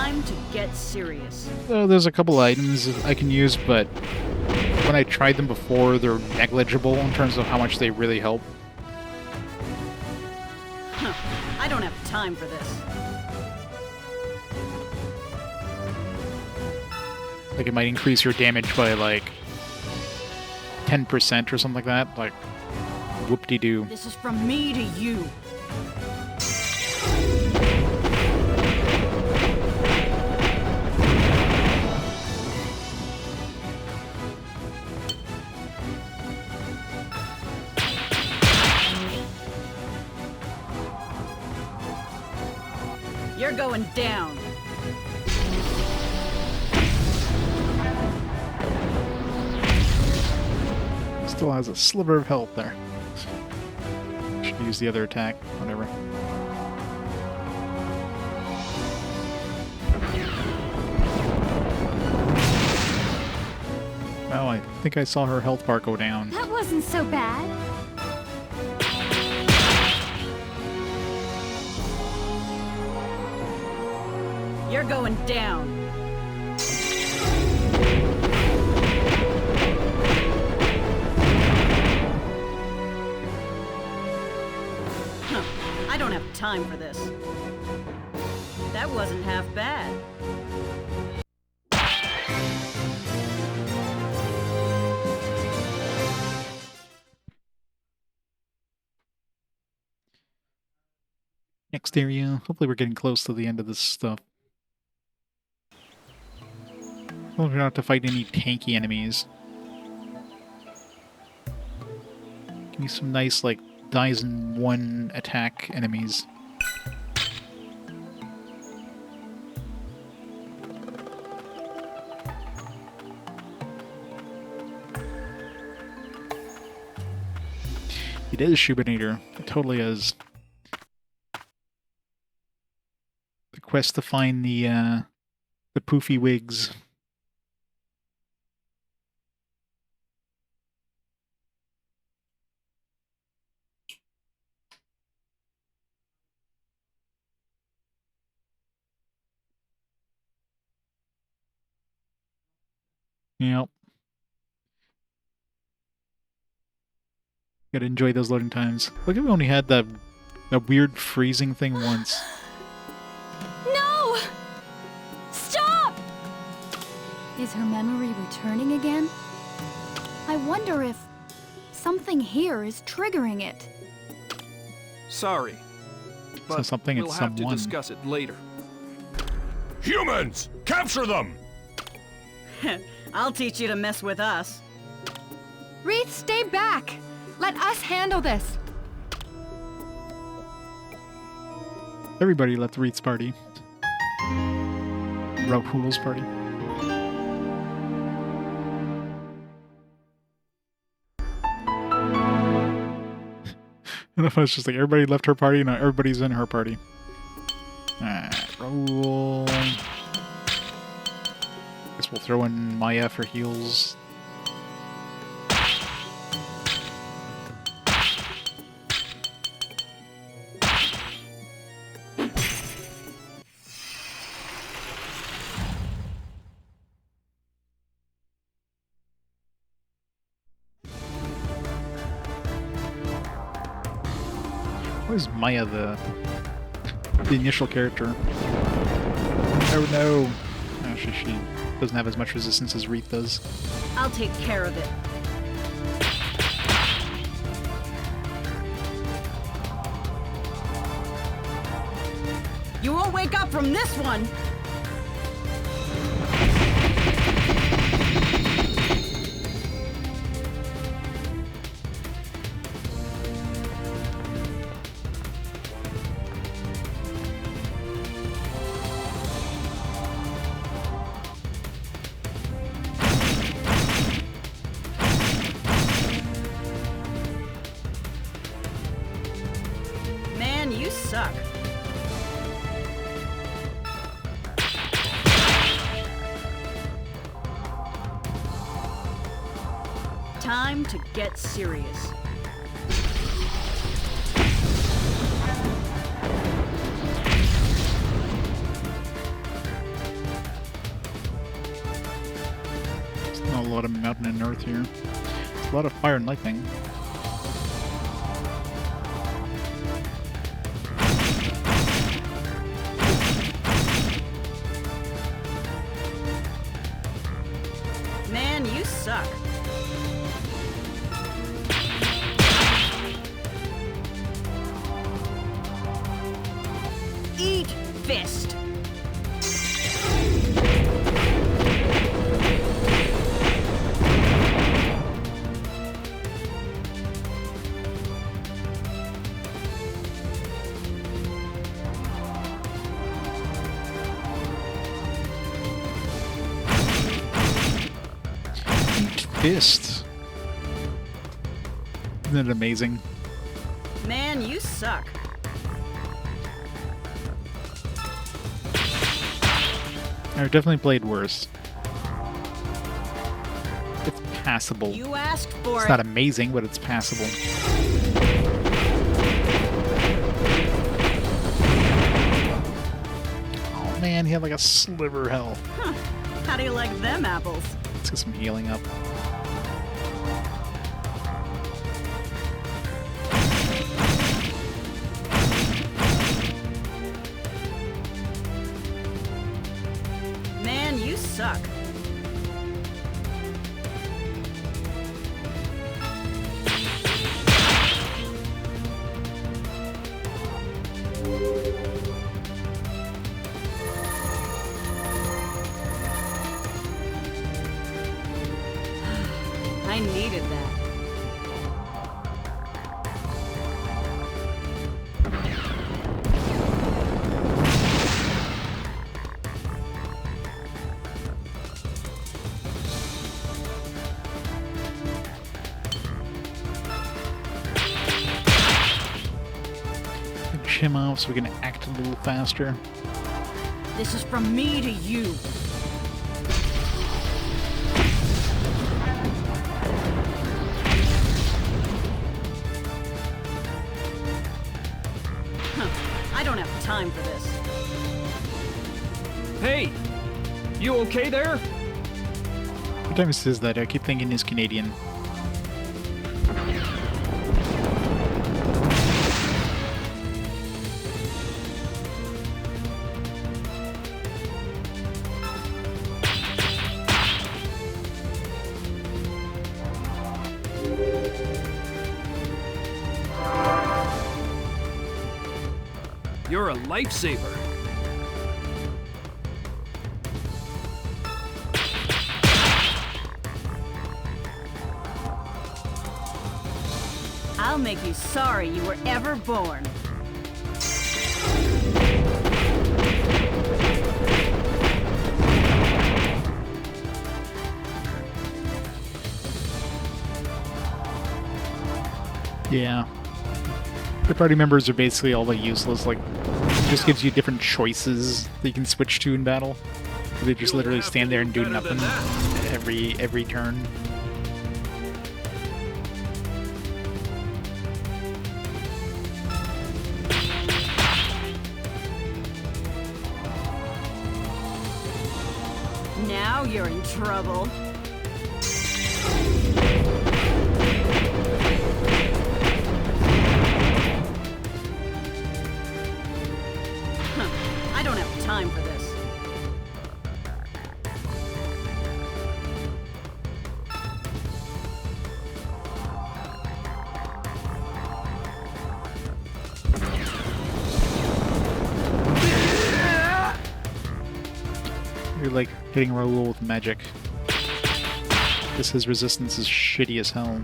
Time to get serious. There's a couple items I can use, but when I tried them before, they're negligible in terms of how much they really help. I don't have time for this. Like, it might increase your damage by, like, 10% or something like that. Like, whoop-de-doo. This is from me to you. You're going down. Still has a sliver of health there. Should use the other attack. Whatever. Oh, I think I saw her health bar go down. That wasn't so bad. You're going down. I don't have time for this. That wasn't half bad. Next area. Hopefully we're getting close to the end of this stuff. Hopefully we don't have to fight any tanky enemies. Give me some nice, like, dies in one attack enemies. It is Schubinator. It totally is. The quest to find the poofy wigs. Yep. Gotta enjoy those loading times. Look, we only had that weird freezing thing once. No! Stop! Is her memory returning again? I wonder if something here is triggering it. Sorry, but something, we'll it's have someone. to discuss it later. Humans! Capture them! I'll teach you to mess with us. Wreath, stay back! Let us handle this! Everybody left Wreath's party. Rahul's party. I don't know if it's just like everybody left her party, now everybody's in her party. Rahul. Guess we'll throw in Maya for heals. Why is Maya the initial character? Oh no! Actually, she doesn't have as much resistance as Wreath does. I'll take care of it. You won't wake up from this one! Man, you suck. Time to get serious. a lot of mountain and earth here. It's a lot of fire and lightning. Man, you suck. Eat fist. Fist. Isn't it amazing? Man, you suck. I've definitely played worse. It's passable. You asked for It's it. not amazing, but it's passable. Oh man, he had like a sliver health. Huh. How do you like them apples? Let's get some healing up. Man, you suck. I needed that. Push him off so we can act a little faster. This is from me to you. I don't have time for this. Hey! You okay there? Every time he says that, I keep thinking he's Canadian. You're a lifesaver. I'll make you sorry you were ever born. Yeah. The party members are basically all like useless, like, it just gives you different choices that you can switch to in battle. They just literally stand there and do nothing every turn. Now you're in trouble. I don't have time for this. You're like hitting Raoul with magic. His resistance is shitty as hell.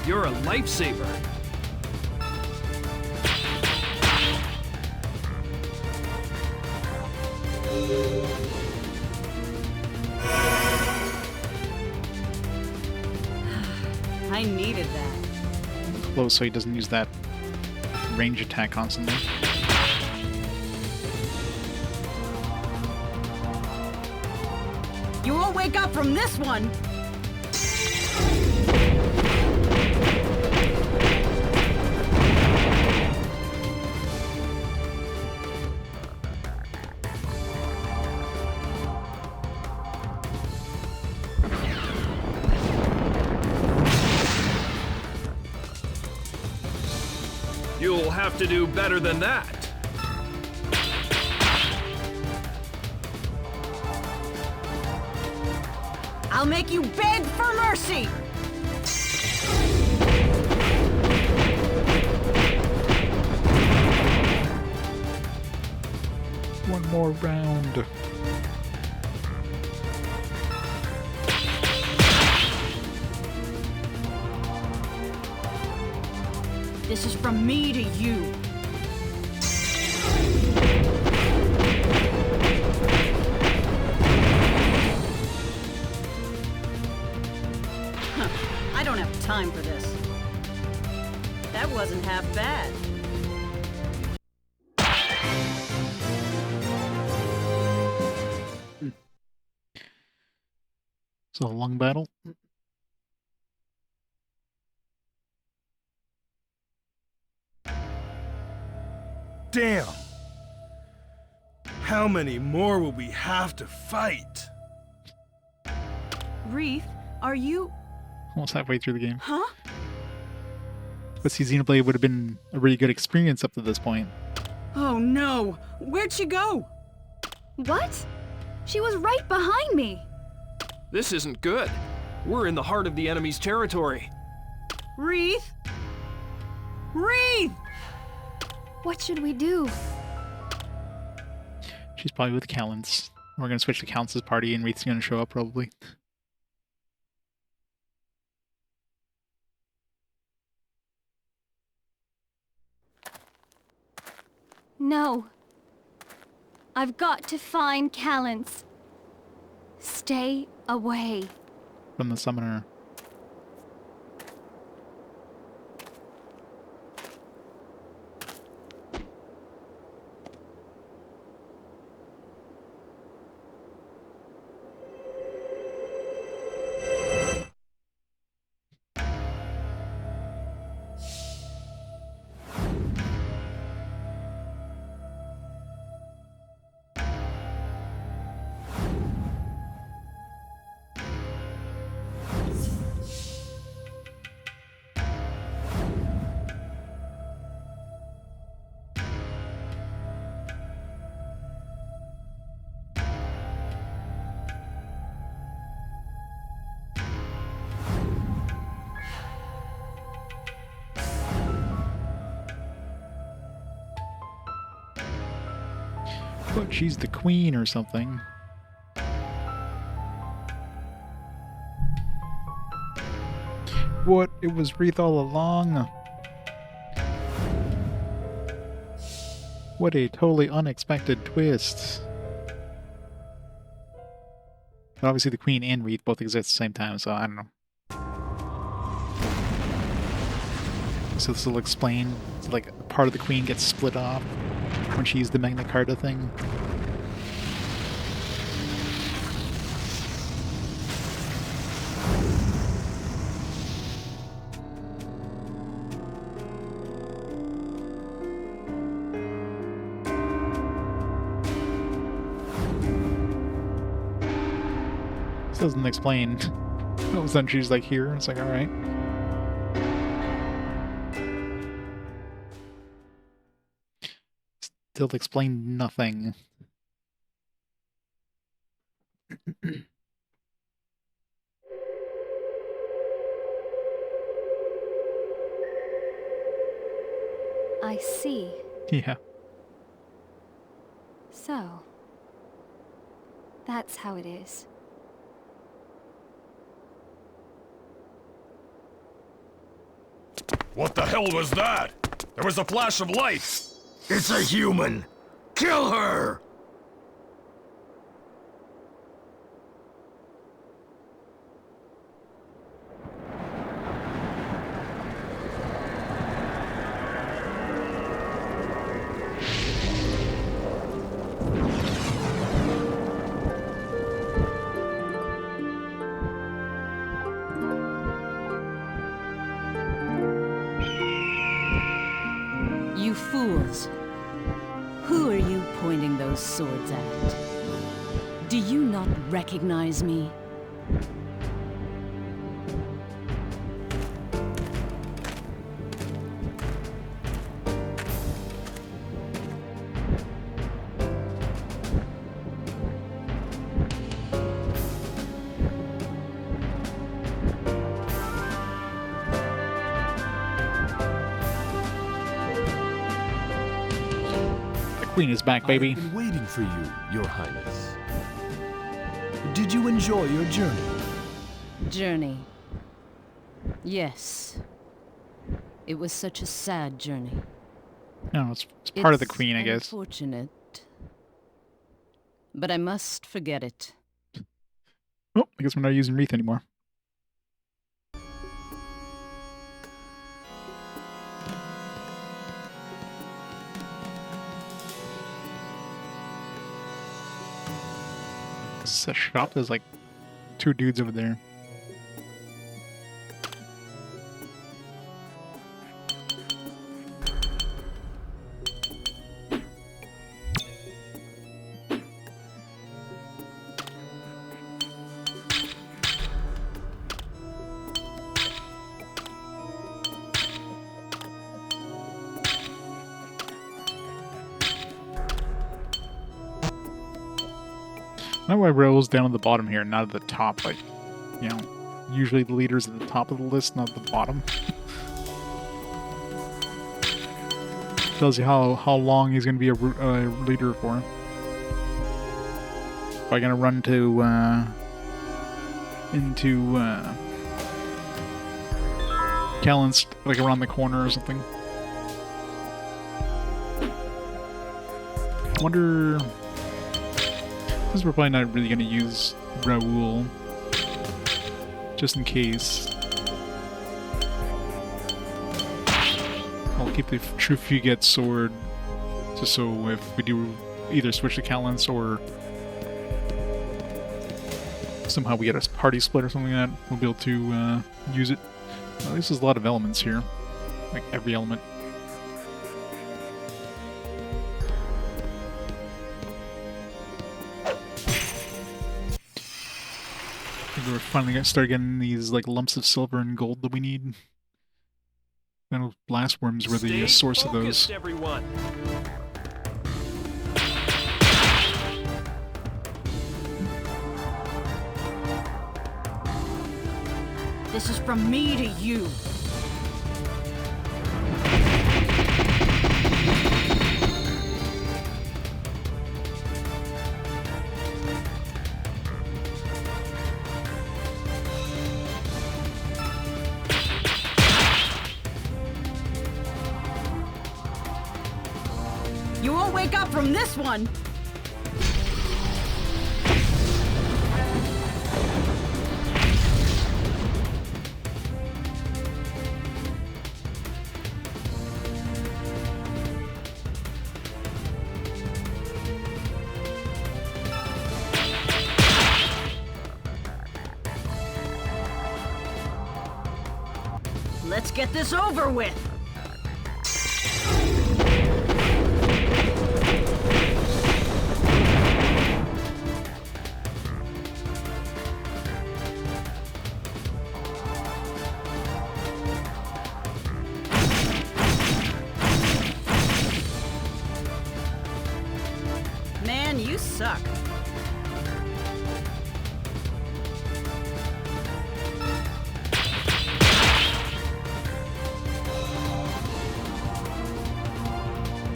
You're a lifesaver. I needed that. Close so he doesn't use that range attack constantly. You won't wake up from this one! You'll have to do better than that. I'll make you beg for mercy! One more round. This is from me to you. Huh, I don't have time for this. That wasn't half bad. So a long battle. Damn! How many more will we have to fight? Wreath, are you... Almost halfway through the game. Huh? But see, Xenoblade would have been a really good experience up to this point. Oh no! Where'd she go? What? She was right behind me. This isn't good. We're in the heart of the enemy's territory. Wreath? Wreath! What should we do? She's probably with Calintz. We're gonna switch to Calintz's party and Wreath's gonna show up probably. No. I've got to find Calintz. Stay away. From the summoner. But she's the queen or something. What? It was Wreath all along? What a totally unexpected twist. But obviously the queen and Wreath both exist at the same time, so I don't know. So this will explain, so like part of the queen gets split off when she used the Magna Carta thing. This doesn't explain. All of a sudden she's like here, it's like alright. Still explain nothing. I see. Yeah. So, that's how it is. What the hell was that? There was a flash of light! It's a human! Kill her! You fools. Who are you pointing those swords at? Do you not recognize me? Queen is back, baby. I've been waiting for you, Your Highness. Did you enjoy your journey? Journey. Yes. It was such a sad journey. No, it's part of the Queen, I guess. Unfortunate. But I must forget it. Oh, I guess we're not using Wreath anymore. This is a shop. There's like 2 dudes over there. Now why rolls down at the bottom here, not at the top, like, you know, usually the leader's at the top of the list, not the bottom. Tells you how long he's going to be a leader for. Probably going to run to, into, Calintz, like around the corner or something. I wonder... Because we're probably not really going to use Raoul, just in case. I'll keep the True Fugate sword, just so if we do either switch to Calintz or somehow we get a party split or something like that, we'll be able to use it. At least there's a lot of elements here, like every element. We're finally gonna start getting these like lumps of silver and gold that we need. I know blast worms were the source of those. Everyone. This is from me to you. You won't wake up from this one! Let's get this over with! Man, you suck.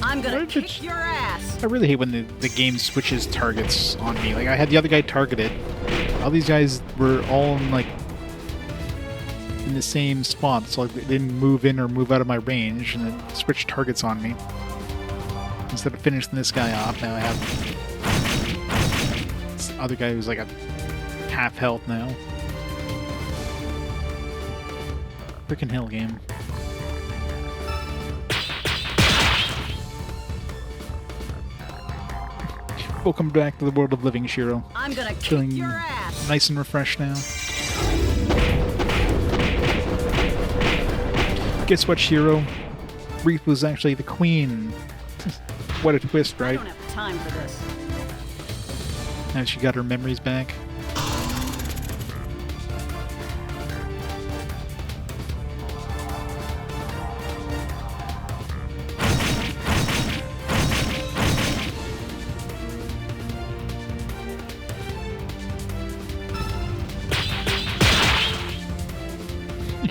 I'm gonna kick your ass. I really hate when the game switches targets on me. Like, I had the other guy targeted. All these guys were all in, like, in the same spot, so like, they didn't move in or move out of my range, and then switched targets on me. Instead of finishing this guy off, now I have this other guy who's like a half health now. Frickin' hell game. Welcome back to the world of living, Shiro. I'm gonna Feeling kick your ass. nice and refreshed now. Guess what, Shiro? Wreath was actually the queen. What a twist, I right? don't have time for this. Now she got her memories back.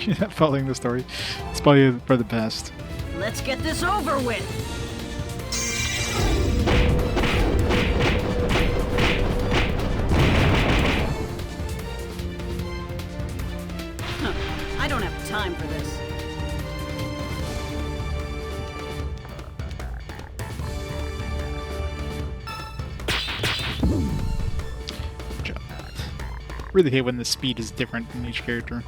Yeah, following the story. It's probably for the best. Let's get this over with. I don't have time for this. Good job. Really hate when the speed is different in each character.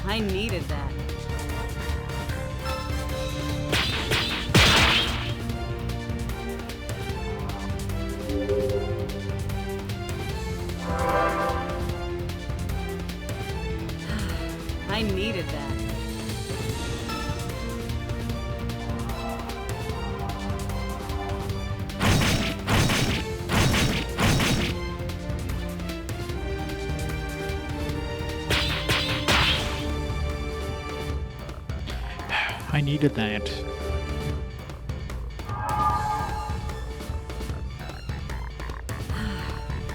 I needed that. I needed that. I needed that.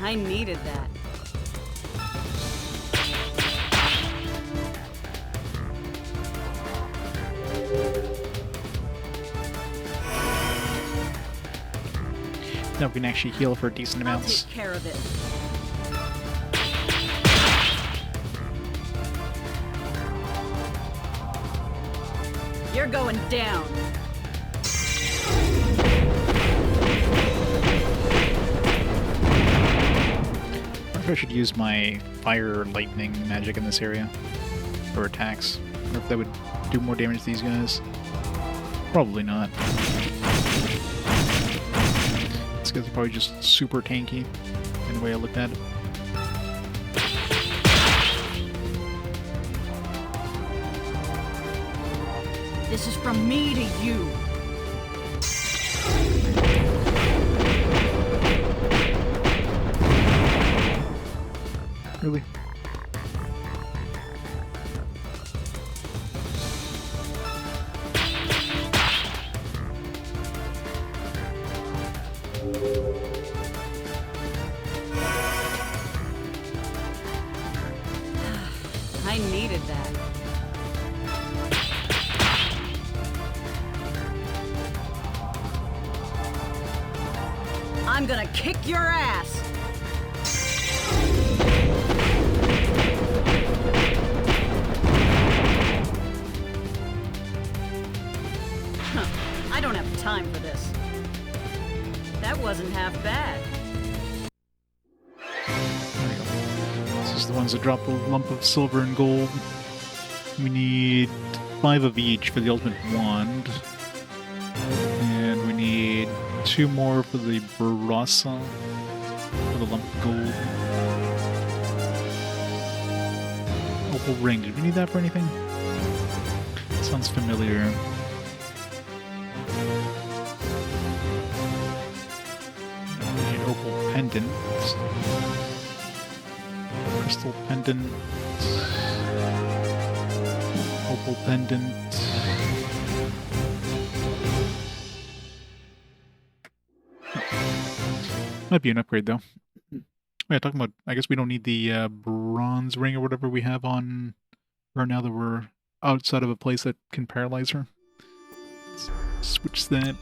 I needed that. Now we can actually heal for decent I'll amounts. take care of it. You're going down. I wonder if I should use my fire lightning magic in this area for attacks. I wonder if that would do more damage to these guys. Probably not. These guys are probably just super tanky in the way I looked at it. This is from me to you. Really? I needed that. I'm gonna kick your ass! I don't have time for this. That wasn't half bad. There we go. This is the ones that drop a lump of silver and gold. We need 5 of each for the ultimate wand. And we need 2 more for the Barasa for the lump of gold. Opal ring. Did we need that for anything? Sounds familiar. We need opal pendant. Crystal pendant. Opal pendant. Might be an upgrade though. Yeah, talking about, I guess we don't need the bronze ring or whatever we have on her now that we're outside of a place that can paralyze her. Let's switch that.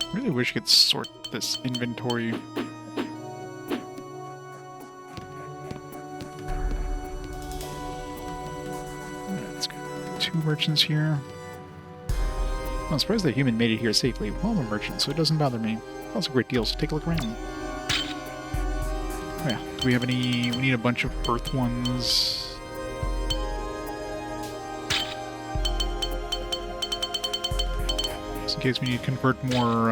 I really wish I could sort this inventory. Let's go. 2 merchants here. I'm surprised the human made it here safely. Well, I'm a merchant, so it doesn't bother me. That's a great deal, so take a look around. Oh yeah, do we have any... We need a bunch of earth ones. Just in case we need to convert more,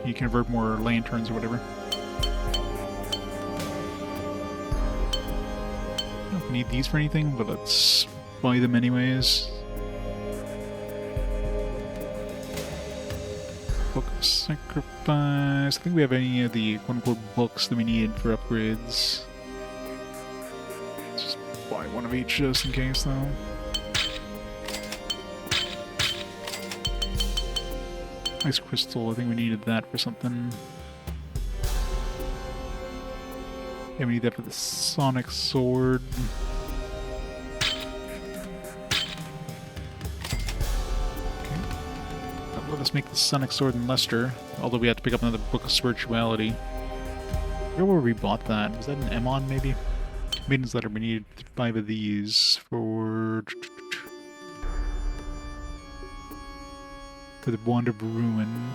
you convert more lanterns or whatever. I don't need these for anything, but let's buy them anyways. Book of Sacrifice. I think we have any of the quote-unquote books that we need for upgrades. Let's just buy one of each just in case, though. Ice crystal, I think we needed that for something. Yeah, we need that for the sonic sword. Okay. Let us make the sonic sword in Leicester, although we have to pick up another book of spirituality. I forget where we bought that. Was that an Emon, maybe? Maiden's letter, we needed 5 of these for the Wand of Ruin.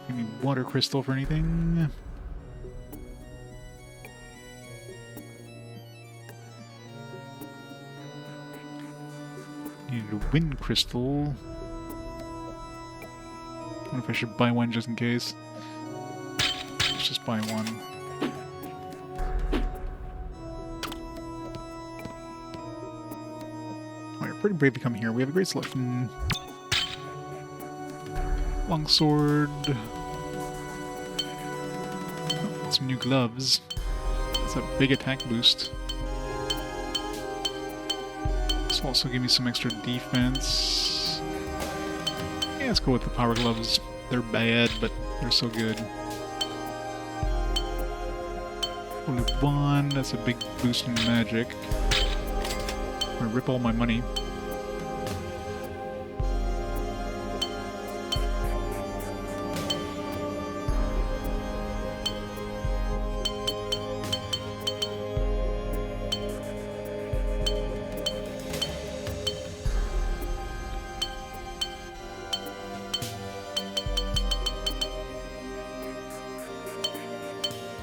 We need water crystal for anything. Need a wind crystal. I wonder if I should buy one just in case. Let's just buy one. Oh, you're pretty brave to come here. We have a great selection. Longsword. Oh, some new gloves. That's a big attack boost. This will also give me some extra defense. Yeah, let's go with the power gloves. They're bad, but they're so good. Only one, that's a big boost in magic. I'm gonna rip all my money.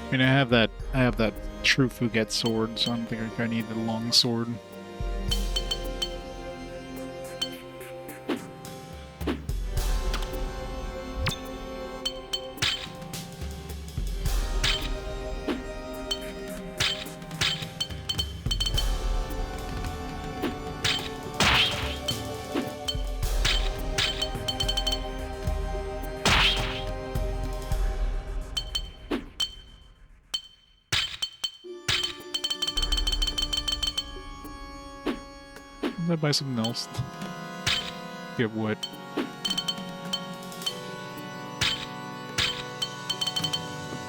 I mean, I have that true Fugate sword, so I don't think I need the long sword. Did I buy something else? Get what? The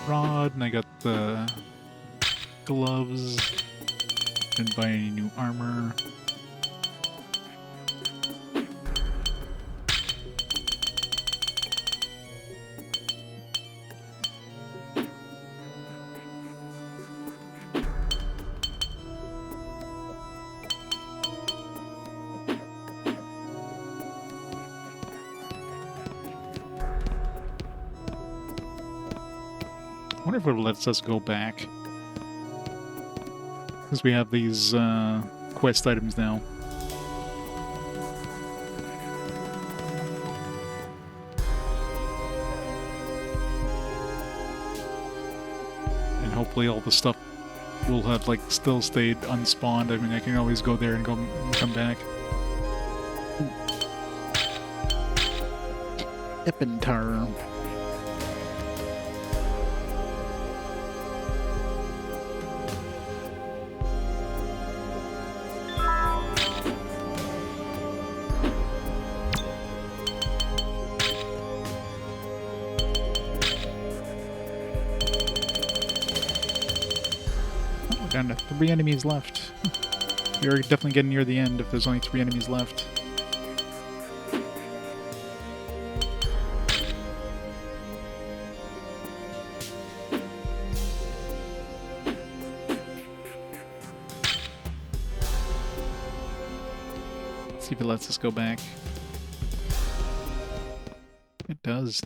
rod, and I got the gloves. Didn't buy any new armor. I wonder if it lets us go back. Because we have these quest items now. And hopefully all the stuff will have like still stayed unspawned. I mean, I can always go there and come back. Epintar. Down to 3 enemies left. You're definitely getting near the end if there's only 3 enemies left. See if it lets us go back. It does.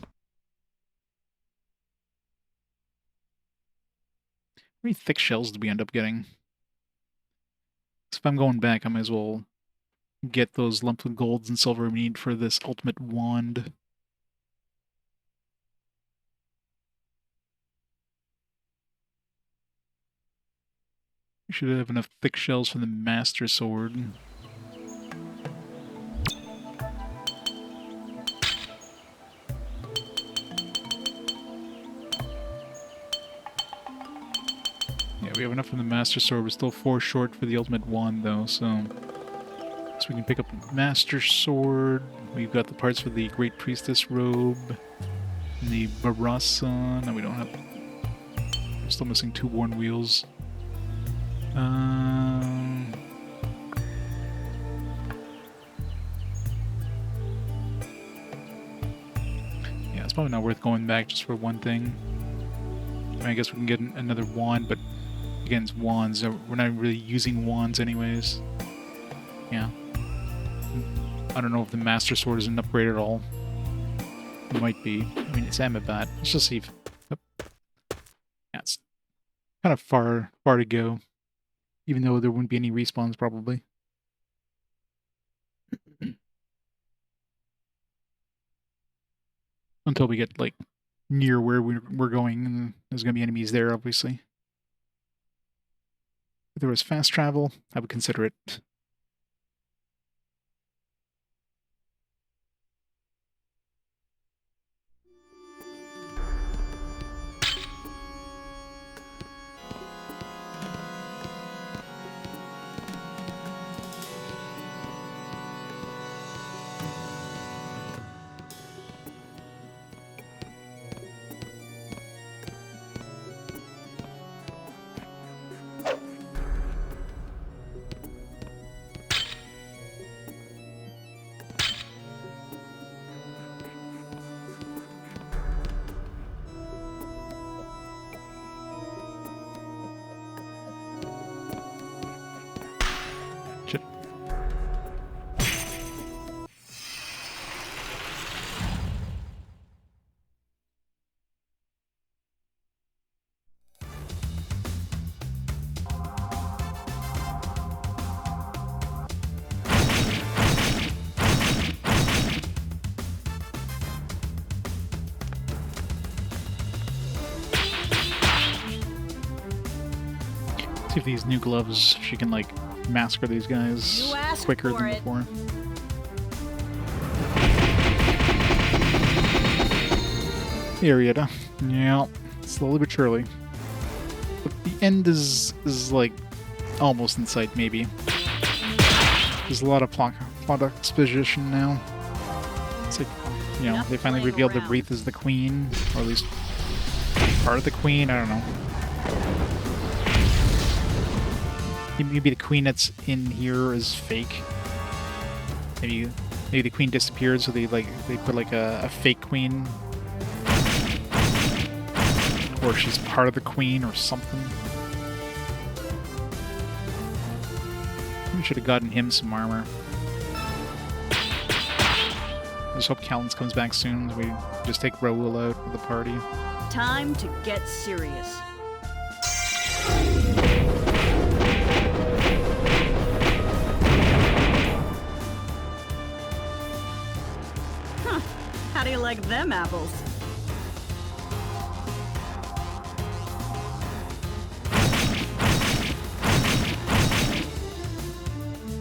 How many thick shells did we end up getting? So if I'm going back, I might as well get those lumps of golds and silver we need for this ultimate wand. We should have enough thick shells for the Master Sword. Yeah, we have enough for the Master Sword. We're still 4 short for the ultimate wand, though, so we can pick up the Master Sword. We've got the parts for the Great Priestess robe, and the Barasan. No, we don't have. We're still missing 2 worn wheels. Yeah, it's probably not worth going back just for one thing. I mean, I guess we can get another wand, but again, it's wands. We're not really using wands anyways. Yeah. I don't know if the Master Sword is an upgrade at all. It might be. I mean, it's Amibat. Let's just see if... Oh. Yeah, it's kind of far to go. Even though there wouldn't be any respawns, probably. Until we get, like, near where we're going, and there's going to be enemies there, obviously. If there was fast travel, I would consider it. See if these new gloves, she can, like, massacre these guys quicker than before. Arietta. Yeah, slowly but surely. But the end is like, almost in sight, maybe. There's a lot of plot exposition now. It's like, you know, they finally revealed that Wreath is the queen, or at least part of the queen, I don't know. Maybe the queen that's in here is fake. Maybe the queen disappeared, so they put like a fake queen, or she's part of the queen or something. We should have gotten him some armor. I just hope Calintz comes back soon. We just take Raoul out of the party. Time to get serious. How do you like them apples?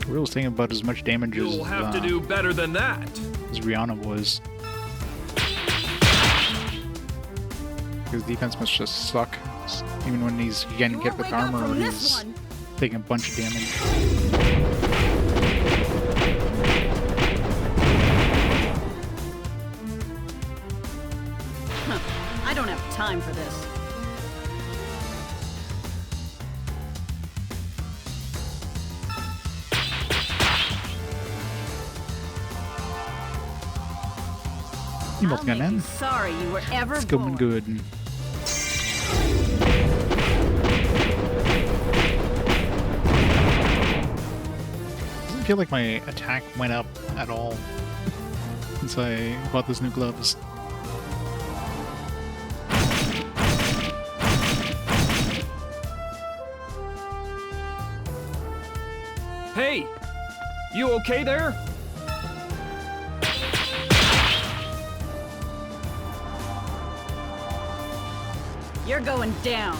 Raoul's taking about as much damage as You'll have to do better than that. As Rihanna was. His defense must just suck. Even when he's getting hit with armor, he's taking a bunch of damage. I don't have time for this. I'll make you sorry you were ever it's going good. Doesn't feel like my attack went up at all since I bought those new gloves. Hey! You okay there? You're going down.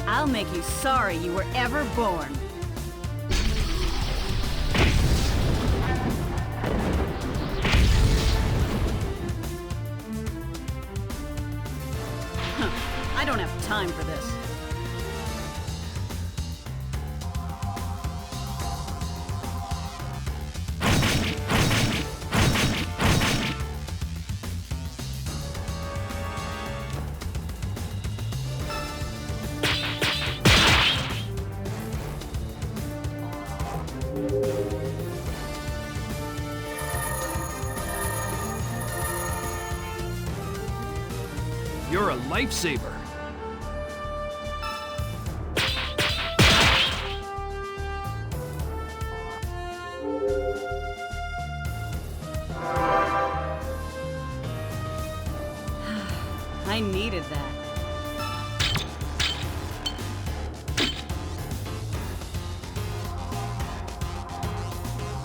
I'll make you sorry you were ever born. I don't have time for this. You're a lifesaver. I needed that.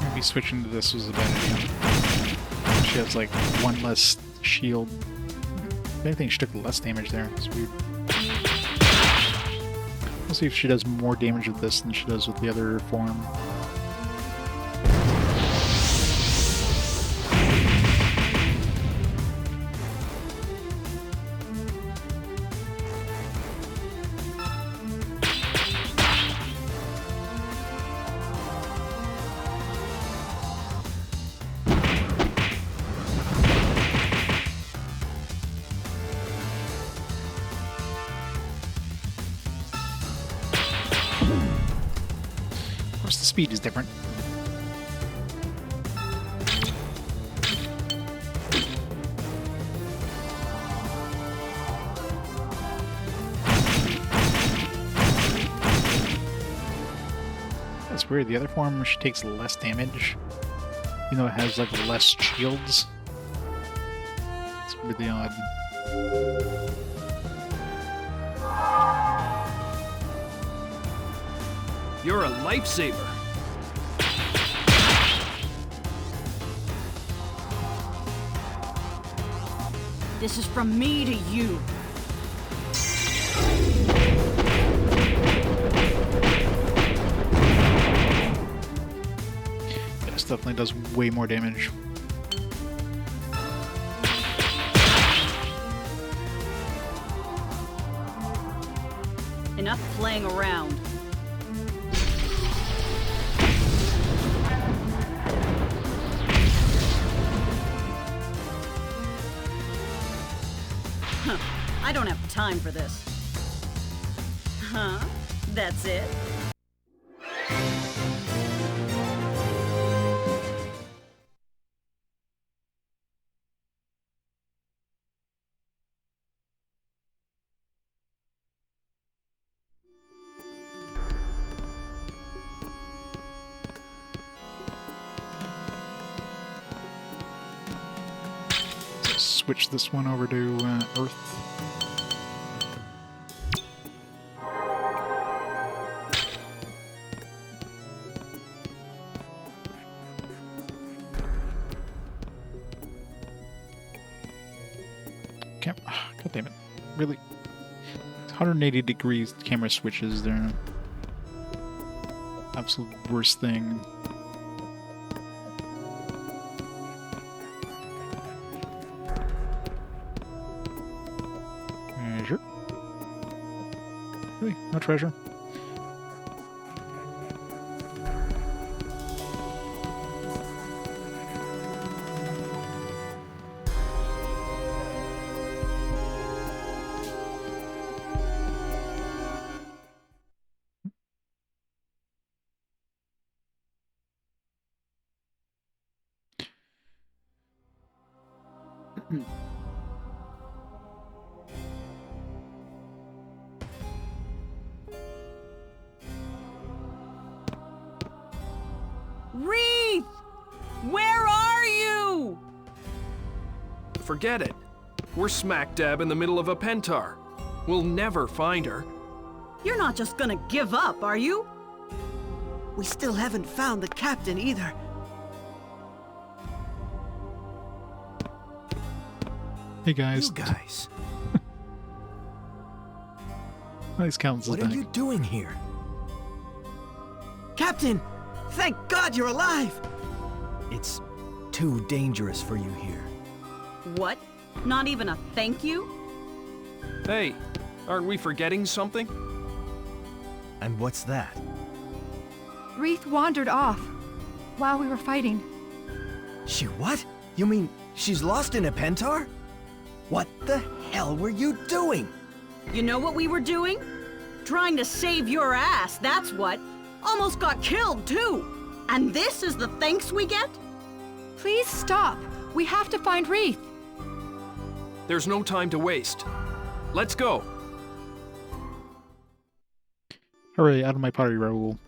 Maybe switching to this was a bad idea. She has like one less shield. If anything, she took less damage there. It's weird. We'll see if she does more damage with this than she does with the other form. The speed is different. That's weird. The other form, she takes less damage, even though it has like less shields. It's really odd. You're a lifesaver. This is from me to you. This definitely does way more damage. Enough playing around. I don't have time for this. Huh? That's it? Switch this one over to Earth. God damn it. Really? 180 degrees camera switches, they're absolute worst thing. Treasure? Really? No treasure? Wreath! Where are you? Forget it. We're smack dab in the middle of a pentar. We'll never find her. You're not just gonna give up, are you? We still haven't found the captain either. Hey guys. You guys. Nice Calintz is What back. are you doing here? Captain! Thank God you're alive! It's too dangerous for you here. What? Not even a thank you? Hey, aren't we forgetting something? And what's that? Wreath wandered off while we were fighting. She what? You mean she's lost in a pentar? What the hell were you doing? You know what we were doing? Trying to save your ass, that's what. Almost got killed, too. And this is the thanks we get? Please stop. We have to find Wreath. There's no time to waste. Let's go. Hooray, out of my pottery, Raoul.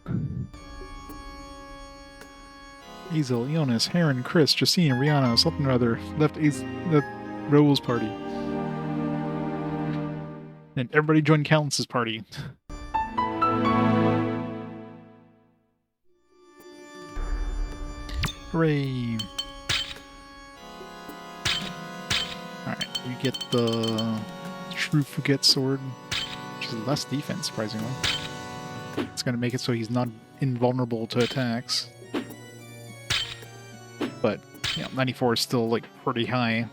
Hazel, Jonas, Heron, Chris, Justine, Rihanna, something or other, left Raoul's party. And everybody joined Calintz's party. Hooray! Alright, you get the Shrew Fouquet sword, which is less defense, surprisingly. It's going to make it so he's not invulnerable to attacks. But, yeah, 94 is still, like, pretty high.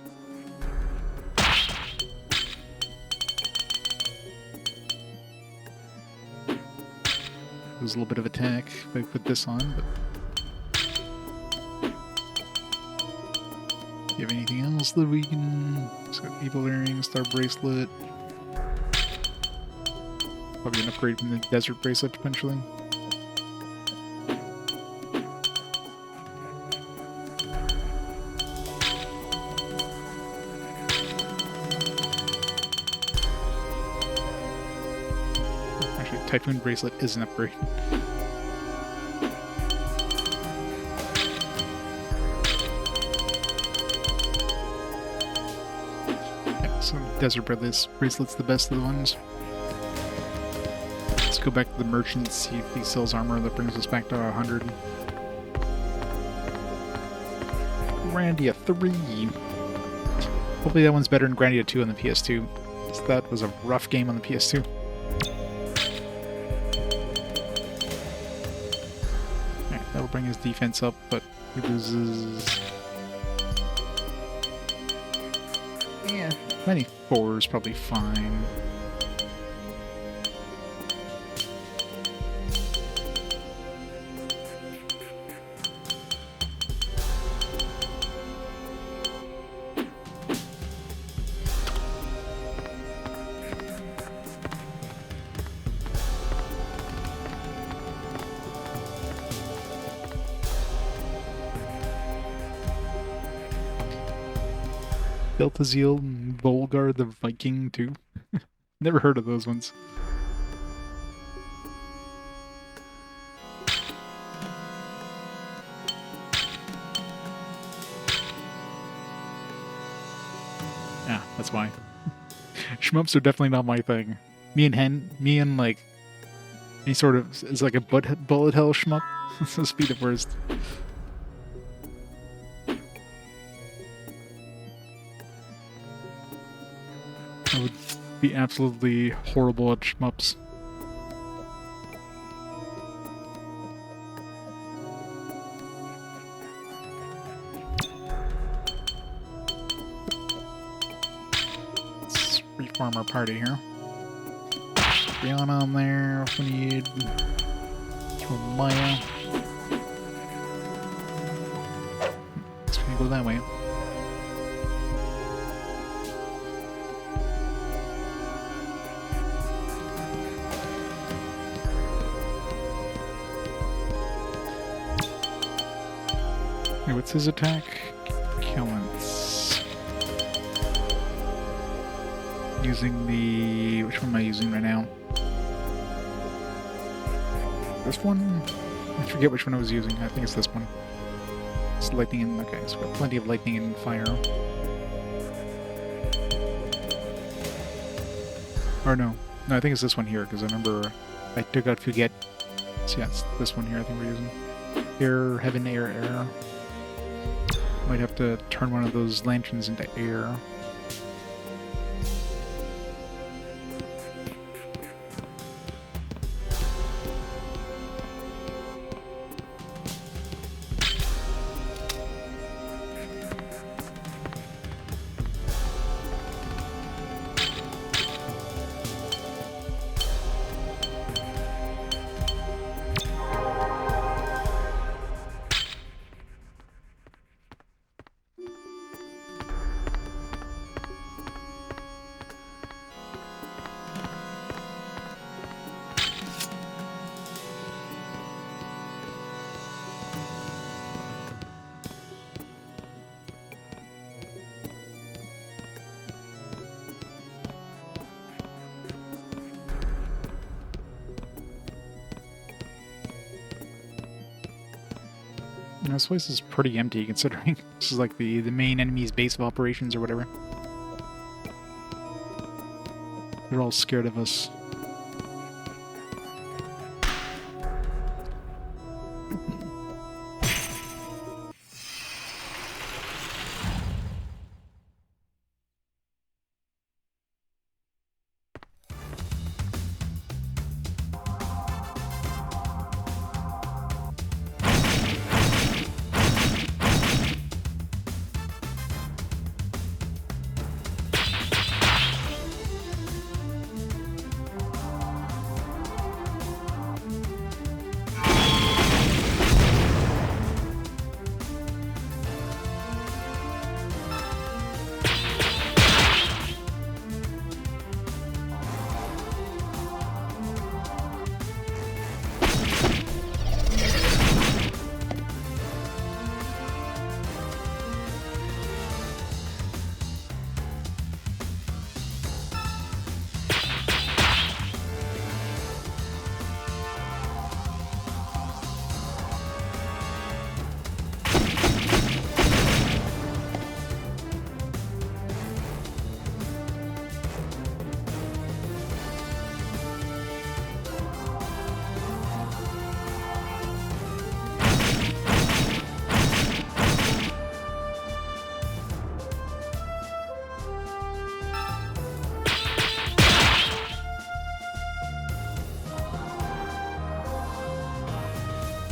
There's a little bit of attack if I put this on, but... Do you have anything else that we can... It's got Evil Earring, Star Bracelet... Probably an upgrade from the Desert Bracelet, potentially. Actually, Typhoon Bracelet is an upgrade. Yeah, so Desert Bracelet's the best of the ones. Let's go back to the merchant, see if he sells armor that brings us back to 100. Grandia 3. Hopefully that one's better than Grandia 2 on the PS2. So that was a rough game on the PS2. Alright, that'll bring his defense up, but he loses... Yeah, 94 is probably fine. Beltazil and Volgar the Viking too. Never heard of those ones. Yeah, that's why. Shmups are definitely not my thing. Me and like any sort of is like a bullet hell shmup. So speed at worst. I would be absolutely horrible at shmups. Let's reform our party here. Rihanna on there if we need. Throw Maya. Let's go that way. What's his attack? Calintz. using the... Which one am I using right now? This one? I forget which one I was using. I think it's this one. It's lightning and... Okay, so we've got plenty of lightning and fire. Or no. No, I think it's this one here, because I remember I took out Fugate. So yeah, it's this one here I think we're using. Air, heaven, air, air. Might have to turn one of those lanterns into air. This place is pretty empty considering this is like the main enemy's base of operations or whatever. They're all scared of us.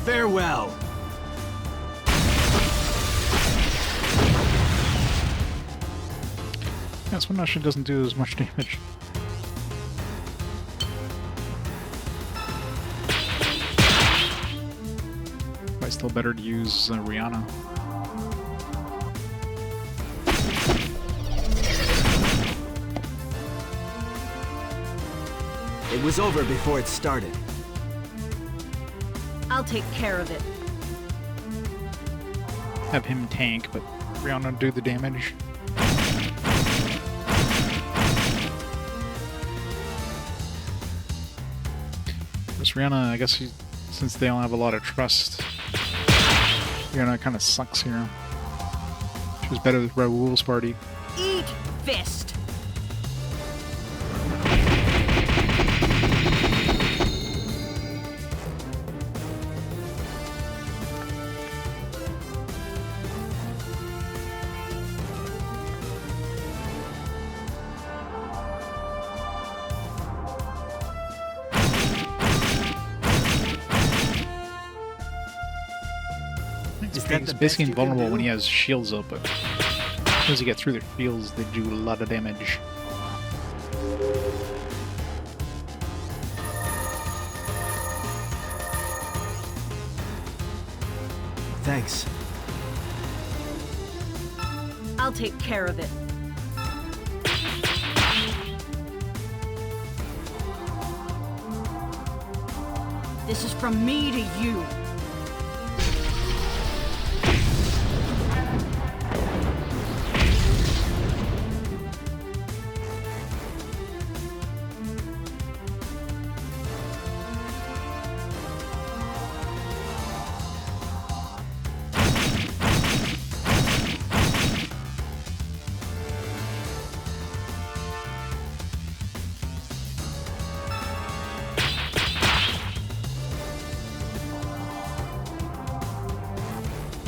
Farewell. Yeah, this one actually doesn't do as much damage. Probably still better to use Rihanna. It was over before it started. I'll take care of it. Have him tank, but Rihanna do the damage. This Rihanna, I guess since they don't have a lot of trust, Rihanna kind of sucks here. She was better with Raoul's party. Eat fist. He's basically invulnerable when he has shields up, but as soon as you get through their shields, they do a lot of damage. Thanks. I'll take care of it. This is from me to you.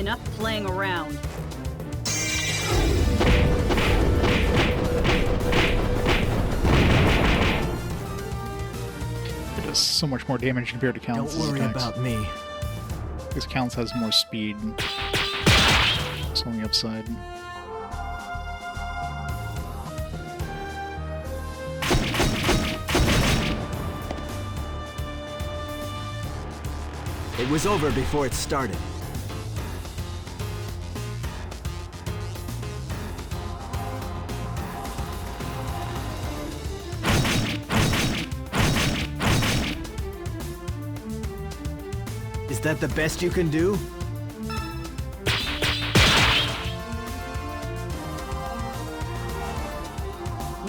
Enough playing around. It does so much more damage compared to Calintz. Don't worry about me. Because Calintz has more speed. It's on the upside. It was over before it started. Is that the best you can do?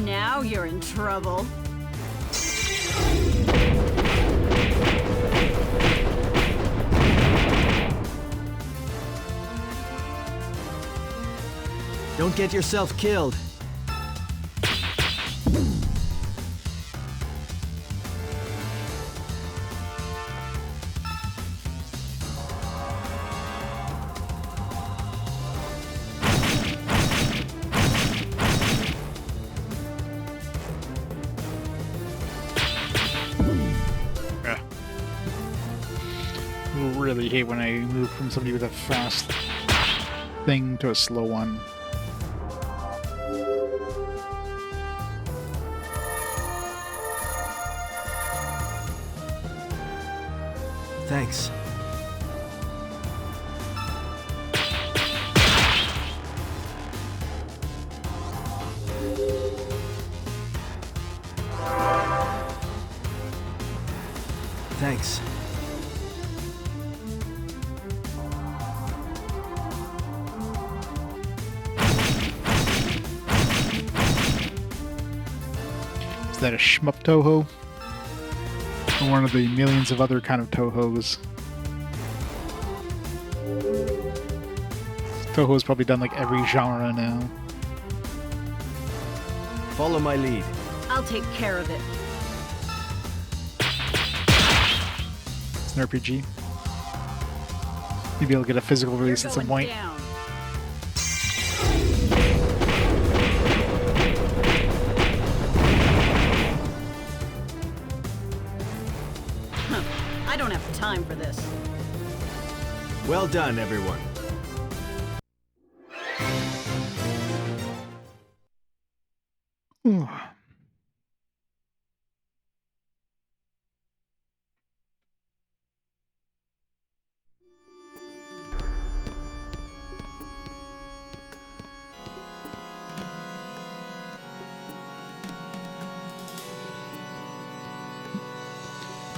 Now you're in trouble. Don't get yourself killed. I really hate when I move from somebody with a fast thing to a slow one. Thanks. Thanks. Is that a shmup Toho? Or one of the millions of other kind of Tohos? Toho's probably done like every genre now. Follow my lead. I'll take care of it. It's an RPG. Maybe I'll get a physical release at some point. Down. I don't have time for this. Well done, everyone. Ooh.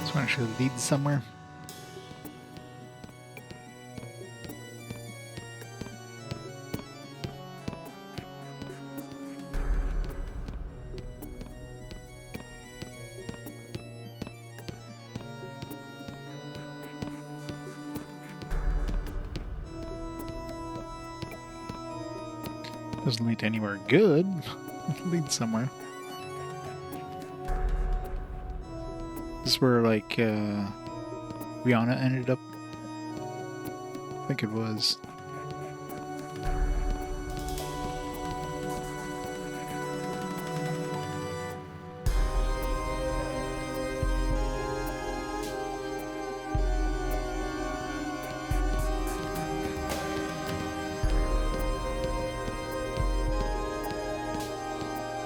This one should lead somewhere. Doesn't lead to anywhere good. It leads somewhere. This is where, like, Rihanna ended up. I think it was.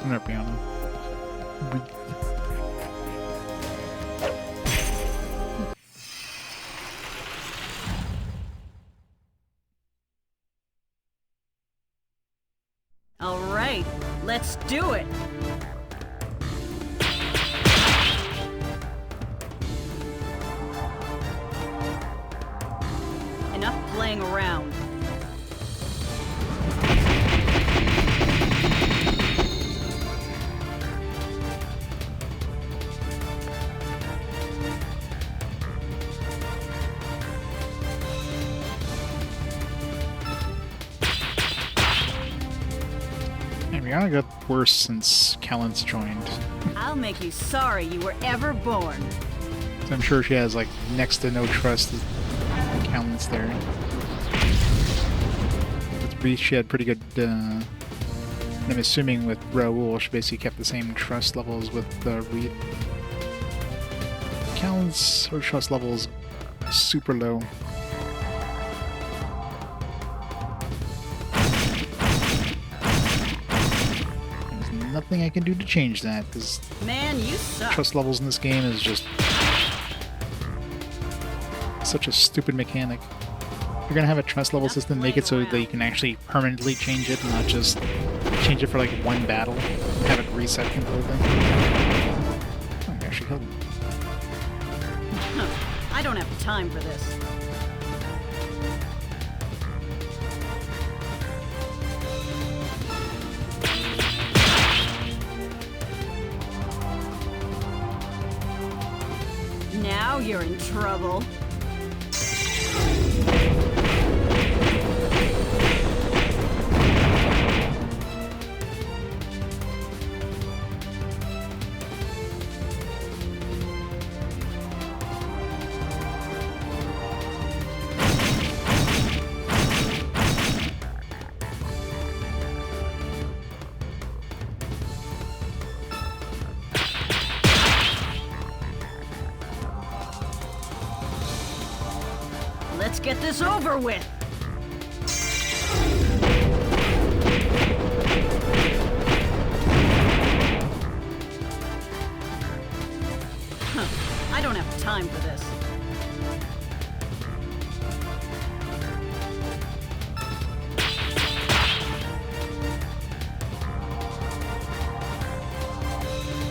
Not Rihanna. All right, let's do it. Enough playing around. Rihanna got worse since Calintz joined. I'll make you sorry you were ever born. So I'm sure she has like next to no trust in Calintz there. Reese, she had pretty good, I'm assuming with Raoul, she basically kept the same trust levels with Reed. Calintz, her trust levels super low. There's nothing I can do to change that, because Man, you suck. trust levels in this game is just such a stupid mechanic. You're gonna have a trust level system, make it so that you can actually permanently change it, not just change it for like one battle, have it reset completely. Oh, I actually killed him. Huh. I don't have time for this. Now you're in trouble. Let's get this over with. Huh. I don't have time for this.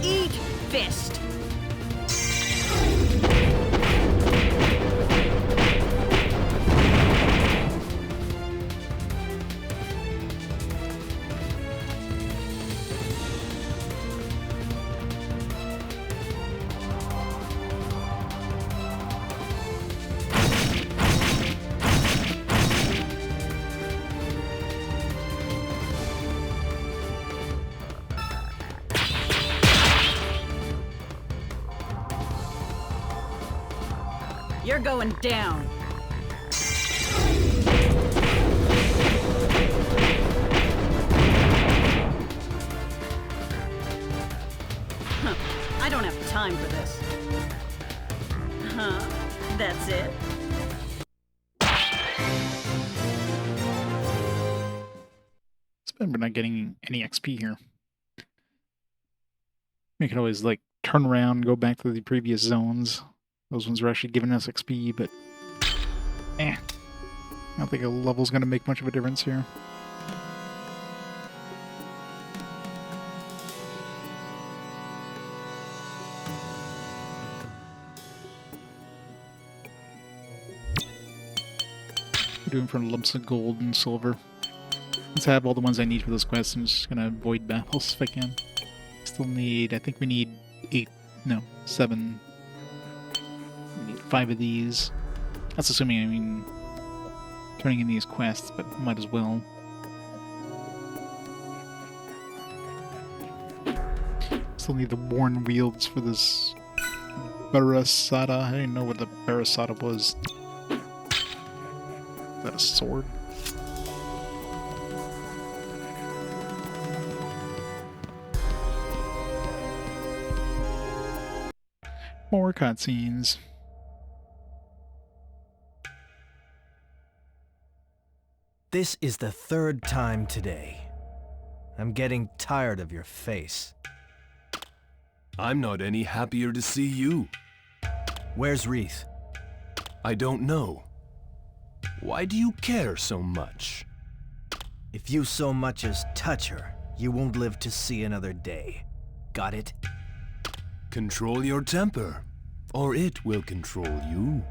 Eat fist. You're going down. Huh. I don't have time for this. Huh. That's it? It's been we're not getting any XP here. We can always like turn around, go back to the previous zones. Those ones are actually giving us XP, but I don't think a level's gonna make much of a difference here. We're doing for lumps of gold and silver. Once I have all the ones I need for this quest, I'm just gonna avoid battles if I can. Still need, I think we need 7. We need 5 of these. That's assuming, I mean, turning in these quests, but might as well. Still need the worn wields for this Barasada. I didn't know what the Barasada was. Is that a sword? More cutscenes. This is the 3rd time today. I'm getting tired of your face. I'm not any happier to see you. Where's Wreath? I don't know. Why do you care so much? If you so much as touch her, you won't live to see another day. Got it? Control your temper, or it will control you.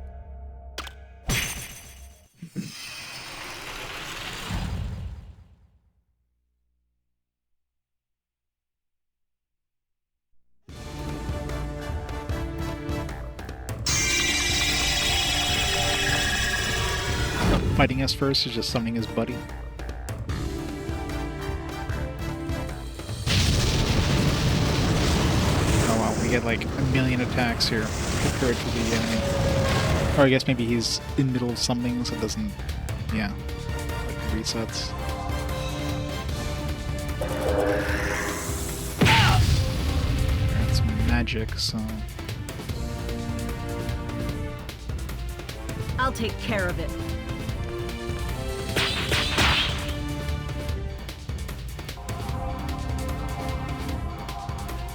Fighting us first is just summoning his buddy. Oh wow, we get like a million attacks here compared to the enemy. Or I guess maybe he's in middle of something, so it doesn't, yeah, like resets. magic, so... I'll take care of it.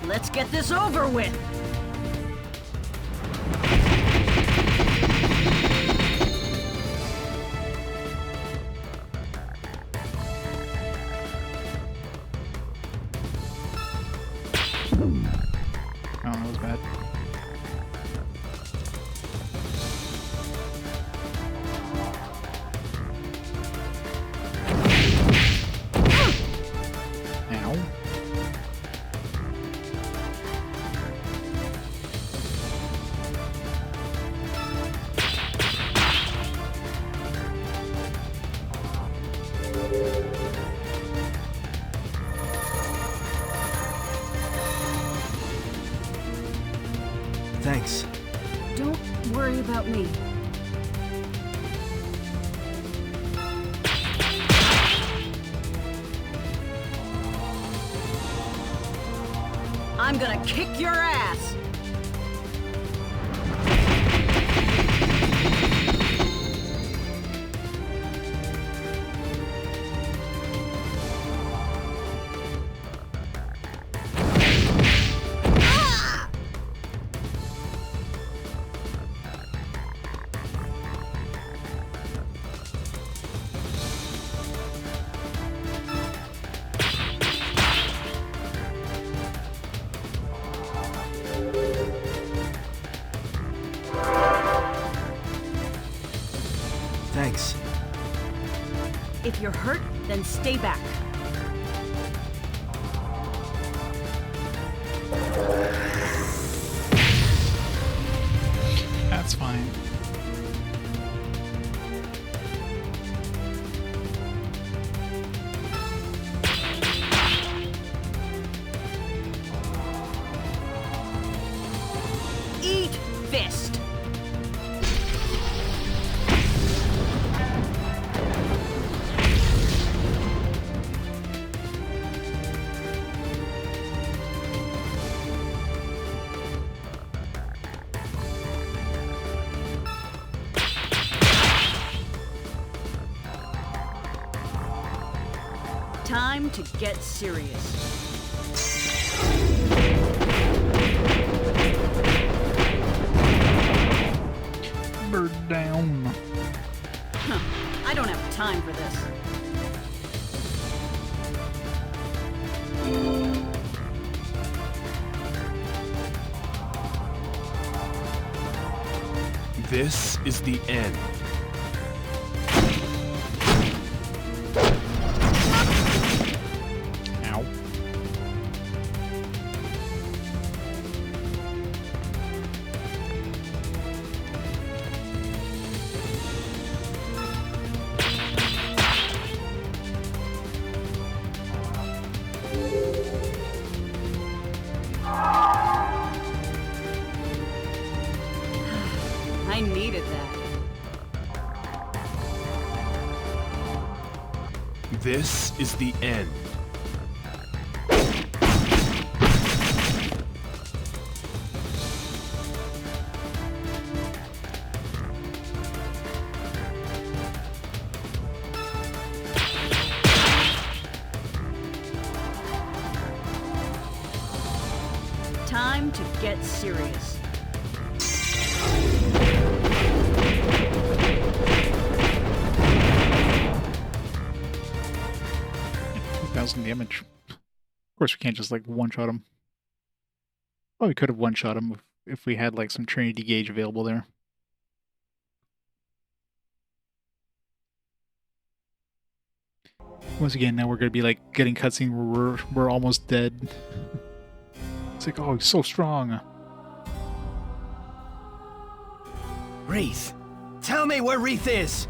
Let's get this over with. Oh, that was bad. Ow. Thanks. Don't worry about me. I'm gonna kick your ass! Thanks. If you're hurt, then stay back. That's fine. Eat fist! Time to get serious. Bird down. Huh. I don't have time for this. This is the end. Ow. I needed that. This is the end. Time to get serious. Damage. Of course, we can't just like one-shot him. Oh, we could have one-shot him if we had like some Trinity gauge available there. Once again, now we're gonna be like getting cutscene where we're almost dead. It's like, oh, he's so strong. Wreath! Tell me where Wreath is!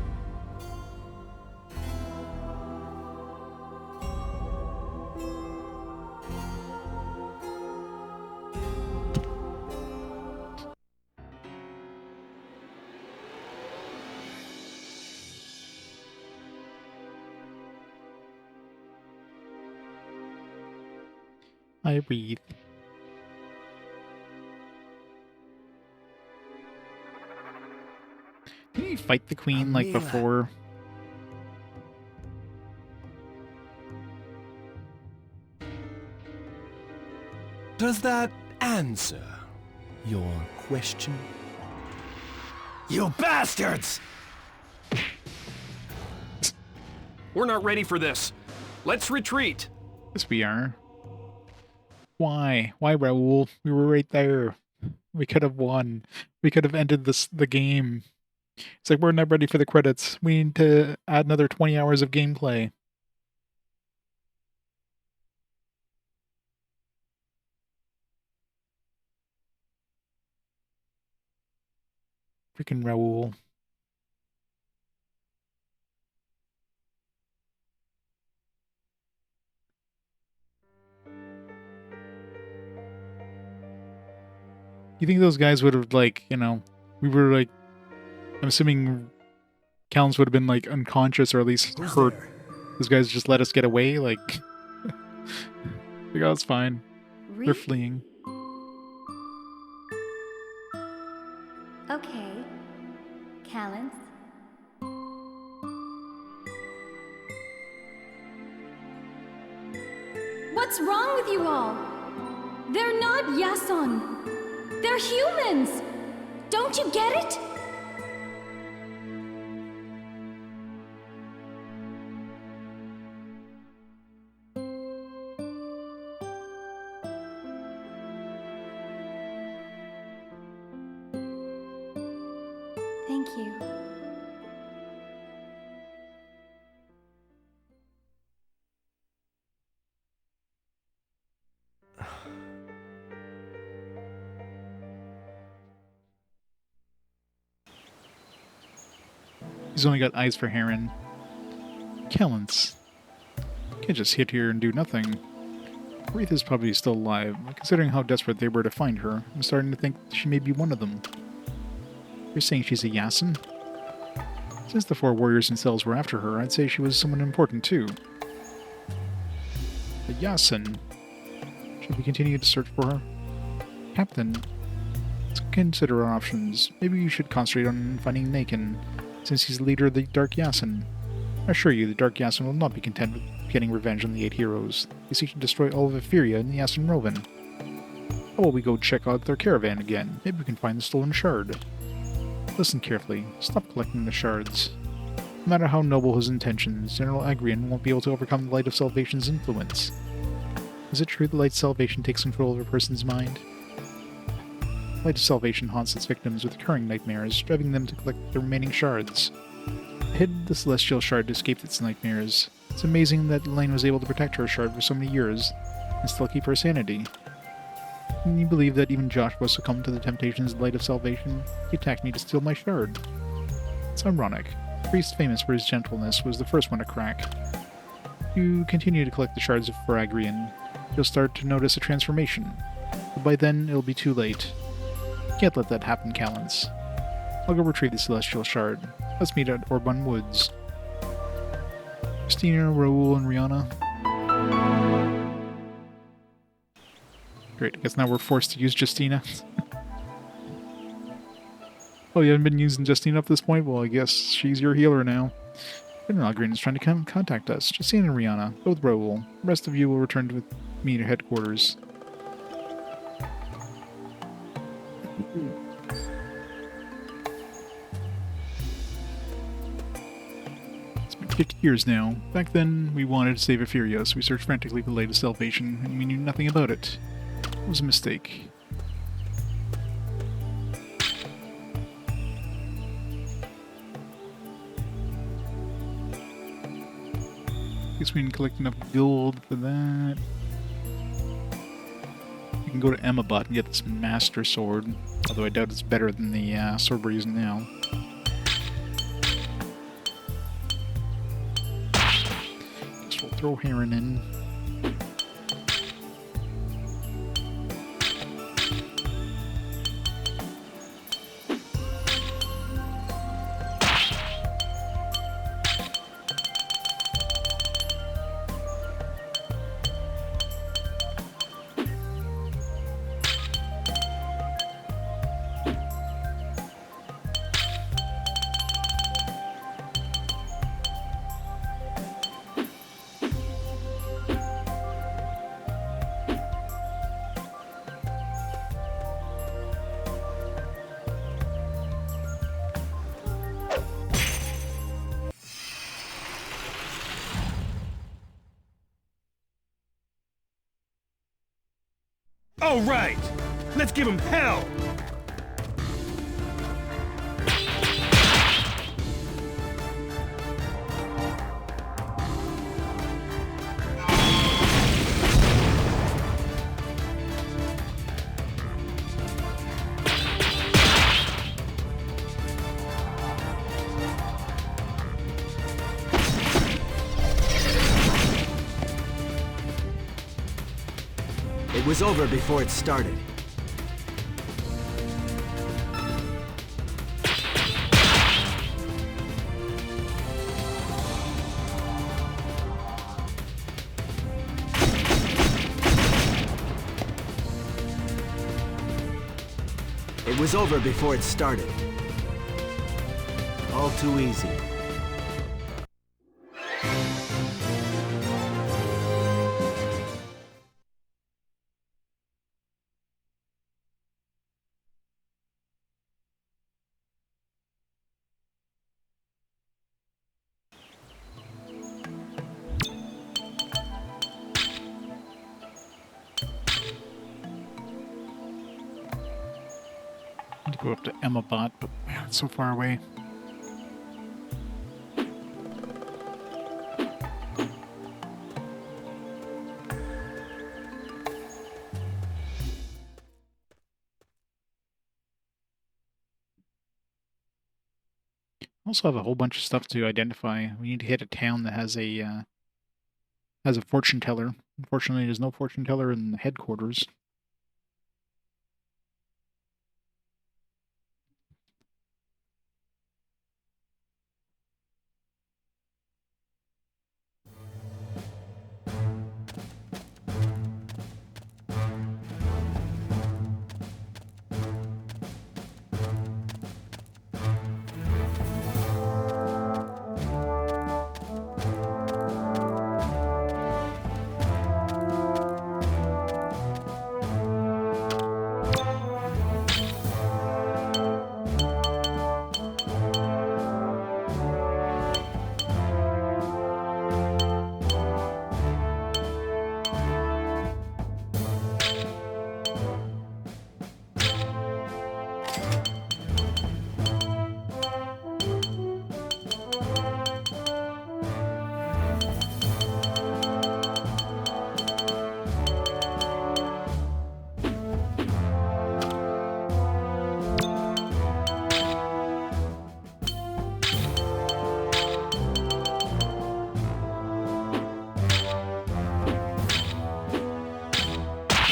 I breathe. Can you fight the queen like Amila. before? Does that answer your question? You bastards! We're not ready for this. Let's retreat. Yes, we are. Why? Why, Raoul? We were right there. We could have won. We could have ended the game. It's like, we're not ready for the credits. We need to add another 20 hours of gameplay. Freaking Raoul. You think those guys would have, like, you know, we were like, I'm assuming Calintz would have been, like, unconscious or at least Who's hurt. there? Those guys just let us get away, like, like, oh, it's fine. They're Reed? fleeing. Okay. Calintz? What's wrong with you all? They're not Yason. They're humans. Don't you get it? Thank you. He's only got eyes for Heron. Calintz. Can't just hit here and do nothing. Wreath is probably still alive. Considering how desperate they were to find her, I'm starting to think she may be one of them. You're saying she's a Yason? Since the 4 warriors themselves were after her, I'd say she was someone important too. A Yason? Should we continue to search for her? Captain, let's consider our options. Maybe you should concentrate on finding Nakin, since he's the leader of the Dark Yason. I assure you, the Dark Yason will not be content with getting revenge on the 8 heroes. They seek to destroy all of Efferia and the Yason Roven. How about we go check out their caravan again? Maybe we can find the stolen shard. Listen carefully. Stop collecting the shards. No matter how noble his intentions, General Agrian won't be able to overcome the Light of Salvation's influence. Is it true the Light of Salvation takes control of a person's mind? The Light of Salvation haunts its victims with recurring nightmares, driving them to collect the remaining shards. I hid the Celestial Shard to escape its nightmares. It's amazing that Elaine was able to protect her shard for so many years, and still keep her sanity. Can you believe that even Joshua succumbed to the temptations of the Light of Salvation? He attacked me to steal my shard. It's ironic. The priest famous for his gentleness was the first one to crack. If you continue to collect the shards for Agrian, you'll start to notice a transformation. But by then, it'll be too late. Can't let that happen, Calintz. I'll go retrieve the Celestial Shard. Let's meet at Orban Woods. Christina, Raoul, and Rihanna. Great, I guess now we're forced to use Justina. Oh, you haven't been using Justina up to this point? Well, I guess she's your healer now. General Green is trying to contact us. Justina and Rihanna, go with Raoul. The rest of you will return with me to headquarters. It's been 50 years now. Back then, we wanted to save Efferia, so we searched frantically for the Light of Salvation, and we knew nothing about it. It was a mistake. Guess we can collect enough gold for that. You can go to Emmabot and get this Master Sword, although I doubt it's better than the sword we're using now. Guess we'll throw Heron in. All right, let's give him hell. It was over before it started. It was over before it started. All too easy. To go up to Emma Bot, but man, it's so far away. Also have a whole bunch of stuff to identify. We need to hit a town that has a fortune teller. Unfortunately, there's no fortune teller in the headquarters.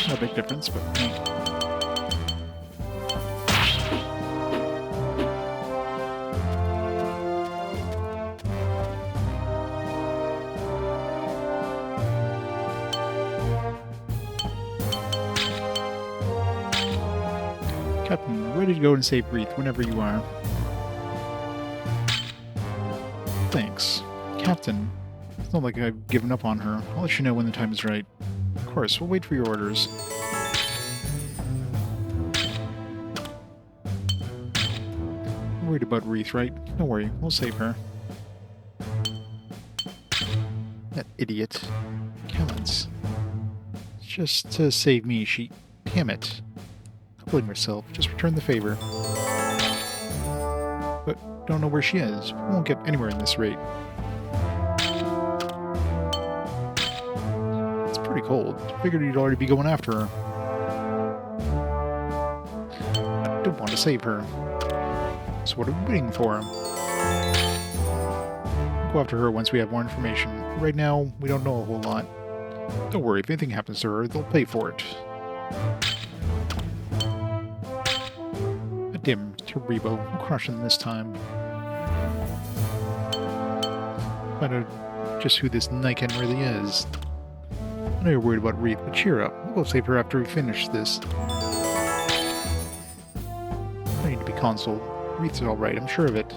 No big difference, but Captain, ready to go and save Wreath whenever you are. Thanks. Captain, it's not like I've given up on her. I'll let you know when the time is right. Of course, we'll wait for your orders. I'm worried about Wreath, right? Don't worry, we'll save her. That idiot. Calintz. Just to save me, she... Damn it. Don't blame yourself, just return the favor. But don't know where she is. We won't get anywhere in this rate. It's pretty cold. Figured you'd already be going after her. I don't want to save her. So what are we waiting for? We'll go after her once we have more information. Right now, we don't know a whole lot. Don't worry, if anything happens to her, they'll pay for it. A dim Terribo. We'll crush them this time. Find out just who this Niken really is. I know you're worried about Wreath, but cheer up. We'll go save her after we finish this. I need to be consoled. Wreath's alright, I'm sure of it.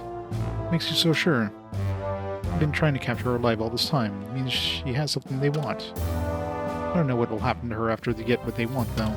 Makes you so sure. I've been trying to capture her alive all this time. It means she has something they want. I don't know what will happen to her after they get what they want, though.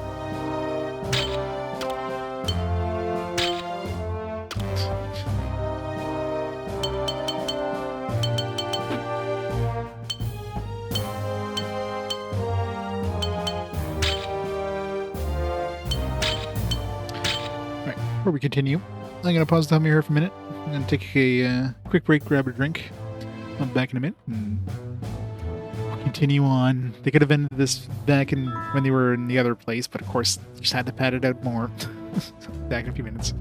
before we continue, I'm going to pause the Hummer here for a minute and take a quick break, grab a drink. I'll be back in a minute and we'll continue on. They could have ended this back when they were in the other place, but of course, just had to pad it out more. Back in a few minutes.